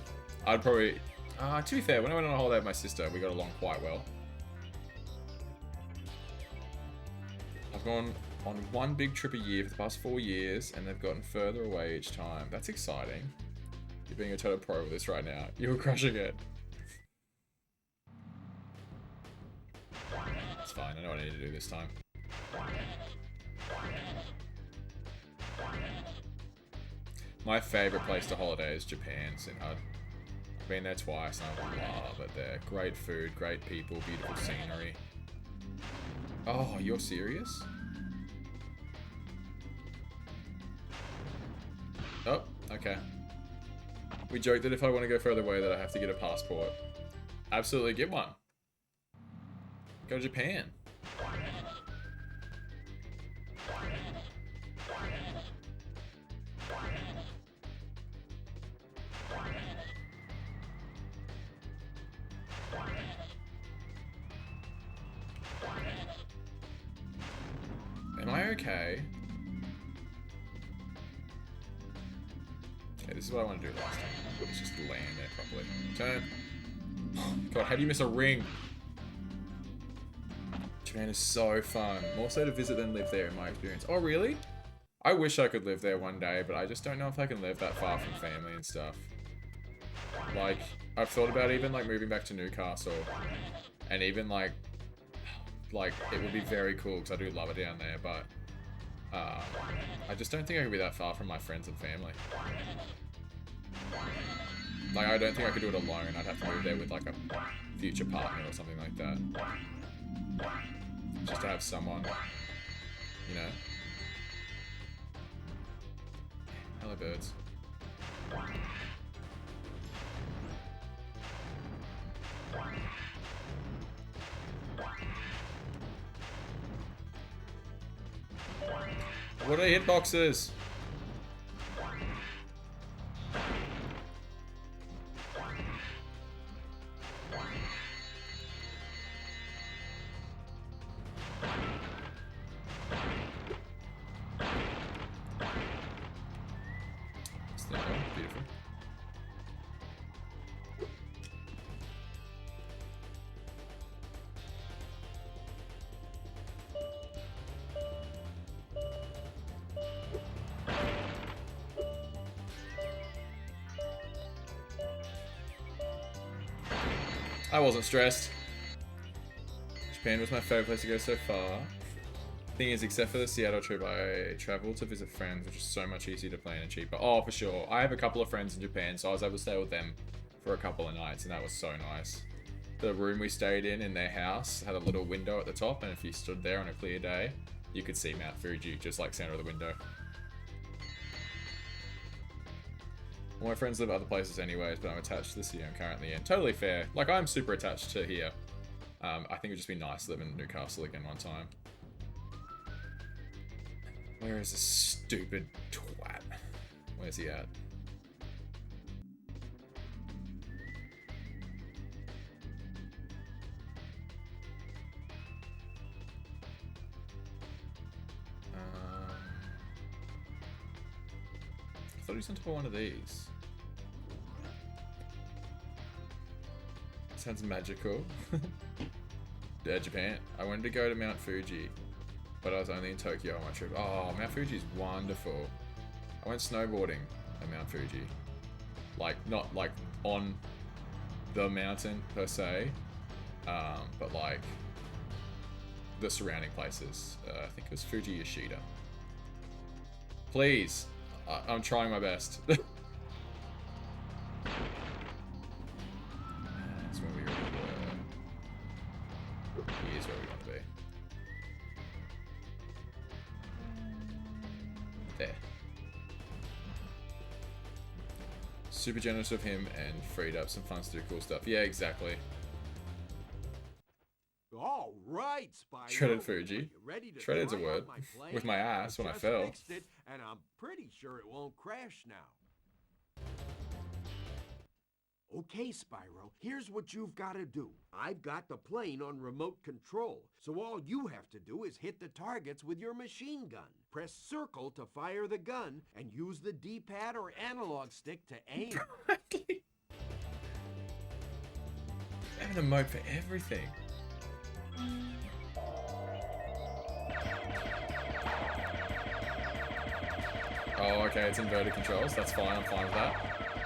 I'd probably... to be fair, when I went on a holiday with my sister, we got along quite well. I've gone on one big trip a year for the past 4 years, and they've gotten further away each time. That's exciting. You're being a total pro with this right now. You're crushing it. It's fine, I know what I need to do this time. My favourite place to holiday is Japan, Sinhad. I've been there twice and I love it there. Great food, great people, beautiful scenery. Oh, you're serious? Oh, okay. We joked that if I want to go further away that I have to get a passport. Absolutely get one. Go to Japan. Am I okay? Okay, this is what I want to do last time. Let's just land there properly. Turn. God, how do you miss a ring? Japan is so fun. More so to visit than live there in my experience. Oh, really? I wish I could live there one day, but I just don't know if I can live that far from family and stuff. Like, I've thought about even, like, moving back to Newcastle. And even, like, it would be very cool, because I do love it down there, but... I just don't think I could be that far from my friends and family. Like, I don't think I could do it alone. I'd have to move there with, like, a future partner or something like that. Just to have someone, you know? Hello, birds. What are hitboxes? Beautiful. I wasn't stressed. Japan was my favorite place to go so far. Thing is, except for the Seattle trip, I traveled to visit friends, which is so much easier to plan and cheaper. Oh, for sure. I have a couple of friends in Japan, so I was able to stay with them for a couple of nights, and that was so nice. The room we stayed in their house had a little window at the top, and if you stood there on a clear day, you could see Mount Fuji, just like center of the window. All my friends live other places anyways, but I'm attached to the city I'm currently in. Totally fair. Like, I'm super attached to here. I think it'd just be nice to live in Newcastle again one time. Where is this stupid twat? Where's he at? I thought he was on top of one of these. Sounds magical. Yeah, Japan. I wanted to go to Mount Fuji, but I was only in Tokyo on my trip. Oh, Mount Fuji's wonderful. I went snowboarding at Mount Fuji. Like, not like on the mountain per se, but like the surrounding places. I think it was Fuji Yoshida. Please, I'm trying my best. That's where we were. Here's where we want to be. There. Super generous of him and freed up some funds to do cool stuff. Yeah, exactly. All right, Spyro. Shredded Fuji. Ready to Shredded's a try word. out my plane? With my ass when I just fell. Fixed it, and I'm pretty sure it won't crash now. Okay, Spyro, here's what you've got to do. I've got the plane on remote control, so all you have to do is hit the targets with your machine gun. Press circle to fire the gun, and use the D-pad or analog stick to aim. I have an emote for everything. Oh, okay, it's inverted controls. That's fine, I'm fine with that.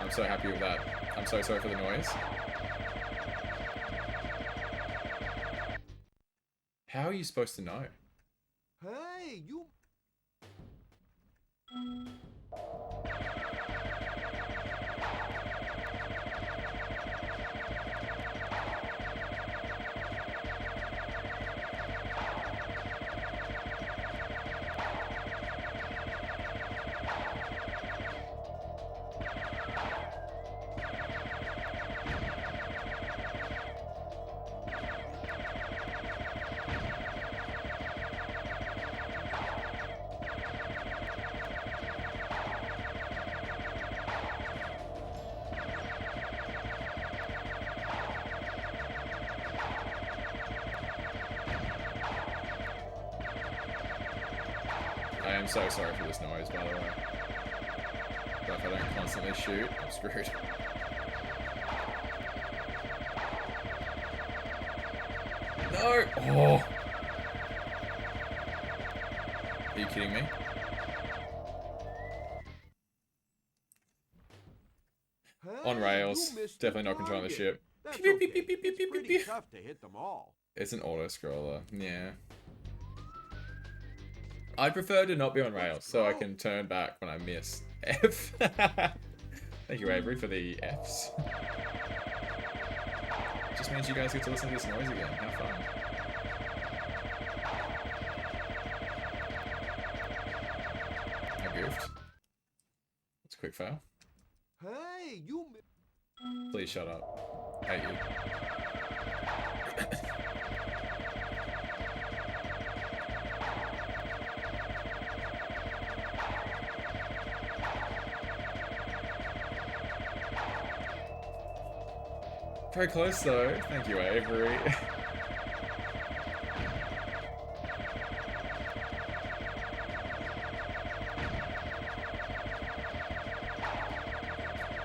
I'm so happy with that. I'm so sorry for the noise. How are you supposed to know? Hey, you... I am so sorry for this noise, by the way. But if I don't constantly shoot, I'm screwed. No! Oh! Are you kidding me? On Hey, rails. you missed the Definitely not controlling the target. ship. That's Pew, pew, okay. pew, pew, pew, It's pew, pew, pretty pew. tough to hit them all. It's an auto-scroller. Yeah. I'd prefer to not be on rails, so I can turn back when I miss F. Thank you, Avery, for the Fs. Just means you guys get to listen to this noise again. Have fun. I goofed. That's a quick fail. Hey, you... Please shut up. Hate you. Very close though. Thank you, Avery.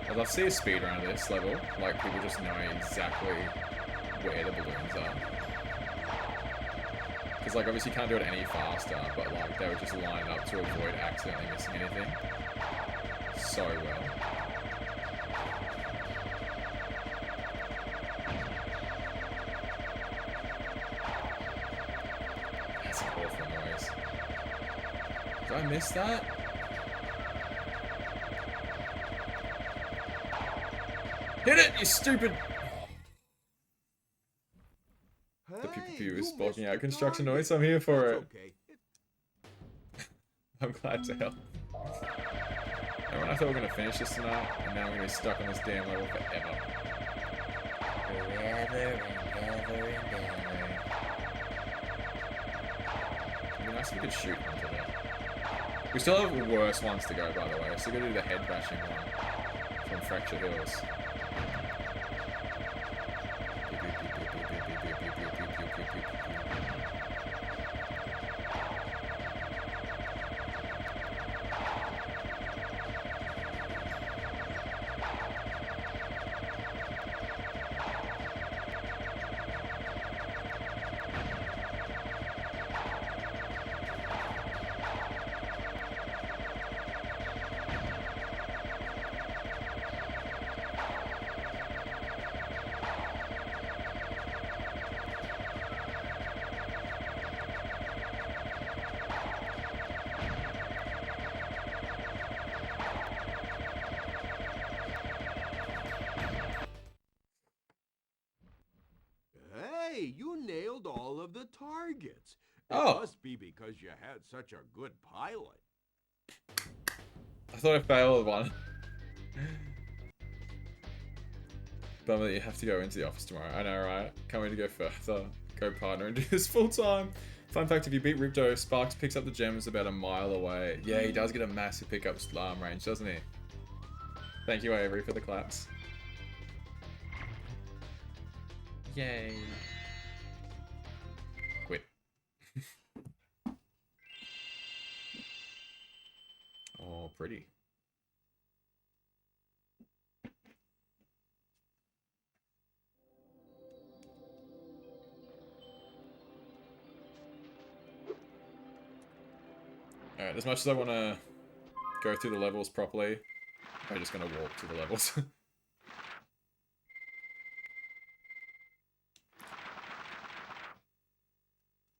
I'd love to see a speedrun of this level, like people just knowing exactly where the balloons are. Because like obviously you can't do it any faster, but like they would just line it up to avoid accidentally missing anything. So well. That's an awful noise. Did I miss that? Hit it, you stupid! The pew pew pew is blocking out construction noise. I'm here for it. Okay. I'm glad to help. Everyone, I thought we were going to finish this tonight, and now we're going to be stuck on this damn level forever. Forever and ever and ever. It'd be nice if we could shoot onto that. We still have worse ones to go, by the way. We're still going to do the head bashing one from Fracture Hills. Hey, you nailed all of the targets. It Oh. must be because you had such a good pilot. I thought I failed one. Bummer that you have to go into the office tomorrow. I know, right? Can't wait to go further. Go partner and do this full time. Fun fact, if you beat Ripto, Sparks picks up the gems about a mile away. Yeah, he does get a massive pickup range, doesn't he? Thank you, Avery, for the claps. Yay. Quit. Oh, pretty. Alright, as much as I want to go through the levels properly, I'm just going to walk to the levels.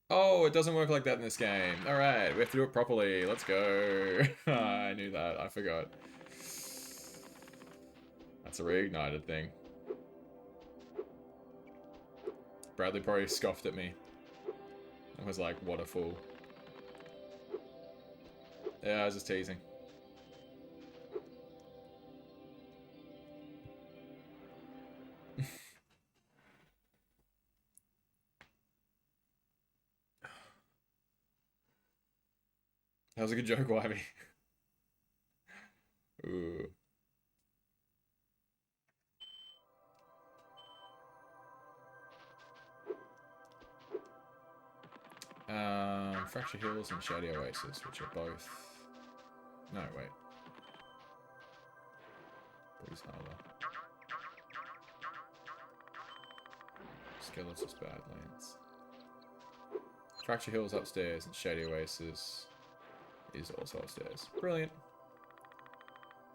Oh, it doesn't work like that in this game. Alright, we have to do it properly. Let's go. I knew that. I forgot. That's a reignited thing. Bradley probably scoffed at me. I was like, what a fool. Yeah, I was just teasing. That was a good joke, Wivey. Ooh. Fracture Hills and Shady Oasis, which are both... No, wait. Bruise Harbor. Skeleton's Badlands. Fracture Hills upstairs and Shady Oasis is also upstairs. Brilliant.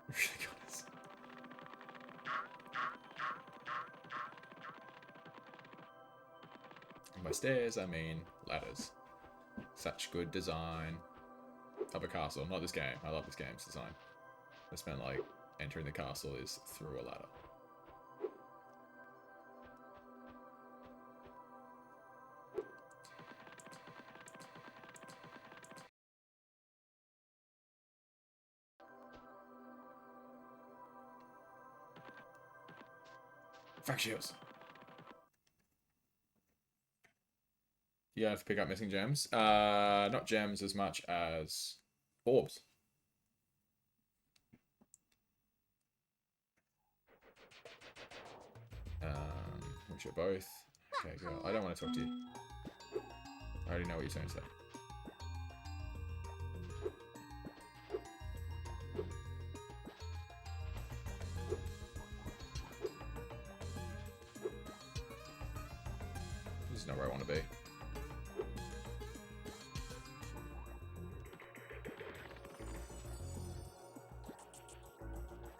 Really got us. And by stairs, I mean ladders. Such good design of a castle. Not this game. I love this game's design. I spent like entering the castle is through a ladder. Fractures. You have to pick up missing gems. Not gems as much as orbs. Which are both. Okay, girl. I don't want to talk to you. I already know what you're saying today. This is not where I want to be.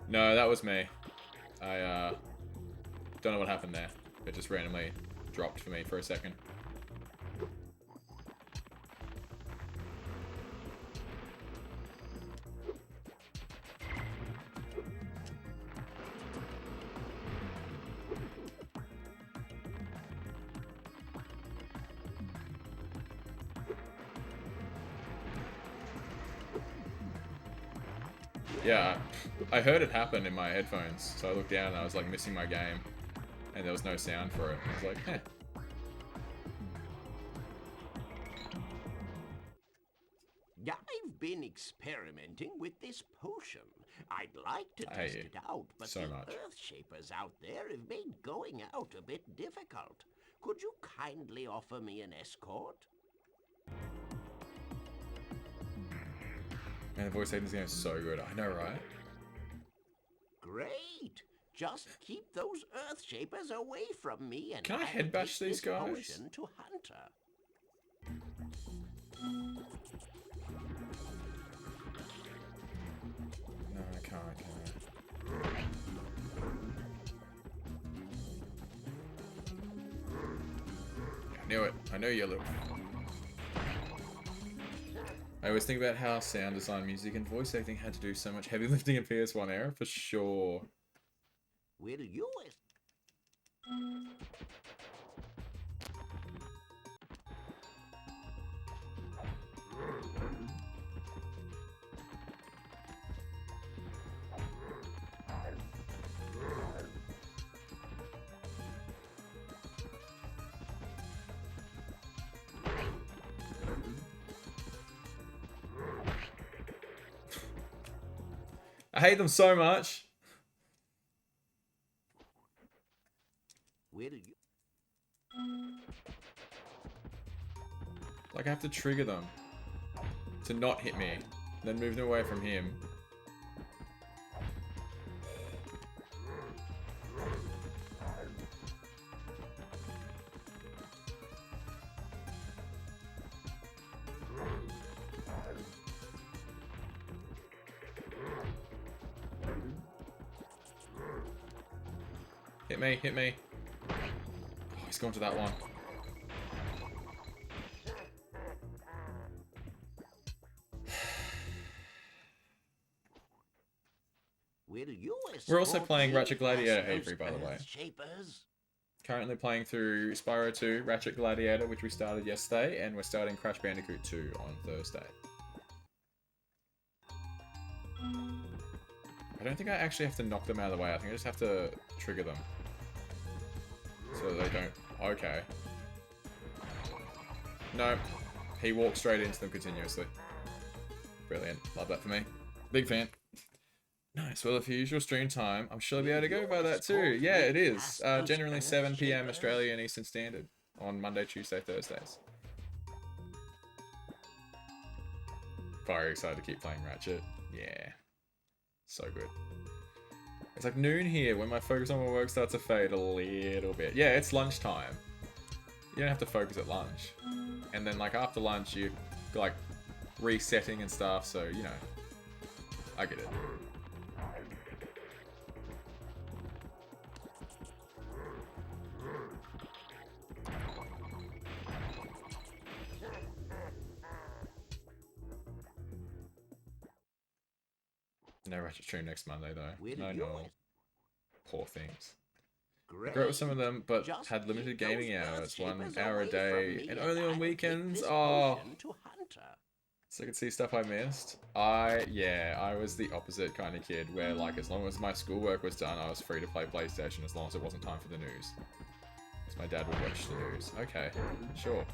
No, that was me. I don't know what happened there. It just randomly dropped for me for a second. Yeah, I heard it happen in my headphones, so I looked down and I was like missing my game, and there was no sound for it. I was like, eh. I've been experimenting with this potion. I'd like to test it out, but so the much. Earthshapers out there have made going out a bit difficult. Could you kindly offer me an escort? Man, the voice acting in this game is so good. I know, right? Great! Just keep those Earthshapers away from me and Can I I'll head bash give these this guys? potion to Hunter. No, I can't. I knew it. I knew you, Luke. I always think about how sound design, music, and voice acting had to do so much heavy lifting in PS1 era, for sure. Will you... I hate them so much. Will you... Like, I have to trigger them to not hit me, then move them away from him. Hit me. Oh, he's going to that one. Will you We're also escort playing me Ratchet Gladiator past Avery, those by the way. Earthshapers? Currently playing through Spyro 2, Ratchet Gladiator, which we started yesterday, and we're starting Crash Bandicoot 2 on Thursday. I don't think I actually have to knock them out of the way. I think I just have to trigger them. So they don't... Okay. No. He walks straight into them continuously. Brilliant. Love that for me. Big fan. Nice. Well, if your usual stream time, I'm sure I'll be able to go by that too. Yeah, it is. Generally 7 PM Australian Eastern Standard on Monday, Tuesday, Thursdays. Very excited to keep playing Ratchet. Yeah. So good. It's like noon here when my focus on my work starts to fade a little bit. Yeah, it's lunchtime. You don't have to focus at lunch. and then like after lunch you like resetting and stuff. So you know, I get it. No Ratchet stream next Monday though. No. Poor things. Great with some of them, but Just had limited keep gaming those hours, birth 1 shapers hour a away from day, me and and only I'll on take weekends. this Oh, potion to Hunter. so I could see stuff I missed. Yeah, I was the opposite kind of kid where like as long as my schoolwork was done, I was free to play PlayStation as long as it wasn't time for the news. Because my dad would watch the news. Okay, sure.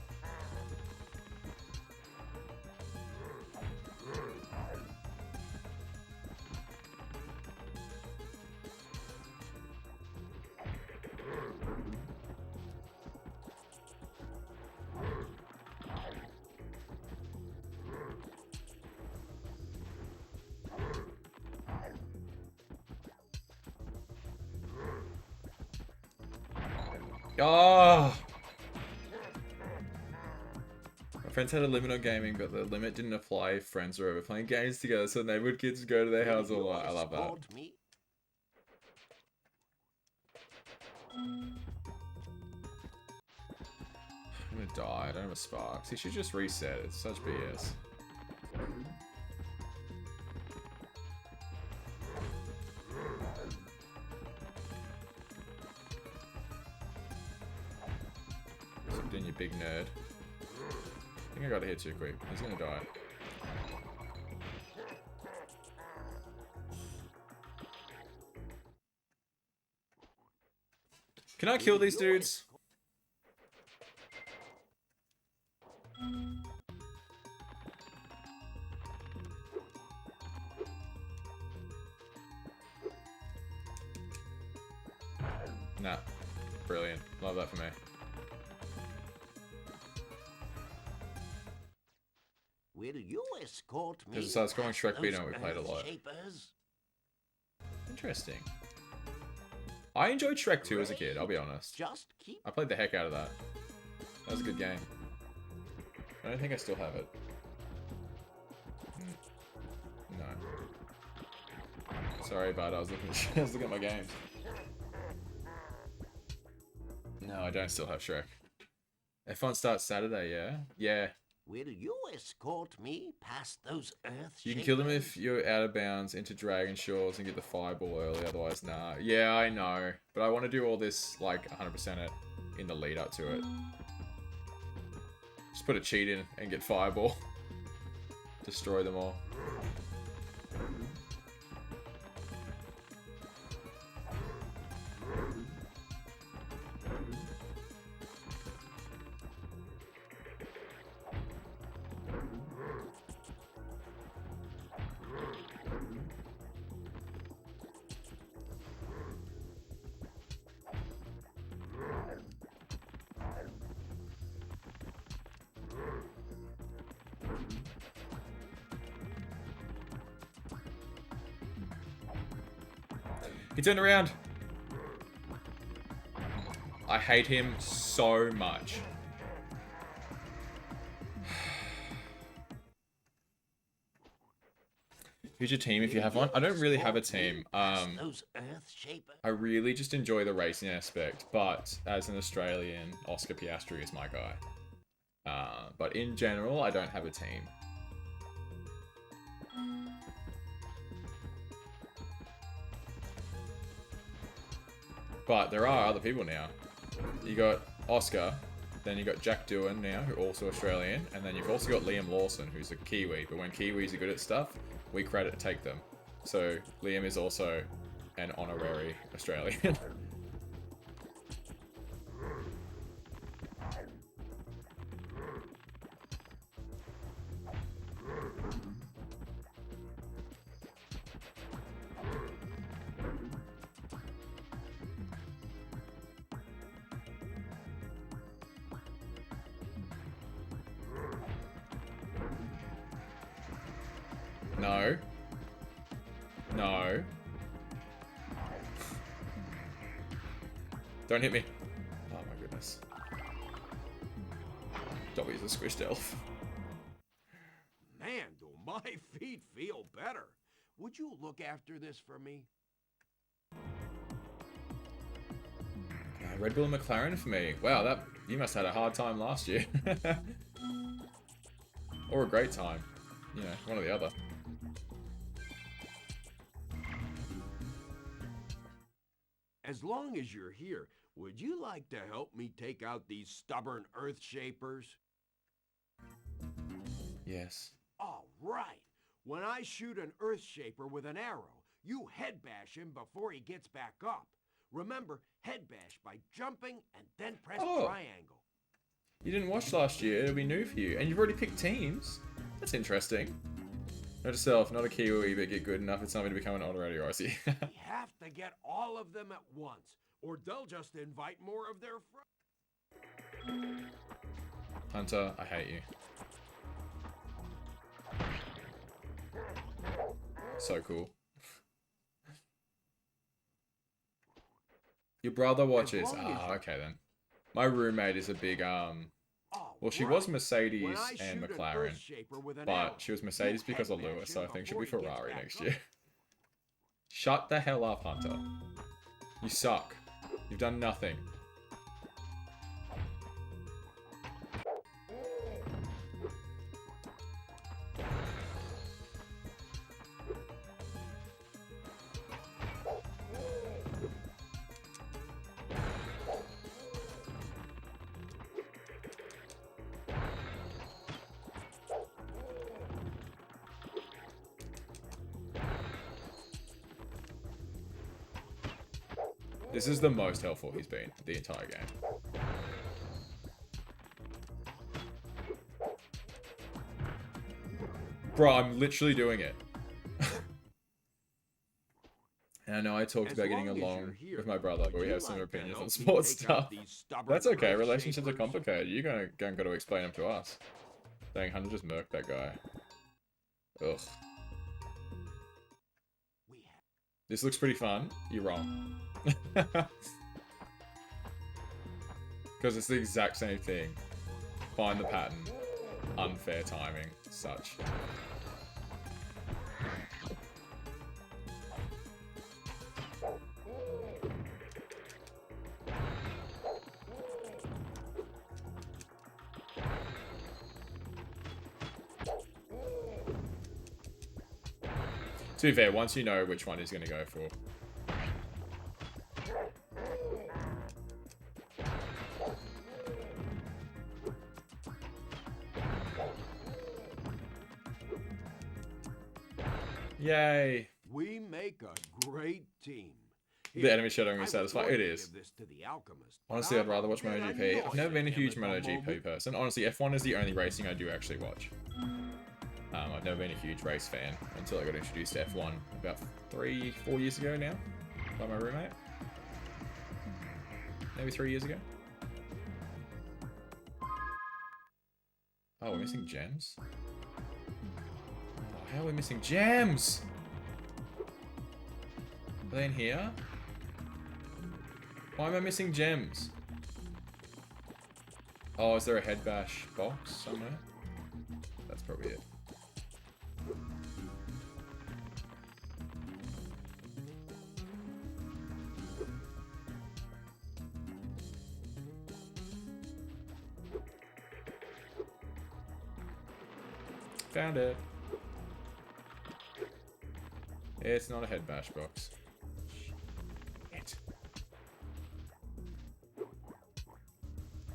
Oh! My friends had a limit on gaming, but the limit didn't apply if friends were over playing games together, so neighborhood kids would go to their house a lot. I love that. Escort me. I'm gonna die. I don't have a spark. He should just reset. It's such BS. Stop doing, you big nerd. I think I got hit too quick. He's gonna die. Can I kill these dudes? Nah. Brilliant. Love that for me. Will you escort me? Because besides going past Shrek beat those on, we played a lot. Earth-shapers? Interesting. I enjoyed Shrek 2 as a kid, I'll be honest. Just keep. I played the heck out of that. That was a good game. I don't think I still have it. No. Sorry, bud. I was looking at my games. No, I don't still have Shrek. F1 starts Saturday, yeah? Yeah. Will you escort me past those Earth-shapers? You can kill them if you're out of bounds into Dragon Shores and get the fireball early, otherwise nah. Yeah, I know. But I want to do all this, like, 100% it in the lead up to it. Just put a cheat in and get fireball. Destroy them all. He turned around. I hate him so much. Who's your team if you have one? I don't really have a team. I really just enjoy the racing aspect, but as an Australian, Oscar Piastri is my guy. But in general, I don't have a team. But there are other people now. You got Oscar, then you got Jack Doohan now, who also Australian, and then you've also got Liam Lawson, who's a Kiwi. But when Kiwis are good at stuff, we credit take them. So Liam is also an honorary Australian. No. No. Don't hit me. Oh my goodness. Dobby's a squished elf. Man, do my feet feel better. Would you look after this for me? Red Bull and McLaren for me. Wow, that you must have had a hard time last year. Or a great time. You know, one or the other. As long as you're here, would you like to help me take out these stubborn earth shapers? Yes. All right. When I shoot an earth shaper with an arrow, you head bash him before he gets back up. Remember, head bash by jumping and then press triangle. You didn't watch last year, it'll be new for you. And you've already picked teams. That's interesting. Note to self, not a Kiwi, but get good enough at something to become an honorary Aussie. We have to get all of them at once, or they'll just invite more of their friends. Hunter, I hate you. So cool. Your brother watches. Ah, okay then. My roommate is a big well, she was Mercedes and McLaren, but she was Mercedes because of Lewis, so I think she'll be Ferrari next year. Shut the hell up, Hunter. You suck. You've done nothing. This is the most helpful he's been the entire game. Bro, I'm literally doing it. And I know I talked about getting along with my brother, but we have similar opinions on sports stuff. That's okay, relationships are complicated. You're gonna got to explain them to us. Dang, Hunter just murked that guy. Ugh. This looks pretty fun. You're wrong. Because it's the exact same thing. Find the pattern. Unfair timing. Such. To be fair, once you know which one he's going to go for. Yay. We make a great team. The enemy shadowing is satisfying. It is. Honestly, I'd rather watch MotoGP. I've never been a huge MotoGP person. Honestly, F1 is the only racing I do actually watch. I've never been a huge race fan until I got introduced to F1 about 3-4 years ago now by my roommate. Maybe 3 years ago. Oh, we're missing gems? Oh, how are we missing gems? Are they in here? Why am I missing gems? Oh, is there a head bash box somewhere? That's probably it. Found it. It's not a head bash box. Shit.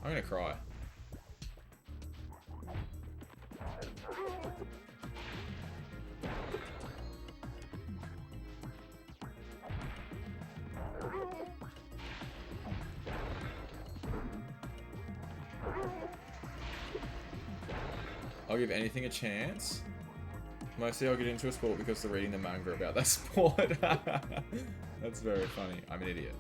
I'm gonna cry. I'll give anything a chance. Mostly I'll get into a sport because they're reading the manga about that sport. That's very funny. I'm an idiot.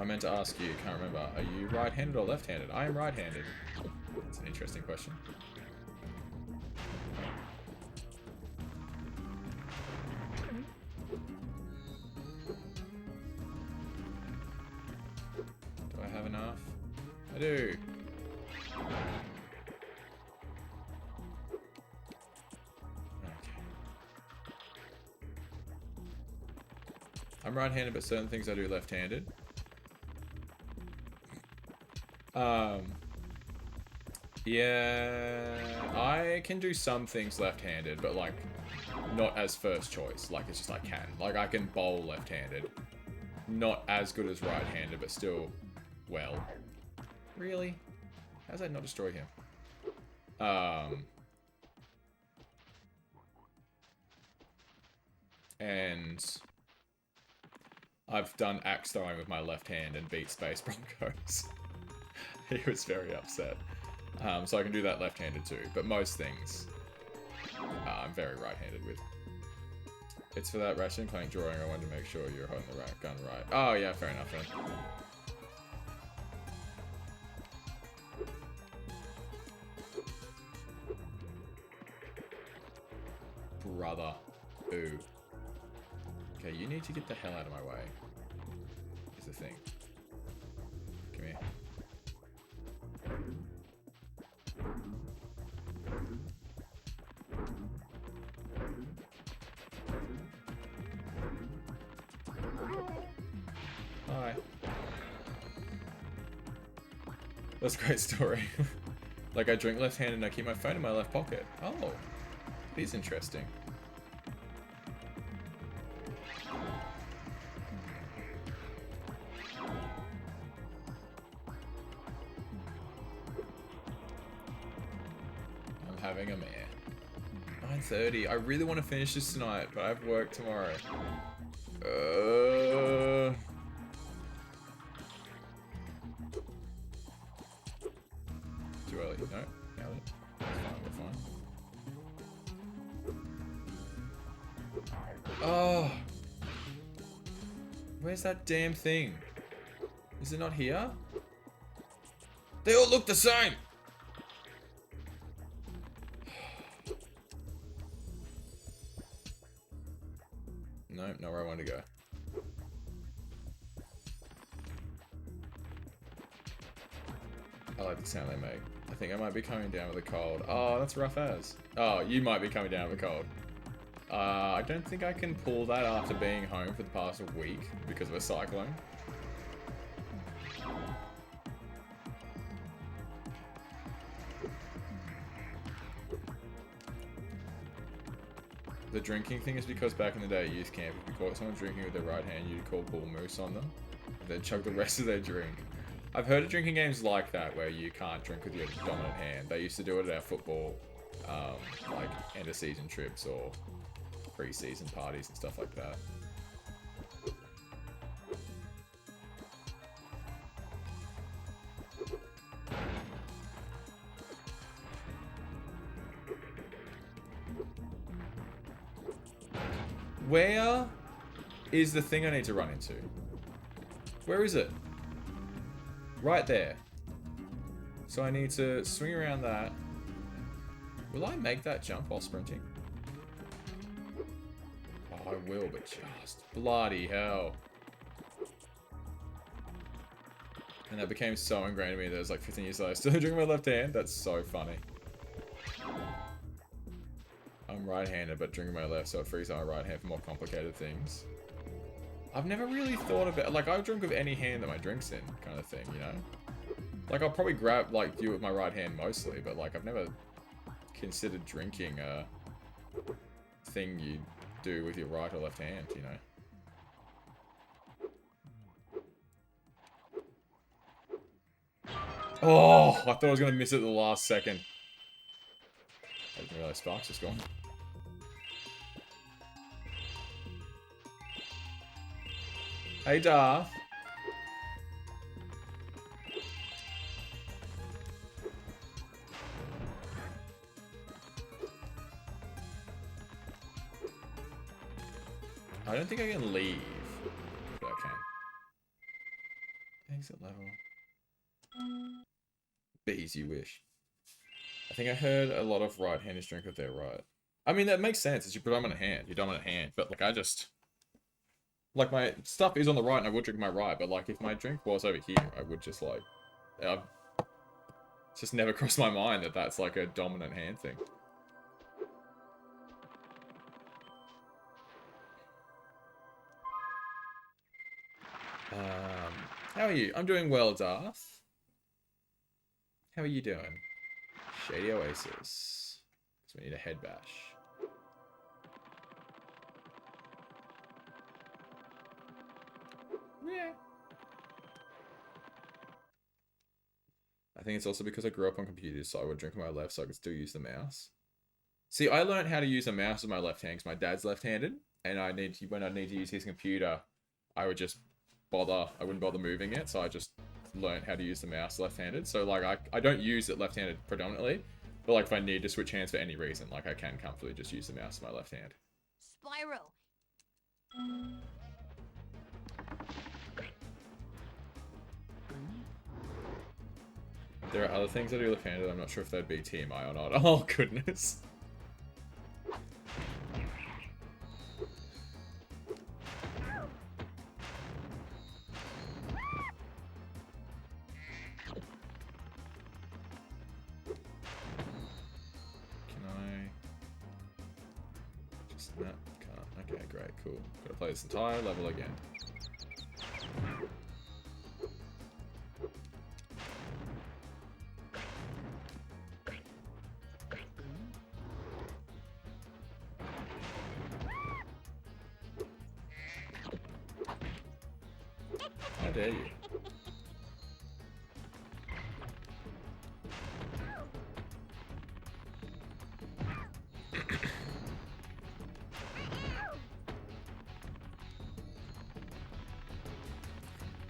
meant to ask you, can't remember. Are you right-handed or left-handed? I am right-handed. That's an interesting question. Do I have enough? I do. I'm right-handed, but certain things I do left-handed. Yeah, I can do some things left-handed, but like, not as first choice. Like, it's just I can. Like, I can bowl left-handed. Not as good as right-handed, but still, well. Really? How's that not destroy him? And I've done axe throwing with my left hand and beat Space Broncos. He was very upset. So I can do that left-handed too, but most things I'm very right-handed with. It's for that Ratchet & Clank drawing, I wanted to make sure you're holding the right gun right. Oh yeah, fair enough then. Brother. Ooh. Okay, you need to get the hell out of my way. Is the thing. Come here. Hi. That's a great story. Like, I drink left-handed and I keep my phone in my left pocket. Oh. That is interesting. I'm having a mare. 9:30. I really want to finish this tonight, but I have work tomorrow. Too early. No, nailed it. That's fine, we're fine. Oh! Where's that damn thing? Is it not here? They all look the same! No, not where I want to go. I like the sound they make. I think I might be coming down with a cold. Oh, that's rough as. Oh, you might be coming down with a cold. I don't think I can pull that after being home for the past week because of a cyclone. The drinking thing is because back in the day at youth camp, if you caught someone drinking with their right hand, you'd call bull moose on them. They'd chug the rest of their drink. I've heard of drinking games like that where you can't drink with your dominant hand. They used to do it at our football, like end of season trips or pre-season parties and stuff like that. Where is the thing I need to run into? Where is it? Right there. So I need to swing around that. Will I make that jump while sprinting? Oh, I will, but just bloody hell. And that became so ingrained in me that it was like 15 years later. Still drinking my left hand? That's so funny. I'm right-handed, but drinking my left, so it frees my right hand for more complicated things. I've never really thought about, like, I drink with any hand that my drink's in, kind of thing, you know? Like, I'll probably grab, like, do it with my right hand mostly, but, like, I've never considered drinking a thing you do with your right or left hand, you know? Oh, I thought I was going to miss it at the last second. I didn't realize Sparks was gone. Hey, Darth. I don't think I can leave. But I can. Exit level. Bees you wish. I think I heard a lot of right-handers drink with their right. I mean, that makes sense. It's your predominant hand. Your dominant hand. But, like, I just... Like, my stuff is on the right and I would drink my right. But, like, if my drink was over here, I would just, like... It's just never crossed my mind that that's, like, a dominant hand thing. How are you? I'm doing well, Darth. How are you doing? Shady Oasis. So we need a head bash. Yeah. I think it's also because I grew up on computers, so I would drink with my left so I could still use the mouse. See, I learned how to use a mouse with my left hand because my dad's left-handed, and when I need to use his computer, I would just I wouldn't bother moving it, so I just learned how to use the mouse left-handed. So, like, I don't use it left-handed predominantly, but, like, if I need to switch hands for any reason, like, I can comfortably just use the mouse with my left hand. Spyro. There are other things I do left-handed. I'm not sure if they'd be TMI or not. Oh, goodness. Okay, great, cool. Gotta play this entire level again. How dare you?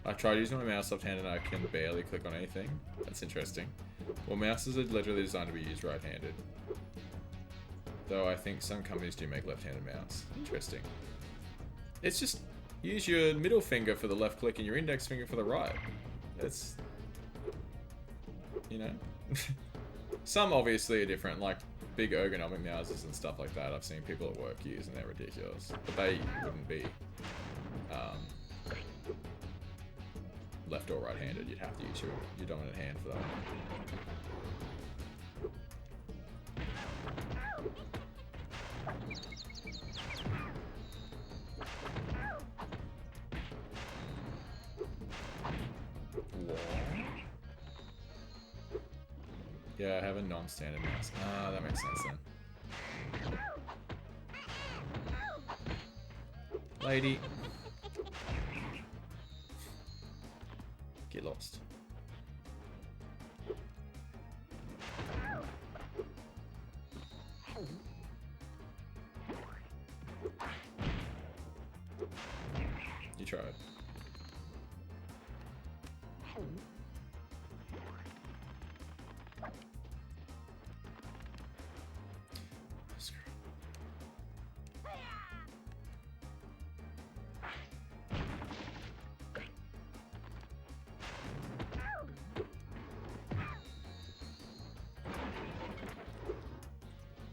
I tried using my mouse left-handed and I can barely click on anything. That's interesting. Well, mouses are literally designed to be used right-handed. Though I think some companies do make left-handed mouse. Interesting. It's just, use your middle finger for the left click and your index finger for the right. It's, you know. Some obviously are different, like big ergonomic mouses and stuff like that I've seen people at work use and they're ridiculous. But they wouldn't be left or right-handed. You'd have to use your dominant hand for that one. Yeah, I have a non-standard mouse. Ah, that makes sense then. Lady. Get lost. You tried.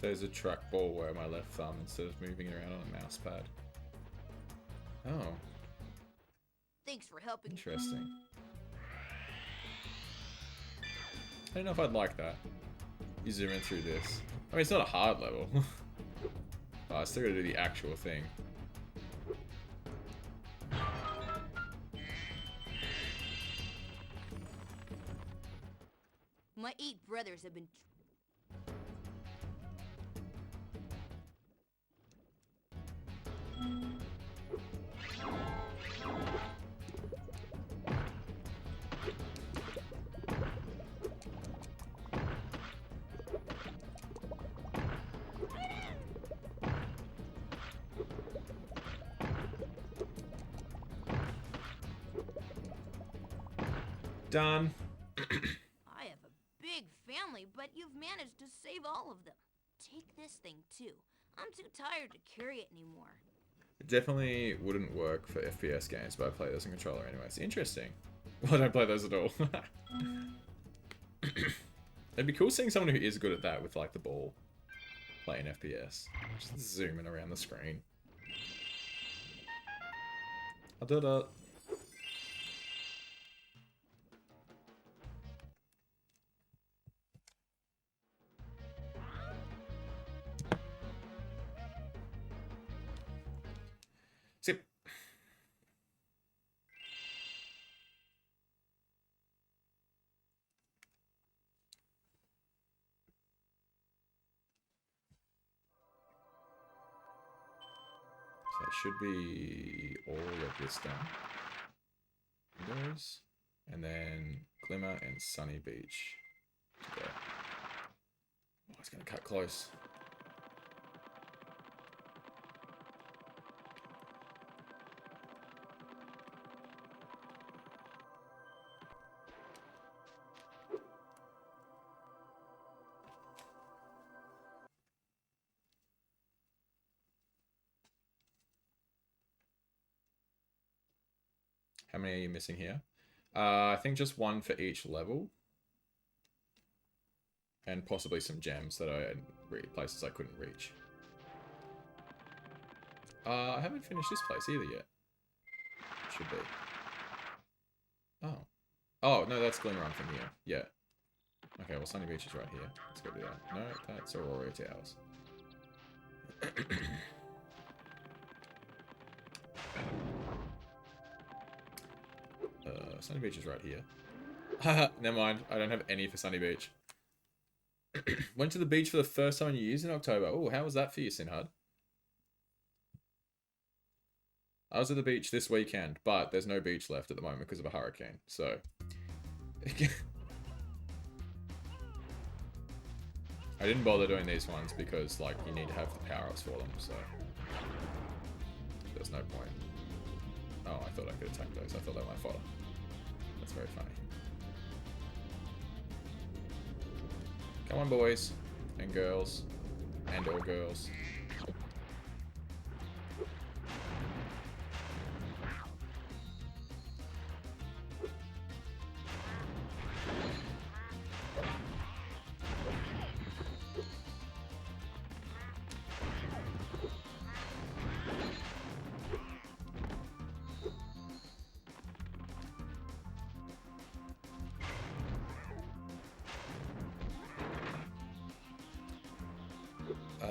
There's a trackball where my left thumb instead of moving it around on a mouse pad. Oh. Thanks for helping. Interesting. I don't know if I'd like that. You zoom in through this. I mean, it's not a hard level. Oh, I still gotta do the actual thing. My 8 brothers have been... Done. I have a big family, but you've managed to save all of them. Take this thing, too. I'm too tired to carry it anymore. It definitely wouldn't work for FPS games, but I play this on controller anyways. Interesting. Well, I don't play those at all. It'd be cool seeing someone who is good at that with like the ball playing FPS. Just zooming around the screen. I did it. Zip. So it should be all of this done. Windows, and then Glimmer and Sunny Beach. To go. Oh, it's gonna cut close. How many are you missing here? I think just one for each level. And possibly some gems that places I couldn't reach. I haven't finished this place either yet. Should be. Oh. Oh, no, that's Glimmer from here. Yeah. Okay, well, Sunny Beach is right here. Let's go do that. No, that's Aurora Towers. Sunny Beach is right here. Haha, never mind. I don't have any for Sunny Beach. Went to the beach for the first time in years in October. Oh, how was that for you, Sinhad? I was at the beach this weekend, but there's no beach left at the moment because of a hurricane, so... I didn't bother doing these ones because, like, you need to have the power-ups for them, so... There's no point. Oh, I thought I could attack those. I thought they were my fodder. That's very funny. Come on, boys. And girls. And all girls.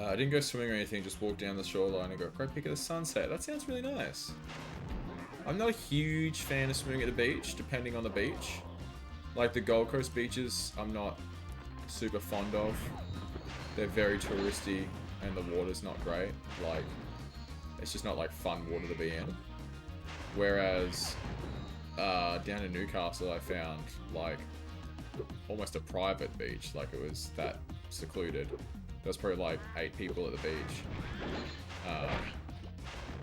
I didn't go swimming or anything, just walked down the shoreline and got a great pic of the sunset. That sounds really nice. I'm not a huge fan of swimming at the beach, depending on the beach. Like the Gold Coast beaches, I'm not super fond of. They're very touristy and the water's not great. Like, it's just not like fun water to be in. Whereas, down in Newcastle I found like almost a private beach, like it was that secluded. There was probably like 8 people at the beach.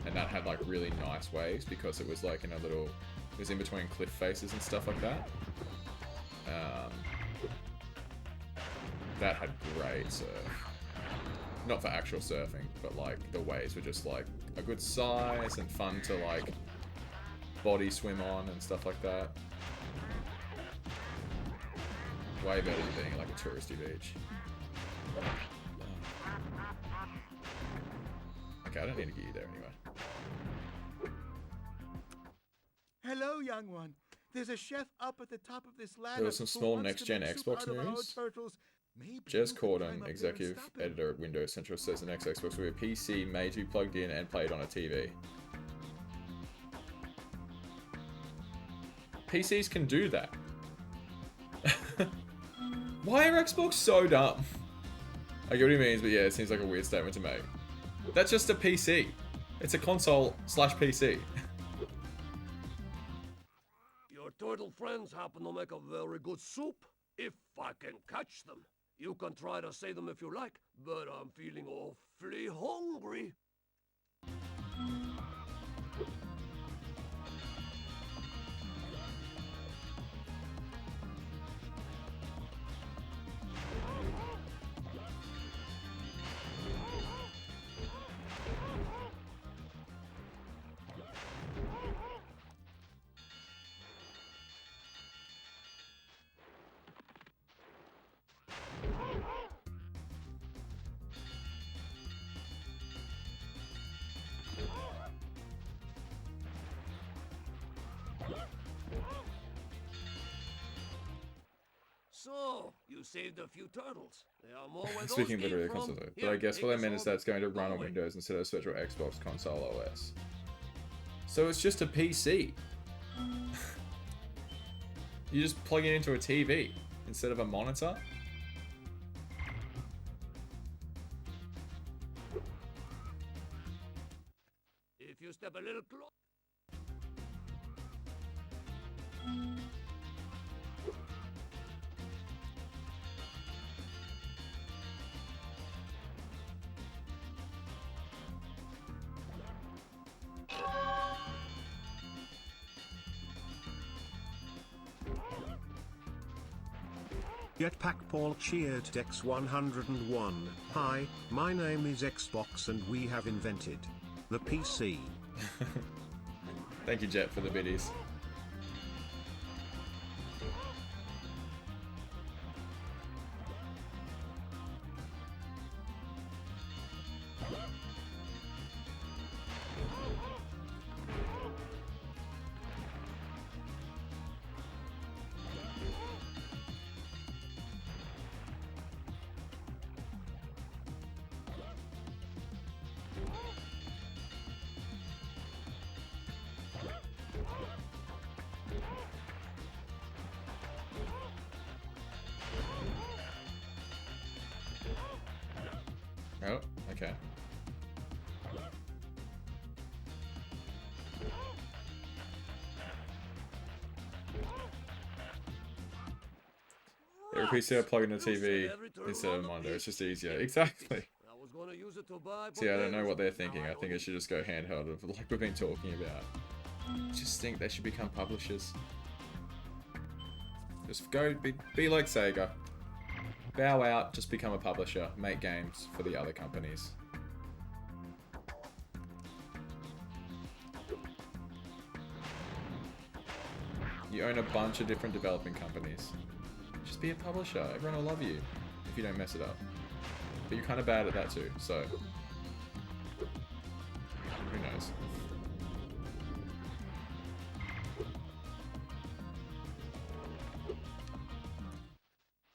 And that had like really nice waves because it was like in a little, it was in between cliff faces and stuff like that. That had great surf. Not for actual surfing, but like the waves were just like a good size and fun to like body swim on and stuff like that. Way better than being like a touristy beach. Okay, I don't need to get you there anyway. Hello, young one. There's a chef up at the top of this ladder. There was some small next-gen Xbox news. Jez Corden, executive editor at Windows Central, says the next Xbox will be a PC made to be plugged in and played on a TV. PCs can do that. Why are Xbox so dumb? I get what he means, but yeah, it seems like a weird statement to make. That's just a PC. It's a console/PC. Your turtle friends happen to make a very good soup. If I can catch them. You can try to say them if you like, but I'm feeling awfully hungry. So, you saved a few turtles. They are more where those Speaking came literally of from. console though. But Here, I guess take what I this meant is home that it's going to and run go on away. Windows instead of virtual Xbox console OS. So it's just a PC. You just plug it into a TV instead of a monitor. If you step a little closer. Jetpack Paul cheered X101. Hi, my name is Xbox and we have invented the PC. Thank you, Jet, for the biddies. Oh, okay. It repeats how plug in a TV instead of a monitor. It's just easier. Exactly. I was gonna use it to buy See, I don't know what they're potatoes, but thinking. now I don't think it should just go handheld, of like we've been talking about. Just think they should become publishers. Just go, be like Sega. Bow out, just become a publisher. Make games for the other companies. You own a bunch of different developing companies. Just be a publisher. Everyone will love you if you don't mess it up. But you're kind of bad at that too, so who knows?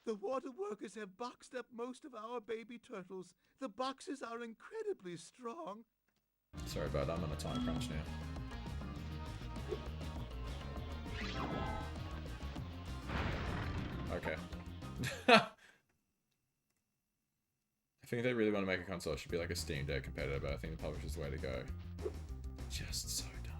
The water workers have boxed up most of our baby turtles. The boxes are incredibly strong. Sorry about that, I'm on a time crunch now. Okay. I think if they really want to make a console, it should be like a Steam Deck competitor, but I think the publisher's the way to go. Just so dumb.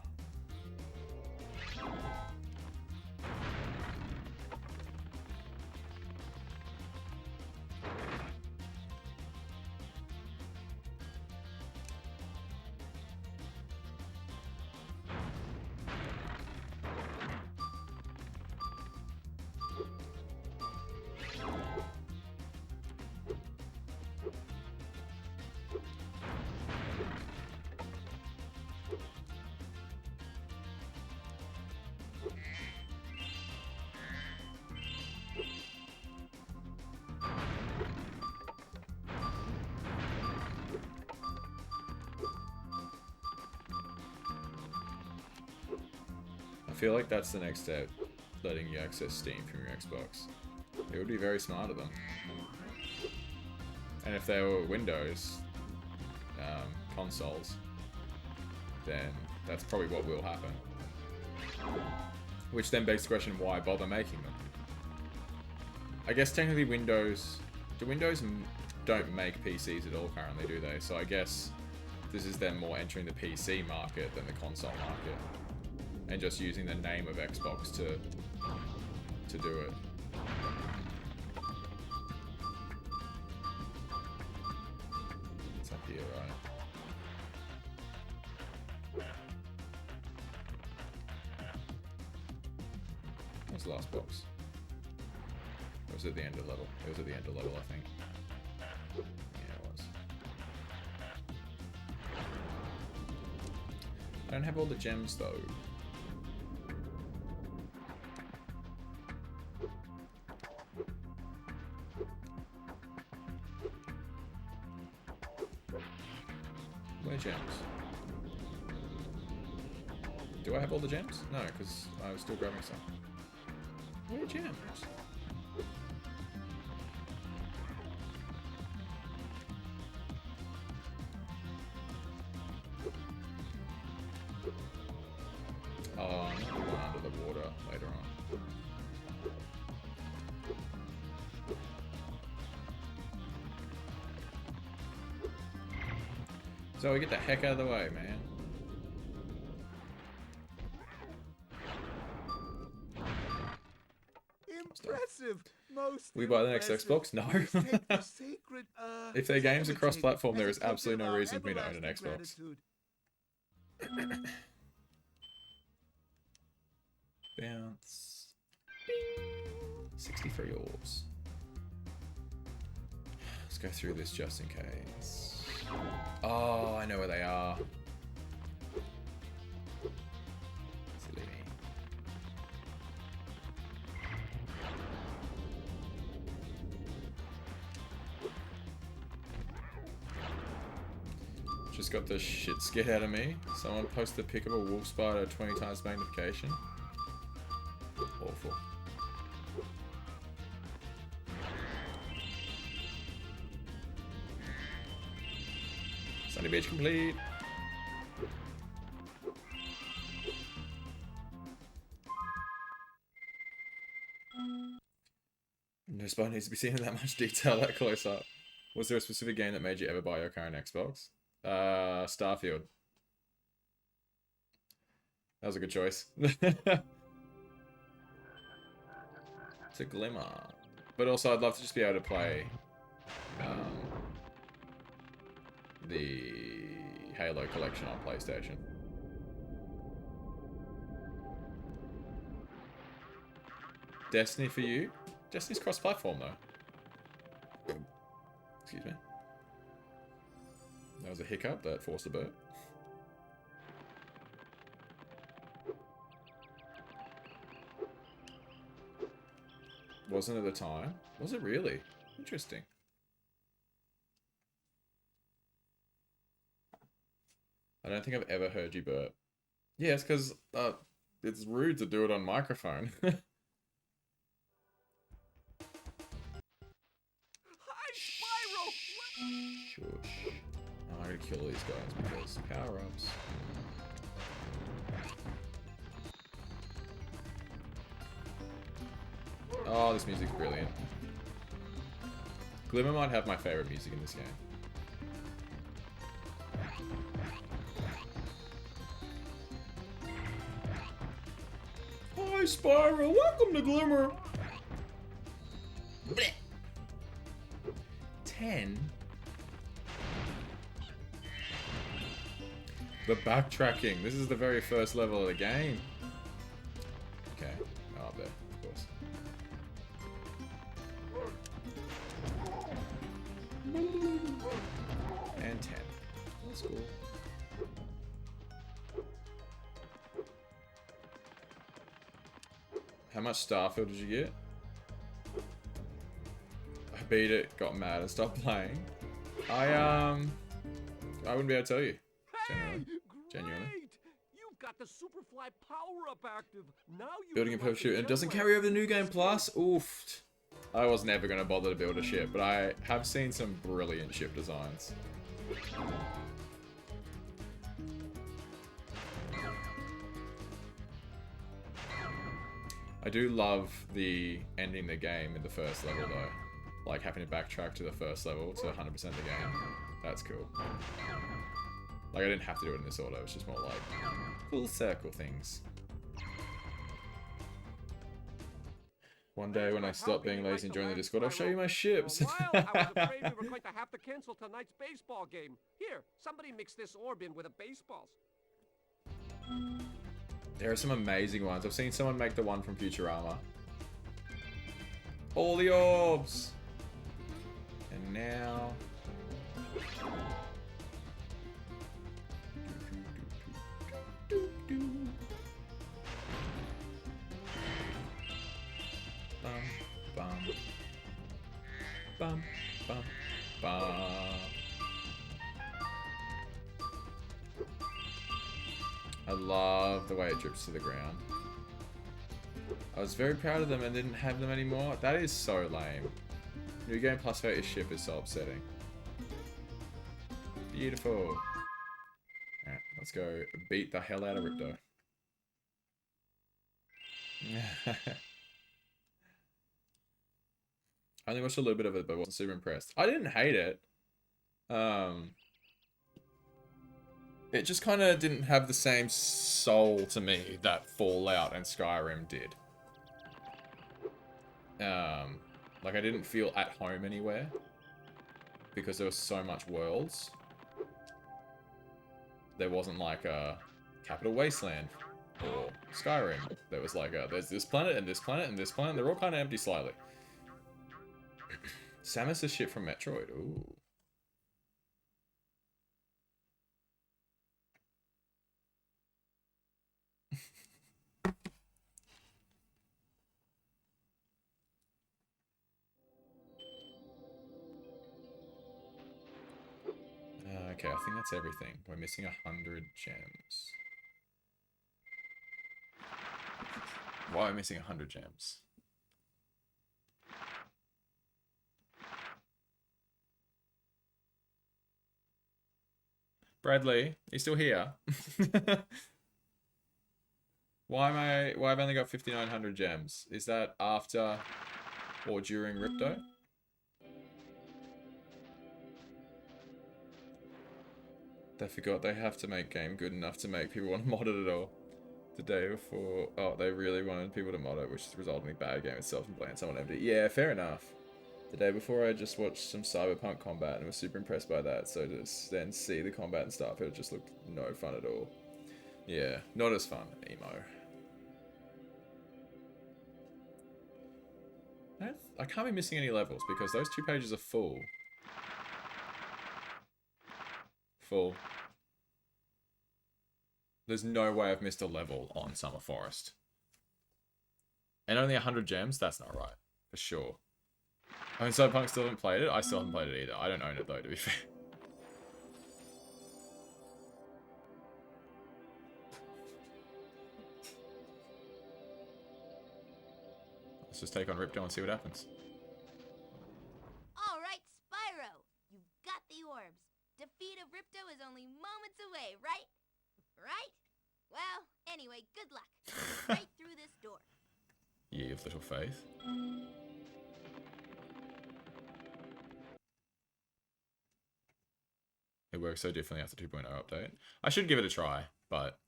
I feel like that's the next step, letting you access Steam from your Xbox. It would be very smart of them. And if they were Windows consoles, then that's probably what will happen. Which then begs the question, why bother making them? I guess technically Windows don't make PCs at all currently, do they? So I guess this is them more entering the PC market than the console market. And just using the name of Xbox to do it. It's up here, right? What's the last box? Or was it at the end of level? It was at the end of level, I think. Yeah, it was. I don't have all the gems though. Where gems? Do I have all the gems? No, because I was still grabbing some. Where gems? Oh, I'm gonna go under the water later on. So get the heck out of the way, man. Impressive. Most We buy the next impressive. Xbox? No. Please take the sacred, If their games are sacrament cross-platform, table there as is a token absolutely of no our reason for me to own an everlasting Xbox. gratitude. Bounce. Bing. 63 orbs. Let's go through this just in case. Oh, I know where they are. Silly me. Just got the shit scared out of me. Someone posted a pic of a wolf spider 20 times magnification. Awful. Sunny Beach complete. No spider needs to be seen in that much detail that close up. Was there a specific game that made you ever buy your current Xbox? Starfield. That was a good choice. It's a Glimmer. But also I'd love to just be able to play the Halo collection on PlayStation. Destiny for you? Destiny's cross-platform though. Excuse me. That was a hiccup that forced a burp. Wasn't at the time? Was it really? Interesting. I don't think I've ever heard you burp. Yeah, it's because it's rude to do it on microphone. Hi, Spyro! Shush. I'm gonna kill these guys because power-ups. Oh, this music's brilliant. Glimmer might have my favorite music in this game. Hi, Spyro. Welcome to Glimmer. Blech. 10. The backtracking. This is the very first level of the game. Okay. Oh, up there, of course. And 10. That's cool. How much Starfield did you get? I beat it, got mad, and stopped playing. I wouldn't be able to tell you. Genuinely. Great! You've got the Superfly power-up active. Now you Building a can perfect ship, and it doesn't jetpack. carry over the New Game Plus? Oof. I was never going to bother to build a ship, but I have seen some brilliant ship designs. I do love the ending the game in the first level though. Like having to backtrack to the first level to 100% the game. That's cool. Like I didn't have to do it in this order, it's just more like full circle things. One day when I stop being lazy and join the Discord, I'll show you my ships. For a while, I was afraid we were going to have to cancel tonight's baseball game. Here, somebody mix this orb in with the baseballs. There are some amazing ones. I've seen someone make the one from Futurama. All the orbs! And now... Bum, bum. Bum, bum, bum. I love the way it drips to the ground. I was very proud of them and didn't have them anymore. That is so lame. New Game Plus Fate ship is so upsetting. Beautiful. Alright, let's go beat the hell out of Ripto. I only watched a little bit of it, but wasn't super impressed. I didn't hate it. It just kind of didn't have the same soul to me that Fallout and Skyrim did. Like I didn't feel at home anywhere because there was so much worlds. There wasn't like a Capital Wasteland or Skyrim. There was like a, there's this planet and this planet and this planet. They're all kind of empty slightly. Samus is shit from Metroid. Ooh. Okay, I think that's everything. We're missing 100 gems. Why are we missing 100 gems? Bradley, are you still here? Why have I only got 5,900 gems? Is that after or during Ripto? They forgot they have to make game good enough to make people want to mod it at all. The day before, oh, they really wanted people to mod it, which resulted in a bad game itself and playing someone empty. Yeah, fair enough. The day before I just watched some Cyberpunk combat and was super impressed by that, so to then see the combat and stuff, it just looked no fun at all. Yeah, not as fun, emo. I can't be missing any levels because those 2 pages are full. Full. There's no way I've missed a level on Summer Forest. And only 100 gems? That's not right. For sure. I mean, Cyberpunk still haven't played it. I still haven't played it either. I don't own it though, to be fair. Let's just take on Ripto and see what happens. Alright, Spyro! You've got the orbs. Defeat of Ripto is only moments away, right? Right? Well, anyway, good luck. Right through this door. Ye of little faith. It works so differently after 2.0 update. I should give it a try, but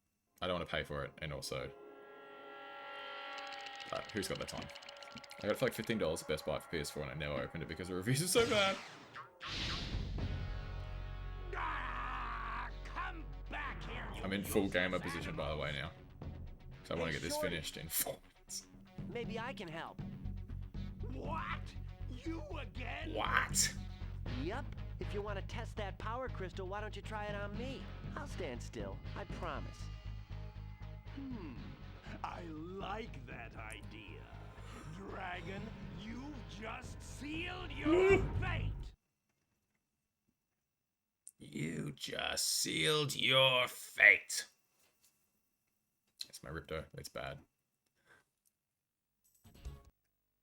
I don't want to pay for it, and also... who's got the time? I got it for like $15 at Best Buy for PS4 and I never opened it because the reviews are so bad. I'm in full gamer position by the way now. So I want to get this finished in 4 minutes. Maybe I can help. What? You again? What? Yup. If you want to test that power crystal, why don't you try it on me? I'll stand still, I promise. I like that idea. Dragon, you've just sealed your fate! You just sealed your fate. It's my Ripto. It's bad.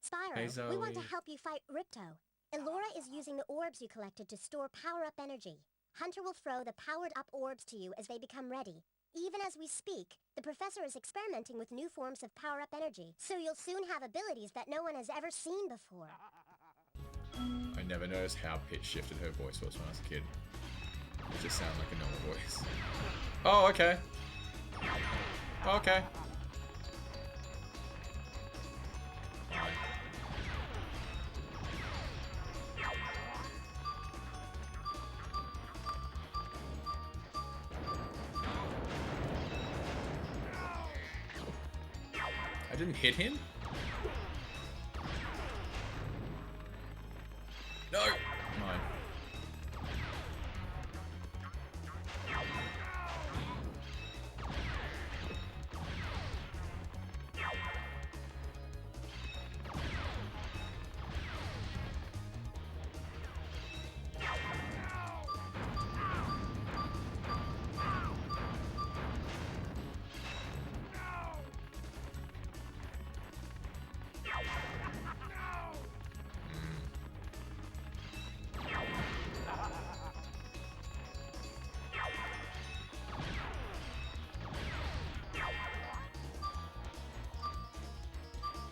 Spyro, Hey, Zoe. we want to help you fight Ripto. Elora is using the orbs you collected to store power-up energy. Hunter will throw the powered-up orbs to you as they become ready. Even as we speak, the professor is experimenting with new forms of power-up energy, so you'll soon have abilities that no one has ever seen before. I never noticed how pitch shifted her voice was when I was a kid. It just sounded like a normal voice. Oh, okay. Okay. I didn't hit him? No! Mine.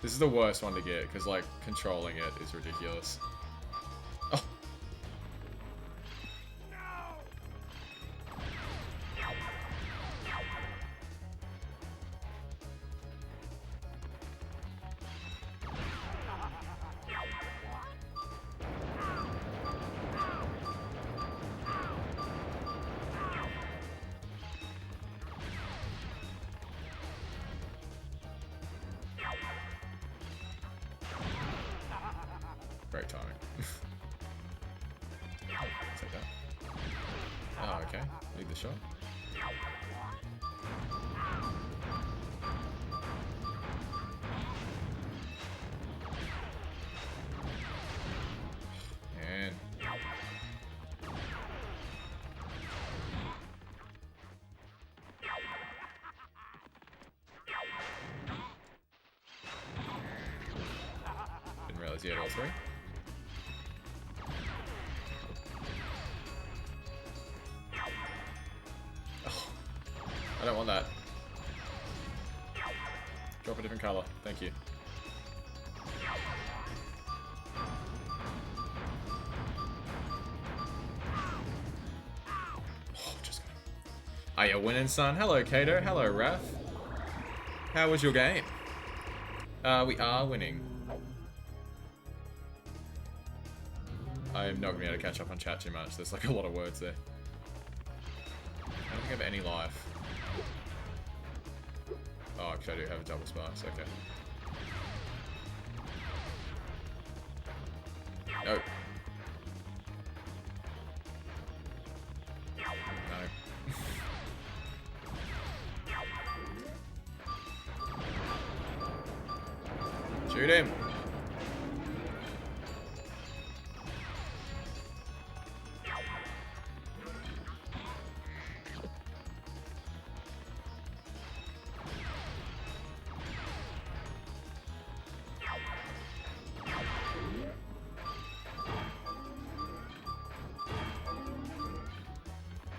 This is the worst one to get, because, like, controlling it is ridiculous. Oh. Great timing. Take that. Oh, okay. Need the shot. And didn't realize he had all three. I don't want that. Drop a different color. Thank you. Oh, just gonna... Are you winning, son? Hello, Kato. Hello, Raph. How was your game? We are winning. I'm not gonna be able to catch up on chat too much. There's like a lot of words there. I don't think I have any life. Oh, actually I do have a double sparks, okay. No. No. Shoot him!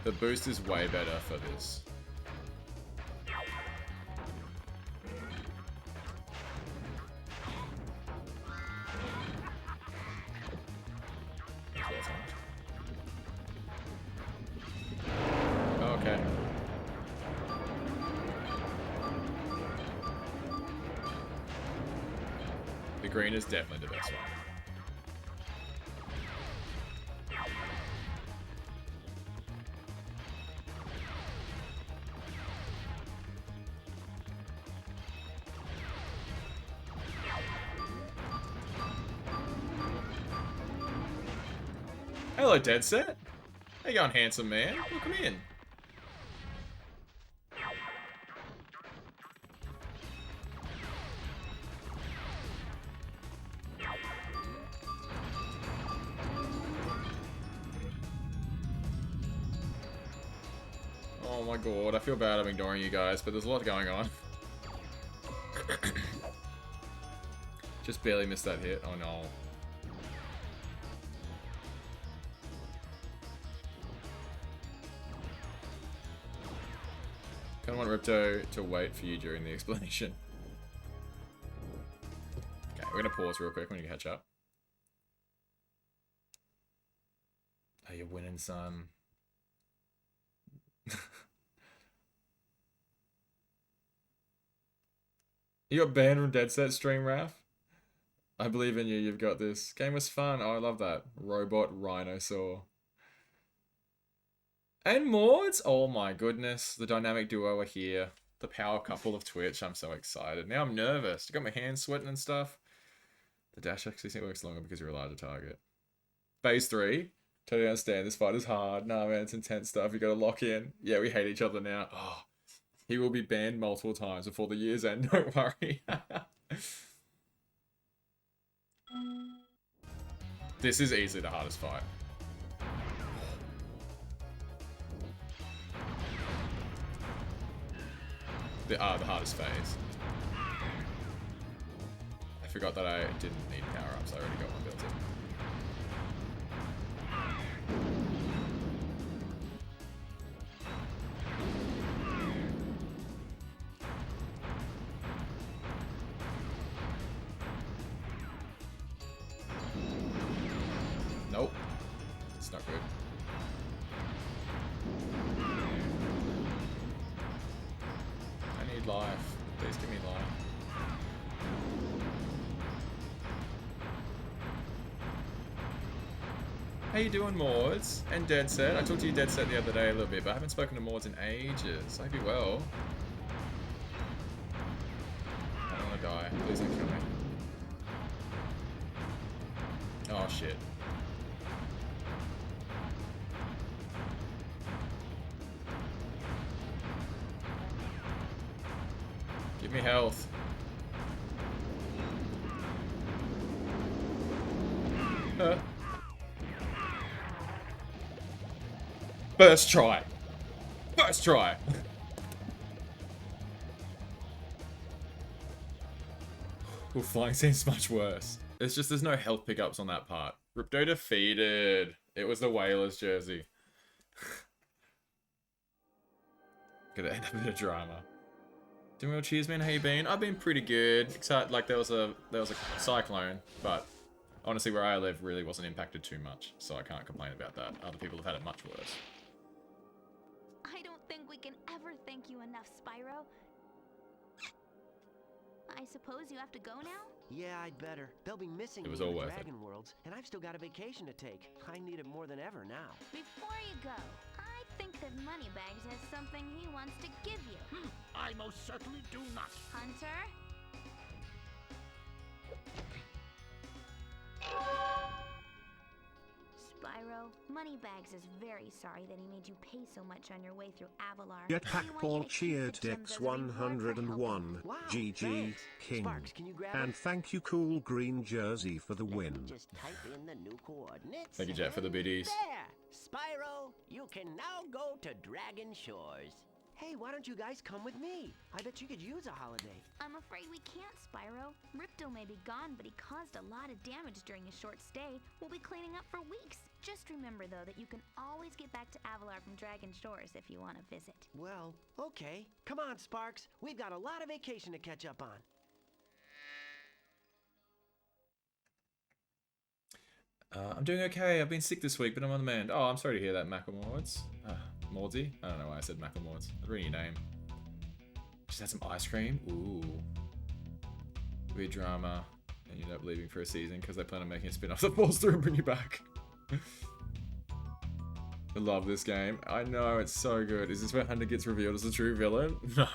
The boost is way better for this. Okay. The green is definitely the best one. Hello, Dead Set. How you going, handsome man? Welcome in. Oh my god, I feel bad I'm ignoring you guys, but there's a lot going on. Just barely missed that hit. Oh no. Kind of want Ripto to wait for you during the explanation. Okay, we're gonna pause real quick when you catch up. Are you winning, son? You got banned from Dead Set stream, Raph? I believe in you, you've got this. Game was fun. Oh, I love that. Robot Rhinosaur. And mods? Oh my goodness. The dynamic duo are here. The power couple of Twitch. I'm so excited. Now I'm nervous. Got my hands sweating and stuff. The dash actually works longer because you're a larger target. Phase 3. Totally understand. This fight is hard. Nah, man, it's intense stuff. You gotta lock in. Yeah, we hate each other now. Oh, he will be banned multiple times before the year's end. Don't worry. This is easily the hardest fight. The hardest phase. I forgot that I didn't need power-ups. I already got one built in. need life. Please give me life. How you doing, Mords? And Dead Set. I talked to you, Dead Set, the other day a little bit, but I haven't spoken to Mords in ages. I hope you're well. I don't want to die. Please don't kill me. Oh, shit. Give me health. First try. First try. Well, flying seems much worse. It's just there's no health pickups on that part. Ripto defeated. It was the Whalers jersey. Gonna end up in a drama. Doing well, cheers, man. How you been? I've been pretty good. Except like there was a cyclone, but honestly, where I live really wasn't impacted too much, so I can't complain about that. Other people have had it much worse. I don't think we can ever thank you enough, Spyro. I suppose you have to go now? Yeah, I'd better. They'll be missing It was me all in the worth it. Dragon Worlds, and I've still got a vacation to take. I need it more than ever now. Before you go, I think that Moneybags has something he wants to give you. I most certainly do not. Hunter? Spyro, Moneybags is very sorry that he made you pay so much on your way through Avalar. Jetpack We want you Paul to keep cheered the gems as a reward for helping. Dex101. Wow, GG thanks. King. Sparks, can you grab And it? thank you, cool green jersey, for the win. Just type in the new coordinates. Thank you, Jet, for the and biddies. There! Spyro, you can now go to Dragon Shores. Hey, why don't you guys come with me? I bet you could use a holiday. I'm afraid we can't, Spyro. Ripto may be gone, but he caused a lot of damage during his short stay. We'll be cleaning up for weeks. Just remember, though, that you can always get back to Avalar from Dragon Shores if you want to visit. Well, okay. Come on, Sparks. We've got a lot of vacation to catch up on. I'm doing okay. I've been sick this week, but I'm on the mend. Oh, I'm sorry to hear that, Macklemords. Mordsy? I don't know why I said Macklemords. I'd read your name. Just had some ice cream. Ooh. Weird drama. And you end up leaving for a season because they plan on making a spin-off that falls through and bring you back. I love this game. I know, it's so good. Is this where Hunter gets revealed as the true villain? No.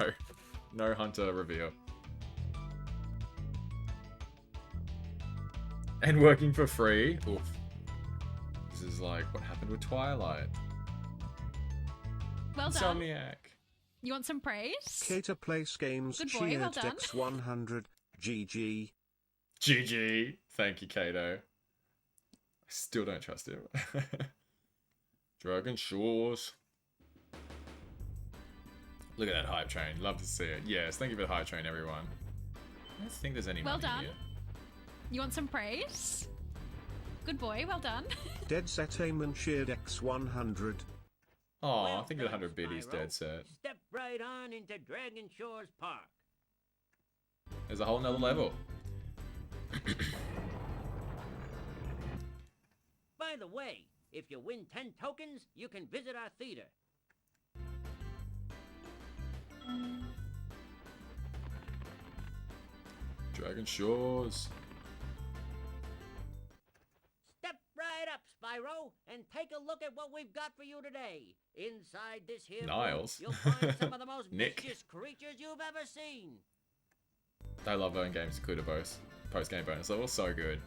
No Hunter reveal. And working for free? Oof. This is like what happened with Twilight. Well done. Insomniac. You want some praise? Cater Place Games Good boy, cheered well done. Dex100. GG. GG. Thank you, Kato. I still don't trust him. Dragon Shores. Look at that hype train. Love to see it. Yes, thank you for the hype train, everyone. I don't think there's any Well money done. here. You want some praise? Good boy, well done. Dead Set Aimon cheered X100. Oh, Well I think the done, 100 biddies Spyro. dead set. Step right on into Dragon Shores Park. There's a whole nother level. By the way, if you win 10 tokens, you can visit our theater. Dragon Shores. Step right up, Spyro, and take a look at what we've got for you today. Inside this here room, Niles. you'll find some of the most Nick. vicious creatures you've ever seen. I love when games include a post-game bonus level. So good.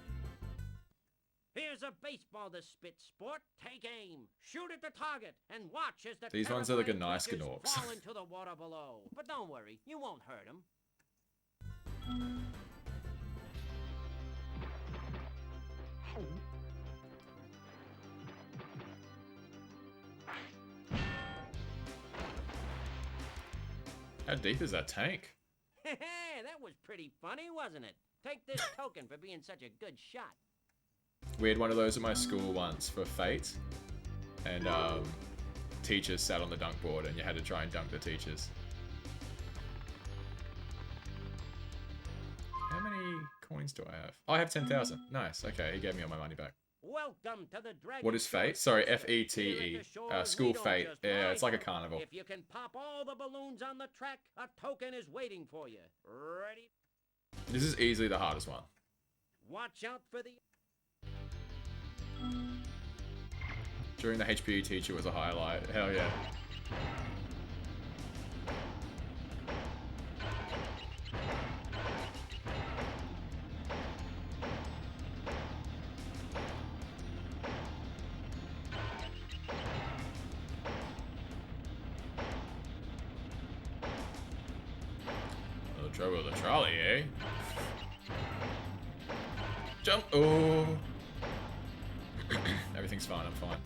Here's a baseball to spit sport. Take aim, shoot at the target, and watch as the These ones are like a nice terrifying creatures Gnorcs. fall into the water below. But don't worry, you won't hurt them. How deep is that tank? That was pretty funny, wasn't it? Take this token for being such a good shot. We had one of those at my school once for Fate. And teachers sat on the dunk board and you had to try and dunk the teachers. How many coins do I have? Oh, I have 10,000. Nice. Okay, he gave me all my money back. Well Welcome to the Dragon What is fate? Sorry, F-E-T-E. School fate. Yeah, it's like a carnival. If you can pop all the balloons on the track, a token is waiting for you. Ready? This is easily the hardest one. Watch out for the... During the HPE teacher was a highlight. Hell yeah. Little trouble with the trolley, eh? Jump! Oh! Everything's fine, I'm fine.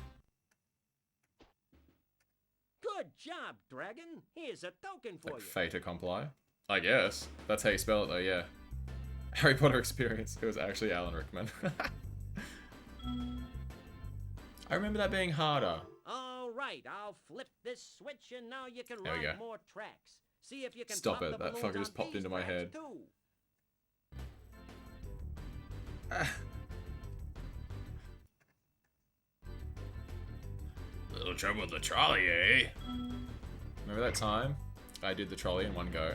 Good job, Dragon. Here's a token for Like you. fait accompli? I guess. That's how you spell it though, yeah. Harry Potter experience. It was actually Alan Rickman. I remember that being harder. All right, I'll flip this switch and now you can There we ride go. more tracks. See if you can Stop pop it, the that balloons fucker just on popped these into my tracks, head. too. Little trouble with the trolley, eh? Remember that time I did the trolley in one go?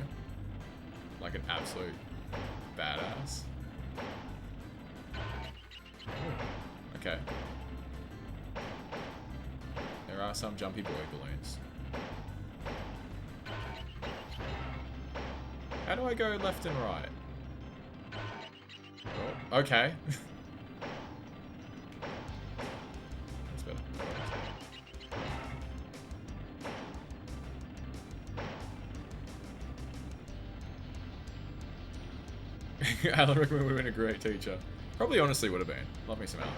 Like an absolute badass. Okay. There are some jumpy boy balloons. How do I go left and right? Oh, okay. That's better. Alan Rickman would have been a great teacher. Probably honestly would have been. Love me some Alan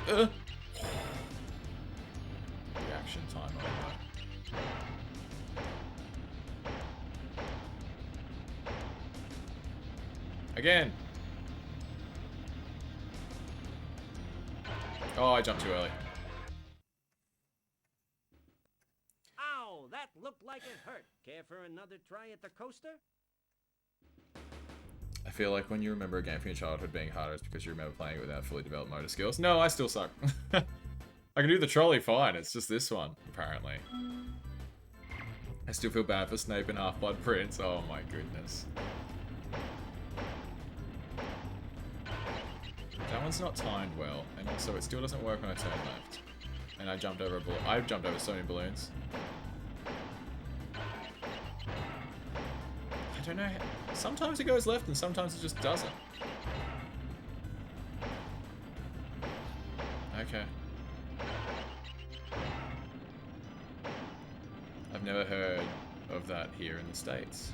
Rickman. Reaction time on that. Again! Oh, I jumped too early. Ow, that looked like it hurt. Care for another try at the coaster? I feel like when you remember a game from your childhood being harder, it's because you remember playing it without fully developed motor skills. No, I still suck. I can do the trolley fine, it's just this one, apparently. I still feel bad for Snape and Half-Blood Prince. Oh my goodness. That one's not timed well, and also it still doesn't work when I turn left. And I jumped over a balloon. I've jumped over so many balloons. I don't know. Sometimes it goes left and sometimes it just doesn't. Okay. I've never heard of that here in the States.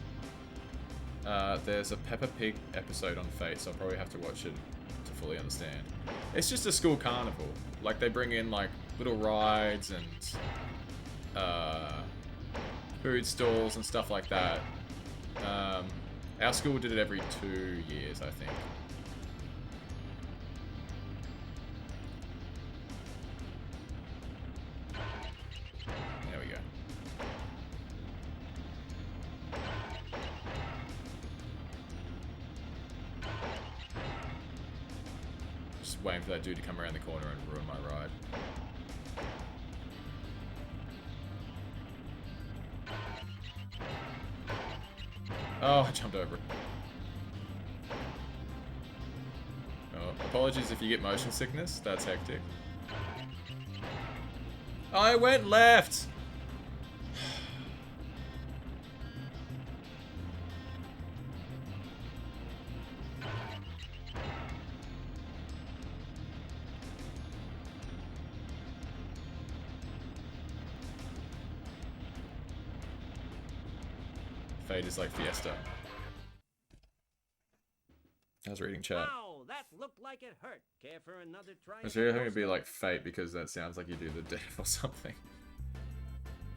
There's a Peppa Pig episode on Fate, so I'll probably have to watch it to fully understand. It's just a school carnival. Like, they bring in, like, little rides and food stalls and stuff like that. Our school did it every 2 years, I think. There we go. Just waiting for that dude to come around the corner and ruin my ride. Oh, I jumped over it. Oh, apologies if you get motion sickness. That's hectic. I went left! Fate is like Fiesta. I was reading chat. Ow, that looked like it hurt. Care for another try? I was really hoping it'd be like Fate because that sounds like you do the death or something.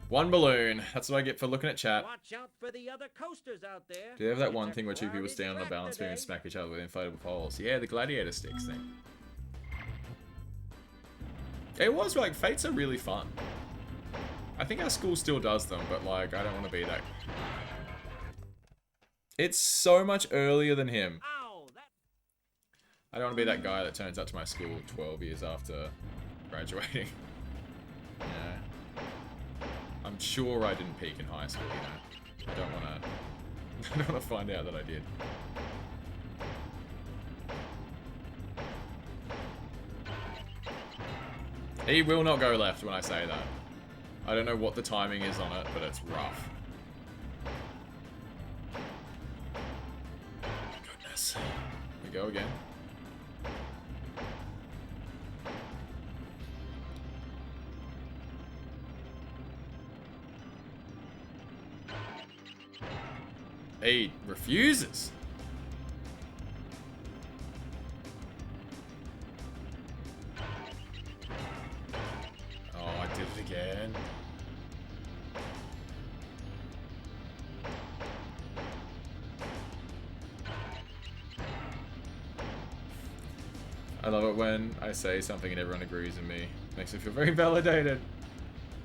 One balloon. That's what I get for looking at chat. Watch out for the other coasters out there. Do you have that It's one a thing where two people crowded stand on a track balance beam and today. smack each other with inflatable poles? Yeah, the gladiator sticks thing. It was like, Fates are really fun. I think our school still does them, but like, I don't want to be that. It's so much earlier than him. Ow, that... I don't want to be that guy that turns up to my school 12 years after graduating. Yeah. I'm sure I didn't peak in high school, you know. I don't want to... I don't want to find out that I did. He will not go left when I say that. I don't know what the timing is on it, but it's rough. Goodness. Here we go again. He refuses. Oh, I did it again. I love it when I say something and everyone agrees with me. Makes me feel very validated.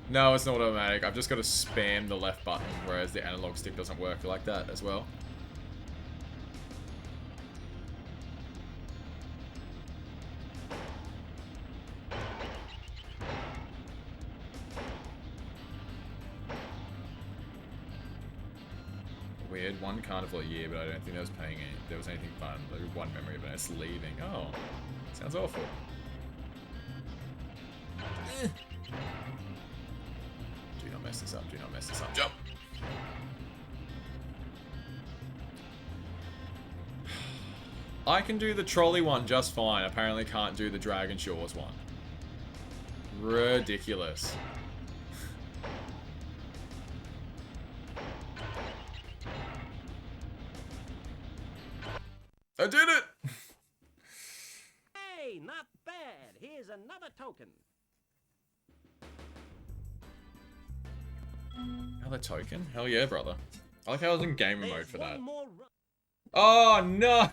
No, it's not automatic. I've just got to spam the left button, whereas the analog stick doesn't work like that as well. Weird. One carnival a year, but I don't think there was anything fun. There was one memory, but it's leaving. Oh, sounds awful. Do not mess this up. Do not mess this up. Jump! I can do the trolley one just fine. Apparently can't do the Dragon Shores one. Ridiculous. I did it! Hey, not bad. Here's another token. Another token? Hell yeah, brother. I like how I was in game mode for that. More Oh, no!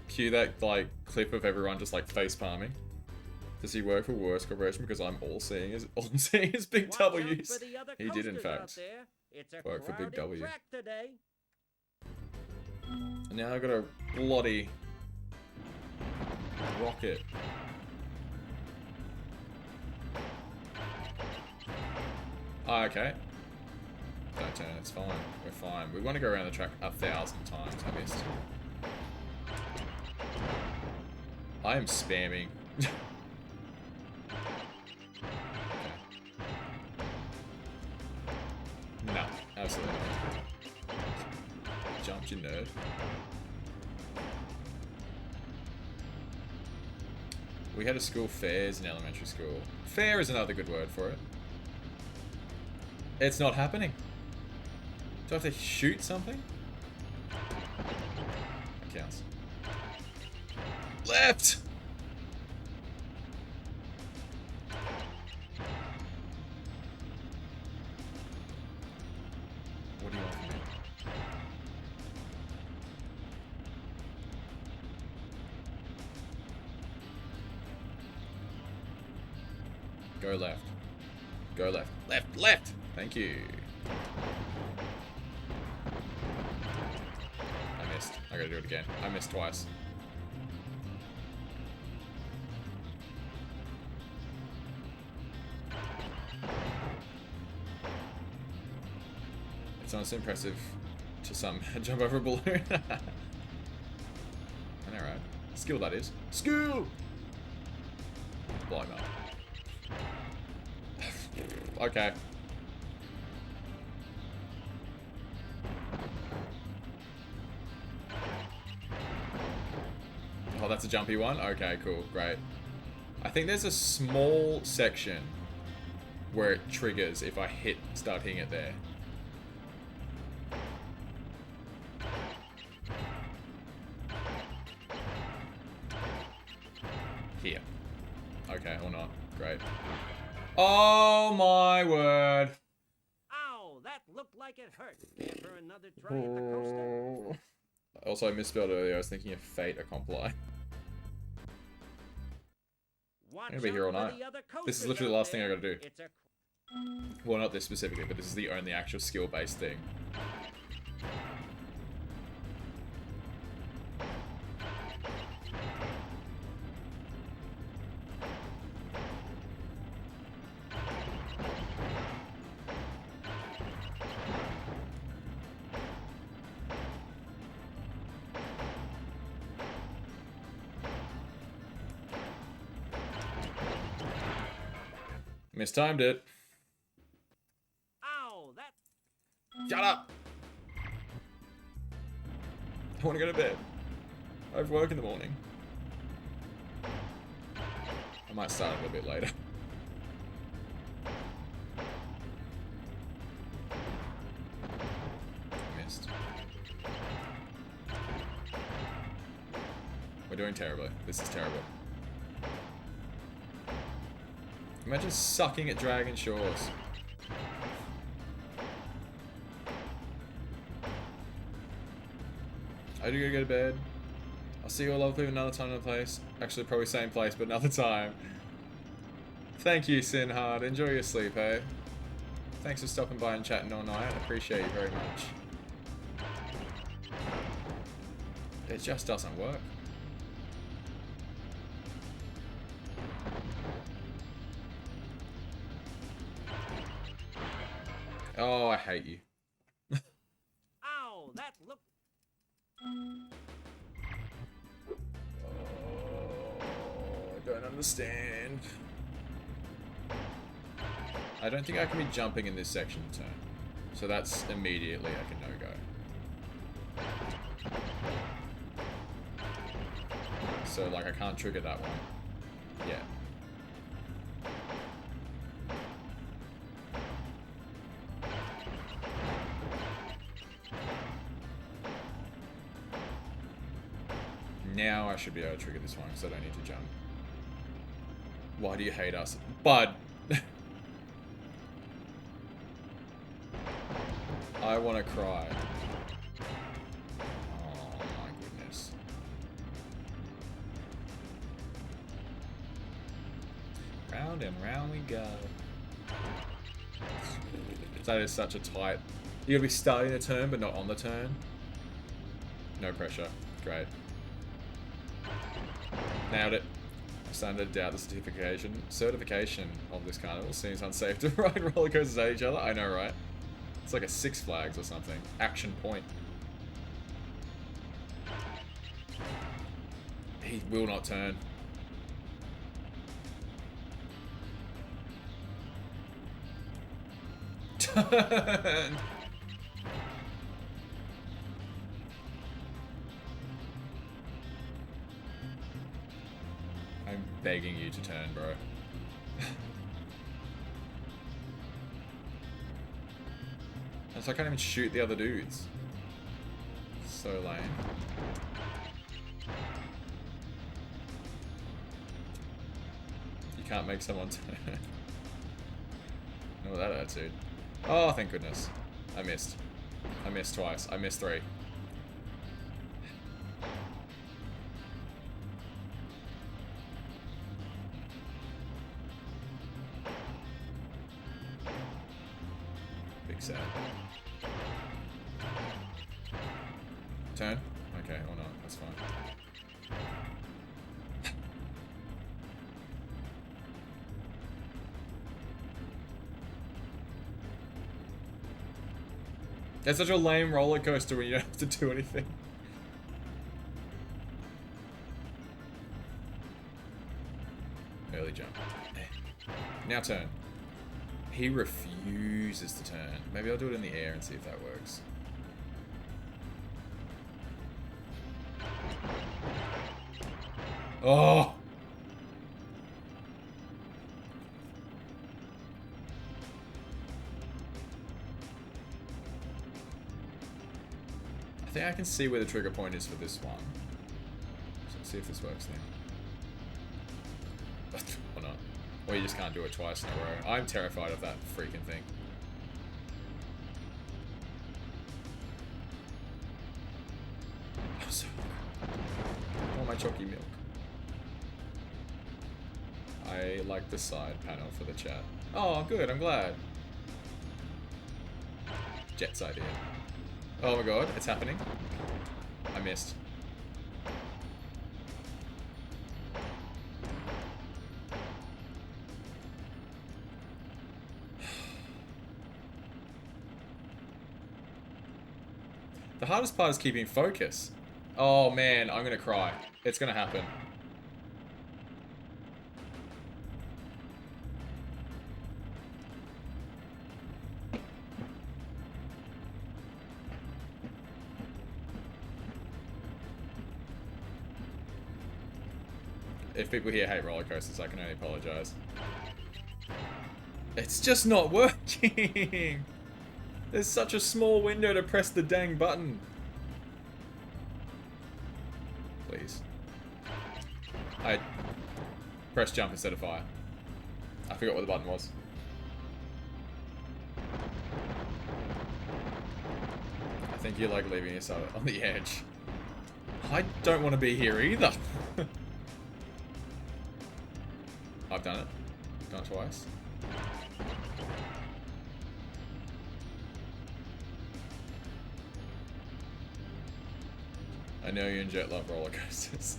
Cue that, like, clip of everyone just, like, face palming. Does he work for Worst Corporation? Because all I'm seeing is big W's. He did, in fact, work for Big W. And now I've got a bloody rocket. Oh, okay. Don't turn, it's fine. We're fine. We want to go around the track 1,000 times. I missed. I am spamming. No, absolutely not. Jumped, you nerd. We had a school fairs in elementary school. Fair is another good word for it. It's not happening. Do I have to shoot something? That counts. Left! What do you want from me? Go left. Go left. Left! Left! Thank you. I missed. I gotta do it again. I missed twice. It's not so impressive to some jump over a balloon. Alright. Skill, that is. Skill! Blow him up. Okay. Oh, that's a jumpy one? Okay, cool. Great. I think there's a small section where it triggers if I start hitting it there. Here. Okay, or not. Great. Oh my word. Ow, that looked like it hurt. Care for another try at the coaster? Also, I misspelled earlier. I was thinking of Fate Accompli. I'm gonna be here all night. This is literally the last thing I gotta do. Well, not this specifically, but this is the only actual skill-based thing. Mistimed it. Ow, that... Shut up! I want to go to bed. I have work in the morning. I might start a little bit later. Missed. We're doing terribly. This is terrible. Imagine sucking at Dragon Shores. I do gotta go to bed. I'll see you all lovely another time, another place. Actually, probably same place, but another time. Thank you, Sinhard. Enjoy your sleep, hey? Thanks for stopping by and chatting all night. I appreciate you very much. It just doesn't work. Oh, I hate you. Ow, that looked... I don't understand. I don't think I can be jumping in this section turn. So that's immediately I can no-go. So like I can't trigger that one. Yeah. Now I should be able to trigger this one because I don't need to jump. Why do you hate us? Bud! I want to cry. Oh my goodness. Round and round we go. That is such a tight... You gotta be starting the turn but not on the turn. No pressure. Great. Nailed it. I'm starting to doubt the certification of this carnival. Seems unsafe to ride roller coasters at each other. I know, right? It's like a Six Flags or something. Action point. He will not turn. Turn! I'm begging you to turn, bro. And so I can't even shoot the other dudes. So lame. You can't make someone turn. Oh, that attitude. Oh, thank goodness. I missed. I missed twice. I missed 3. Big sad. Turn? Okay, or not. That's fine. It's such a lame roller coaster when you don't have to do anything. Early jump. Now turn. He refuses to turn. Maybe I'll do it in the air and see if that works. Oh! I think I can see where the trigger point is for this one. So let's see if this works now. Or not. Or you just can't do it twice in a row. I'm terrified of that freaking thing. I'm so hungry. I want my chalky milk. I like the side panel for the chat. Oh, good, I'm glad. Jet's idea. Oh my god, it's happening. I missed. The hardest part is keeping focus. Oh man, I'm gonna cry. It's gonna happen. if people here hate roller coasters, I can only apologize. It's just not working. There's such a small window to press the dang button. Please. I pressed jump instead of fire. I forgot what the button was. I think you like leaving yourself on the edge. I don't want to be here either. I've done it. Done it twice. I know you and Jet love roller coasters.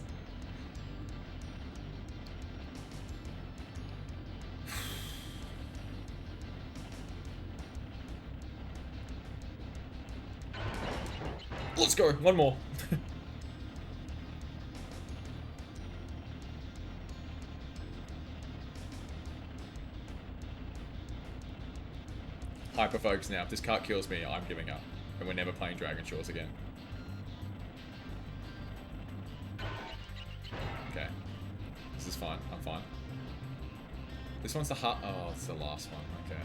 Let's go. One more. Hyper focus now. If this cart kills me, I'm giving up. And we're never playing Dragon Shores again. Okay. This is fine. I'm fine. This one's the hut. Oh, it's the last one. Okay.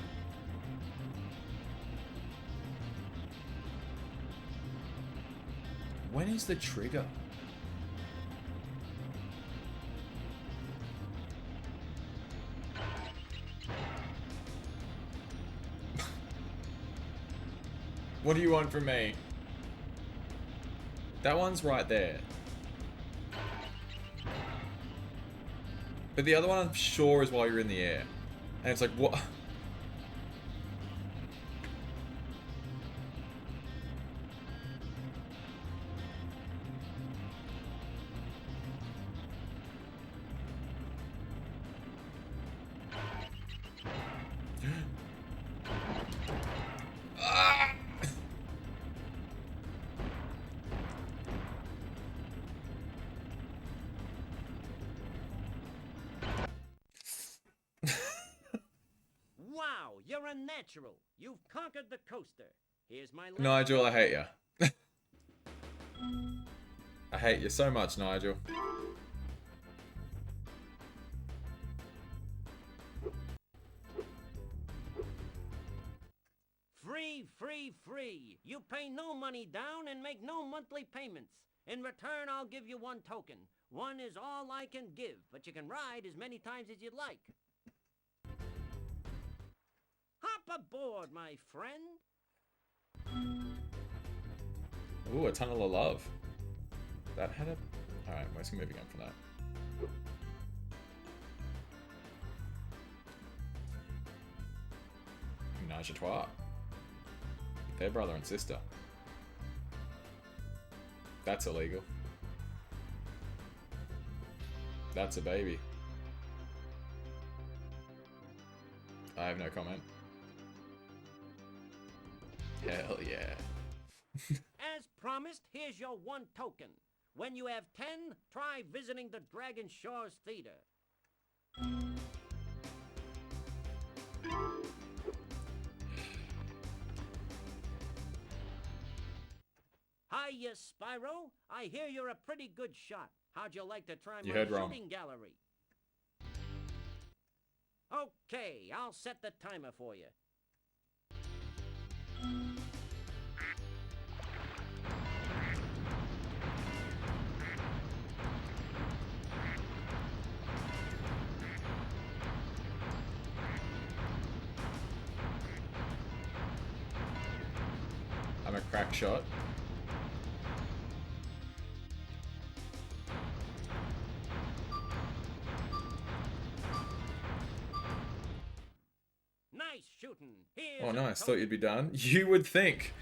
When is the trigger? What do you want from me? That one's right there. But the other one I'm sure is while you're in the air. And it's like, what? Wow, you're a natural. You've conquered the coaster. Here's my last Nigel, I hate you. I hate you so much, Nigel. Free, free, free. You pay no money down and make no monthly payments. In return, I'll give you one token. One is all I can give, but you can ride as many times as you'd like. Hop aboard, my friend. Ooh, a tunnel of love. That had a... Alright, where's moving on from that? Menage a trois. They're brother and sister. That's illegal. That's a baby. I have no comment. Hell yeah. As promised, here's your one token. When you have 10, try visiting the Dragon Shores Theater. Hiya, Spyro. I hear you're a pretty good shot. How'd you like to try You my heard wrong. shooting gallery? Okay, I'll set the timer for you. I'm a crack shot. Nice shooting. Here's Oh, a nice. Thought token. you'd be done. You would think.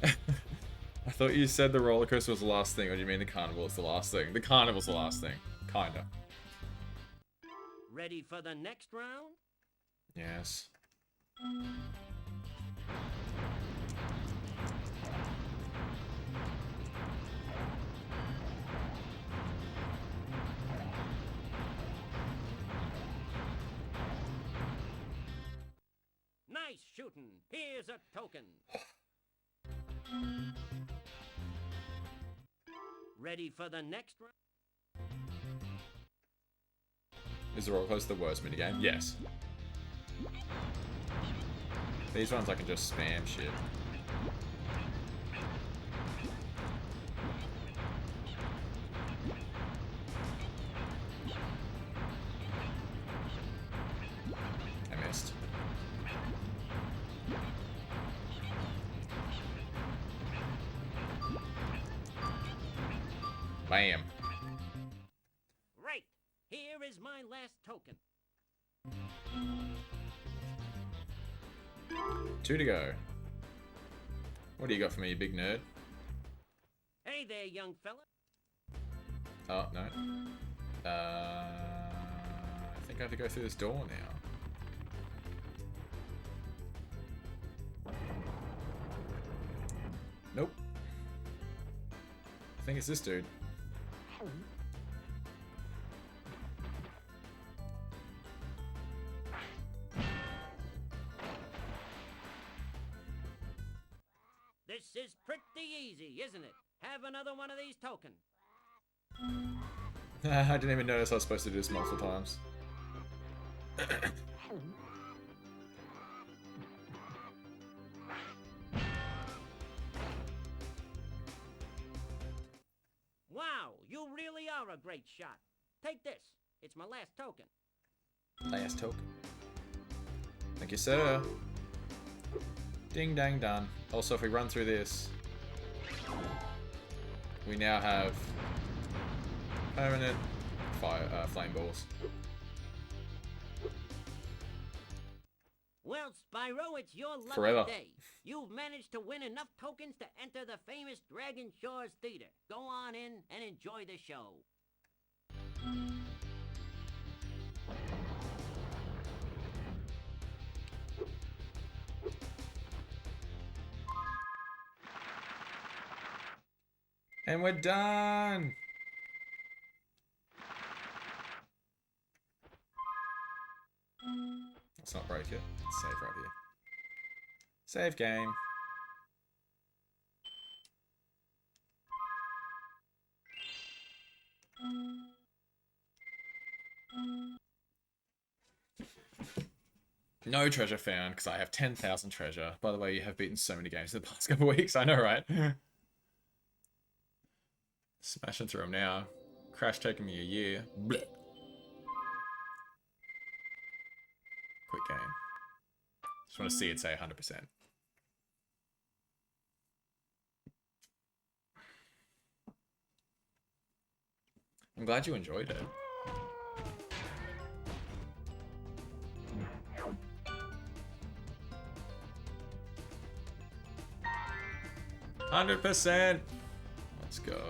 I thought you said the roller coaster was the last thing, or do you mean the carnival is the last thing? The carnival's the last thing. Kinda. Ready for the next round? Yes. Nice shooting. Here's a token. Ready for the next round? Is the roller coaster the worst minigame? Yes. These ones I can just spam shit. I missed. Bam. Right. Here is my last token. 2 to go. What do you got for me, you big nerd? Hey there, young fella. Oh, no. I think I have to go through this door now. Nope. I think it's this dude. This is pretty easy, isn't it? Have another one of these tokens. I didn't even notice I was supposed to do this multiple times. Wow, you really are a great shot. Take this. It's my last token. Last token. Thank you, sir. Ding dang done. Also, if we run through this, we now have permanent fire flame balls. Well, Spyro, it's your lucky Forever. day. You've managed to win enough tokens to enter the famous Dragon Shores Theater. Go on in and enjoy the show. And we're done! Let's not break it. Let's save right here. Save game. No treasure found, because I have 10,000 treasure. By the way, you have beaten so many games in the past couple of weeks. I know, right? Smashing through them now. Crash taking me a year. Blech. Quick game. Just want to see it say 100%. I'm glad you enjoyed it. %. Let's go.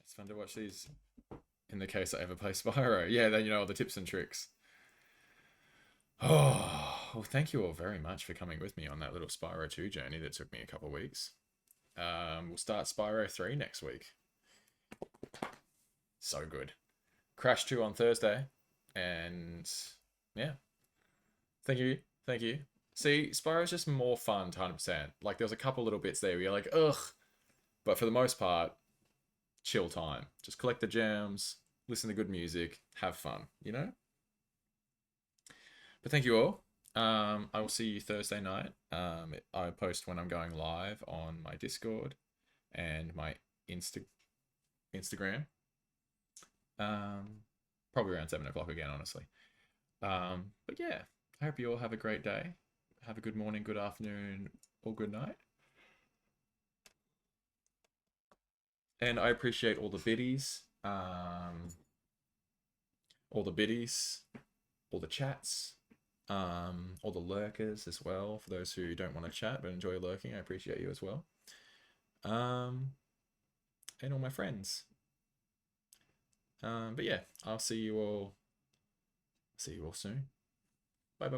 It's fun to watch these in the case I ever play Spyro. Yeah, then you know all the tips and tricks. Oh, well, thank you all very much for coming with me on that little Spyro 2 journey that took me a couple of weeks. We'll start Spyro 3 next week. So good. Crash 2 on Thursday. And yeah. Thank you. Thank you. See, Spyro's just more fun to 100%. Like, there's a couple little bits there where you're like, ugh. But for the most part, chill time. Just collect the gems, listen to good music, have fun, you know? But thank you all. I will see you Thursday night. I post when I'm going live on my Discord and my Instagram. Probably around 7 o'clock again, honestly. But yeah, I hope you all have a great day. Have a good morning, good afternoon, or good night. And I appreciate all the biddies, all the chats, all the lurkers as well. For those who don't want to chat but enjoy lurking, I appreciate you as well. And all my friends. But yeah, I'll see you all soon. Bye.